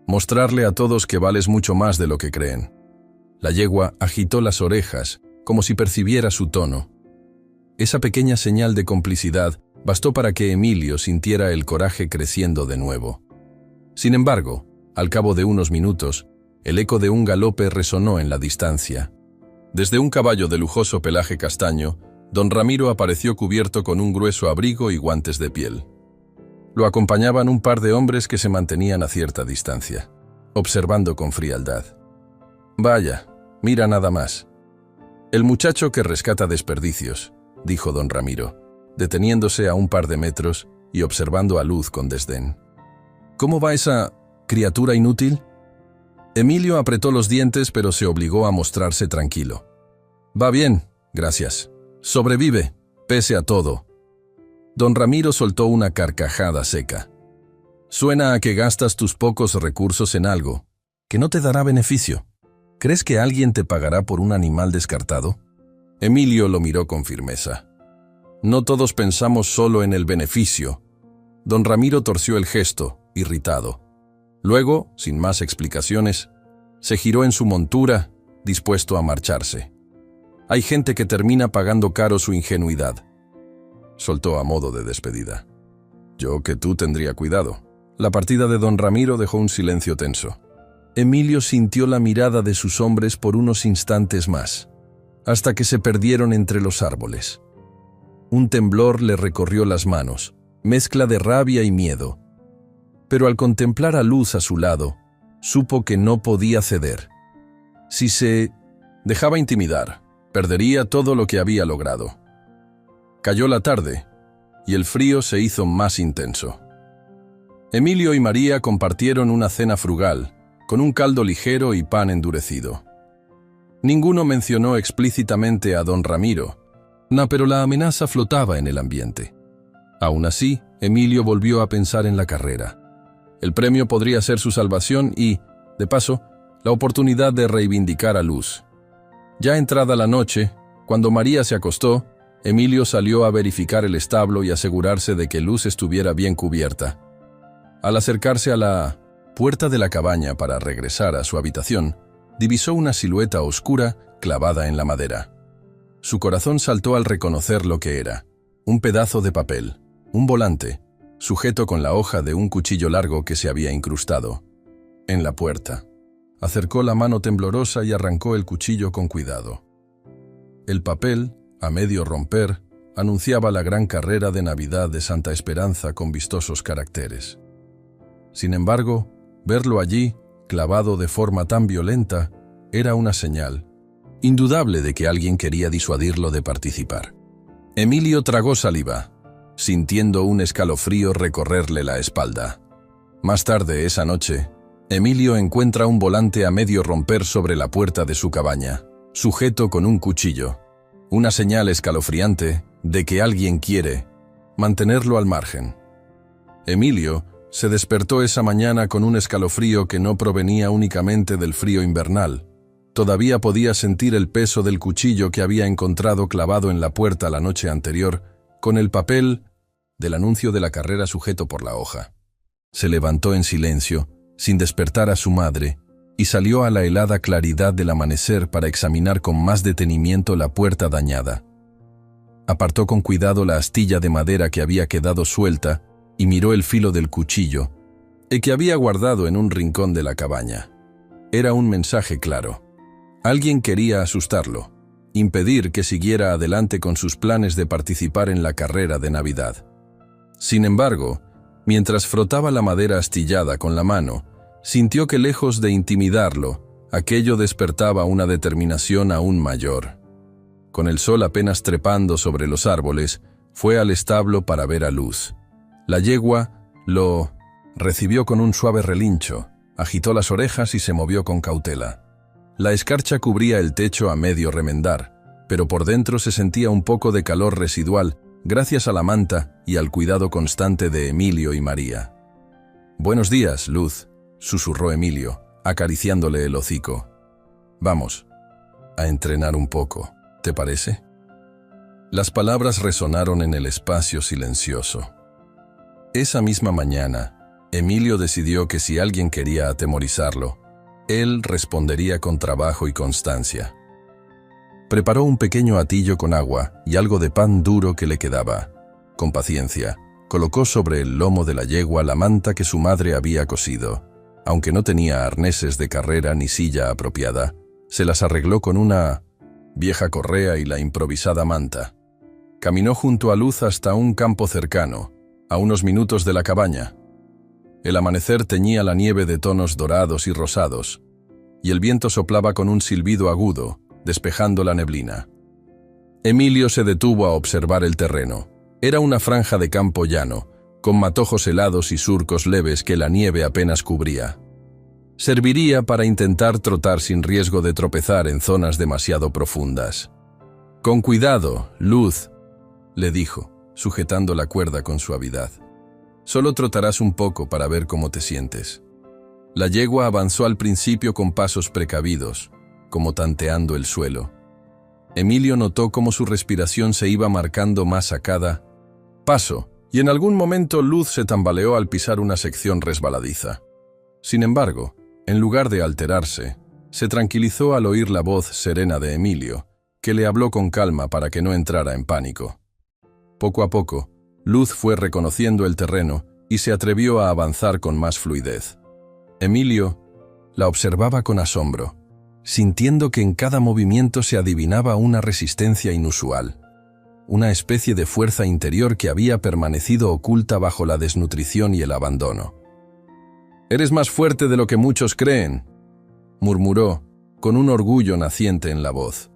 Mostrarle a todos que vales mucho más de lo que creen. La yegua agitó las orejas, como si percibiera su tono. Esa pequeña señal de complicidad bastó para que Emilio sintiera el coraje creciendo de nuevo. Sin embargo, al cabo de unos minutos, el eco de un galope resonó en la distancia. Desde un caballo de lujoso pelaje castaño, don Ramiro apareció cubierto con un grueso abrigo y guantes de piel. Lo acompañaban un par de hombres que se mantenían a cierta distancia, observando con frialdad. «Vaya, mira nada más. El muchacho que rescata desperdicios», dijo don Ramiro, deteniéndose a un par de metros y observando a Luz con desdén. «¿Cómo va esa criatura inútil?» Emilio apretó los dientes, pero se obligó a mostrarse tranquilo. «Va bien, gracias. Sobrevive, pese a todo». Don Ramiro soltó una carcajada seca. «Suena a que gastas tus pocos recursos en algo que no te dará beneficio. ¿Crees que alguien te pagará por un animal descartado?» Emilio lo miró con firmeza. «No todos pensamos solo en el beneficio». Don Ramiro torció el gesto, irritado. Luego, sin más explicaciones, se giró en su montura, dispuesto a marcharse. «Hay gente que termina pagando caro su ingenuidad», soltó a modo de despedida. «Yo que tú tendría cuidado». La partida de don Ramiro dejó un silencio tenso. Emilio sintió la mirada de sus hombres por unos instantes más, hasta que se perdieron entre los árboles. Un temblor le recorrió las manos, mezcla de rabia y miedo. Pero al contemplar a Luz a su lado, supo que no podía ceder. Si se dejaba intimidar, perdería todo lo que había logrado. Cayó la tarde, y el frío se hizo más intenso. Emilio y María compartieron una cena frugal, con un caldo ligero y pan endurecido. Ninguno mencionó explícitamente a don Ramiro, pero la amenaza flotaba en el ambiente. Aún así, Emilio volvió a pensar en la carrera. El premio podría ser su salvación y, de paso, la oportunidad de reivindicar a Luz. Ya entrada la noche, cuando María se acostó, Emilio salió a verificar el establo y asegurarse de que Luz estuviera bien cubierta. Al acercarse a la puerta de la cabaña para regresar a su habitación, divisó una silueta oscura clavada en la madera. Su corazón saltó al reconocer lo que era: un pedazo de papel, un volante, sujeto con la hoja de un cuchillo largo que se había incrustado en la puerta. Acercó la mano temblorosa y arrancó el cuchillo con cuidado. El papel, a medio romper, anunciaba la gran carrera de Navidad de Santa Esperanza con vistosos caracteres. Sin embargo, verlo allí, clavado de forma tan violenta, era una señal indudable de que alguien quería disuadirlo de participar. Emilio tragó saliva, sintiendo un escalofrío recorrerle la espalda. Más tarde esa noche, Emilio encuentra un volante a medio romper sobre la puerta de su cabaña, sujeto con un cuchillo, una señal escalofriante de que alguien quiere mantenerlo al margen. Emilio se despertó esa mañana con un escalofrío que no provenía únicamente del frío invernal. Todavía podía sentir el peso del cuchillo que había encontrado clavado en la puerta la noche anterior, con el papel del anuncio de la carrera sujeto por la hoja. Se levantó en silencio, sin despertar a su madre, y salió a la helada claridad del amanecer para examinar con más detenimiento la puerta dañada. Apartó con cuidado la astilla de madera que había quedado suelta y miró el filo del cuchillo, el que había guardado en un rincón de la cabaña. Era un mensaje claro. Alguien quería asustarlo, impedir que siguiera adelante con sus planes de participar en la carrera de Navidad. Sin embargo, mientras frotaba la madera astillada con la mano, sintió que lejos de intimidarlo, aquello despertaba una determinación aún mayor. Con el sol apenas trepando sobre los árboles, fue al establo para ver a Luz. La yegua lo recibió con un suave relincho, agitó las orejas y se movió con cautela. La escarcha cubría el techo a medio remendar, pero por dentro se sentía un poco de calor residual gracias a la manta y al cuidado constante de Emilio y María. «Buenos días, Luz», susurró Emilio, acariciándole el hocico. «Vamos a entrenar un poco, ¿te parece?». Las palabras resonaron en el espacio silencioso. Esa misma mañana, Emilio decidió que si alguien quería atemorizarlo, él respondería con trabajo y constancia. Preparó un pequeño hatillo con agua y algo de pan duro que le quedaba. Con paciencia, colocó sobre el lomo de la yegua la manta que su madre había cosido. Aunque no tenía arneses de carrera ni silla apropiada, se las arregló con una vieja correa y la improvisada manta. Caminó junto a Luz hasta un campo cercano, a unos minutos de la cabaña. El amanecer teñía la nieve de tonos dorados y rosados, y el viento soplaba con un silbido agudo, despejando la neblina. Emilio se detuvo a observar el terreno. Era una franja de campo llano, con matojos helados y surcos leves que la nieve apenas cubría. Serviría para intentar trotar sin riesgo de tropezar en zonas demasiado profundas. «Con cuidado, Luz», le dijo, sujetando la cuerda con suavidad. «Solo trotarás un poco para ver cómo te sientes». La yegua avanzó al principio con pasos precavidos, como tanteando el suelo. Emilio notó cómo su respiración se iba marcando más a cada paso, y en algún momento Luz se tambaleó al pisar una sección resbaladiza. Sin embargo, en lugar de alterarse, se tranquilizó al oír la voz serena de Emilio, que le habló con calma para que no entrara en pánico. Poco a poco, Luz fue reconociendo el terreno y se atrevió a avanzar con más fluidez. Emilio la observaba con asombro, sintiendo que en cada movimiento se adivinaba una resistencia inusual, una especie de fuerza interior que había permanecido oculta bajo la desnutrición y el abandono. «Eres más fuerte de lo que muchos creen», murmuró, con un orgullo naciente en la voz.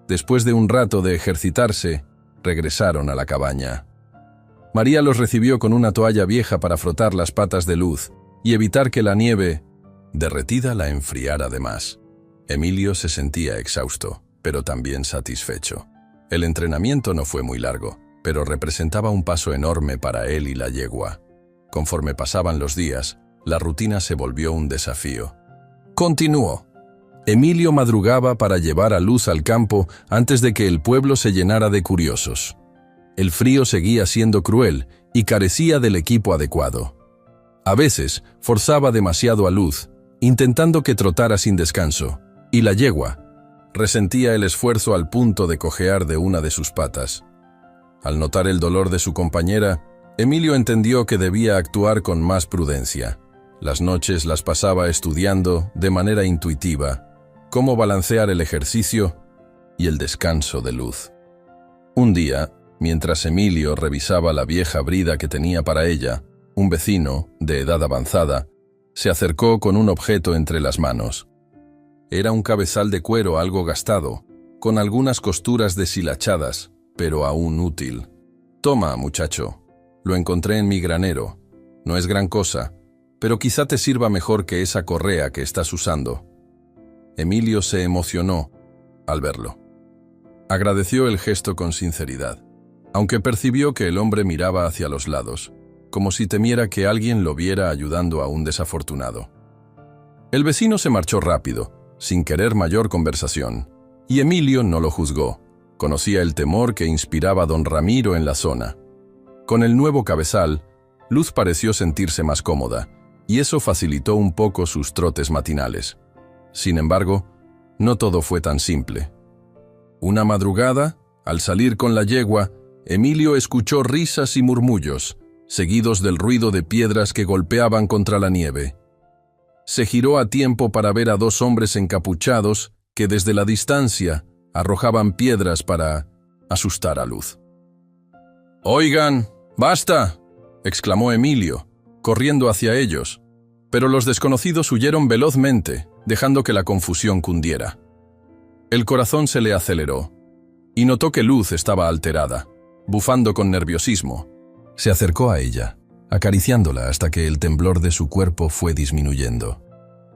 Después de un rato de ejercitarse, regresaron a la cabaña. María los recibió con una toalla vieja para frotar las patas de Luz y evitar que la nieve derretida la enfriara de más. Emilio se sentía exhausto, pero también satisfecho. El entrenamiento no fue muy largo, pero representaba un paso enorme para él y la yegua. Conforme pasaban los días, la rutina se volvió un desafío. Continuó. Emilio madrugaba para llevar a Luz al campo antes de que el pueblo se llenara de curiosos. El frío seguía siendo cruel y carecía del equipo adecuado. A veces forzaba demasiado a Luz, intentando que trotara sin descanso, y la yegua resentía el esfuerzo al punto de cojear de una de sus patas. Al notar el dolor de su compañera, Emilio entendió que debía actuar con más prudencia. Las noches las pasaba estudiando, de manera intuitiva, cómo balancear el ejercicio y el descanso de Luz. Un día, mientras Emilio revisaba la vieja brida que tenía para ella, un vecino, de edad avanzada, se acercó con un objeto entre las manos. Era un cabezal de cuero algo gastado, con algunas costuras deshilachadas, pero aún útil. «Toma, muchacho, lo encontré en mi granero. No es gran cosa, pero quizá te sirva mejor que esa correa que estás usando». Emilio se emocionó al verlo. Agradeció el gesto con sinceridad, aunque percibió que el hombre miraba hacia los lados, como si temiera que alguien lo viera ayudando a un desafortunado. El vecino se marchó rápido, sin querer mayor conversación, y Emilio no lo juzgó. Conocía el temor que inspiraba don Ramiro en la zona. Con el nuevo cabezal, Luz pareció sentirse más cómoda, y eso facilitó un poco sus trotes matinales. Sin embargo, no todo fue tan simple. Una madrugada, al salir con la yegua, Emilio escuchó risas y murmullos, seguidos del ruido de piedras que golpeaban contra la nieve. Se giró a tiempo para ver a dos hombres encapuchados que desde la distancia arrojaban piedras para asustar a Luz. «¡Oigan, basta!», exclamó Emilio, corriendo hacia ellos, pero los desconocidos huyeron velozmente, dejando que la confusión cundiera. El corazón se le aceleró, y notó que Luz estaba alterada, bufando con nerviosismo. Se acercó a ella, acariciándola hasta que el temblor de su cuerpo fue disminuyendo.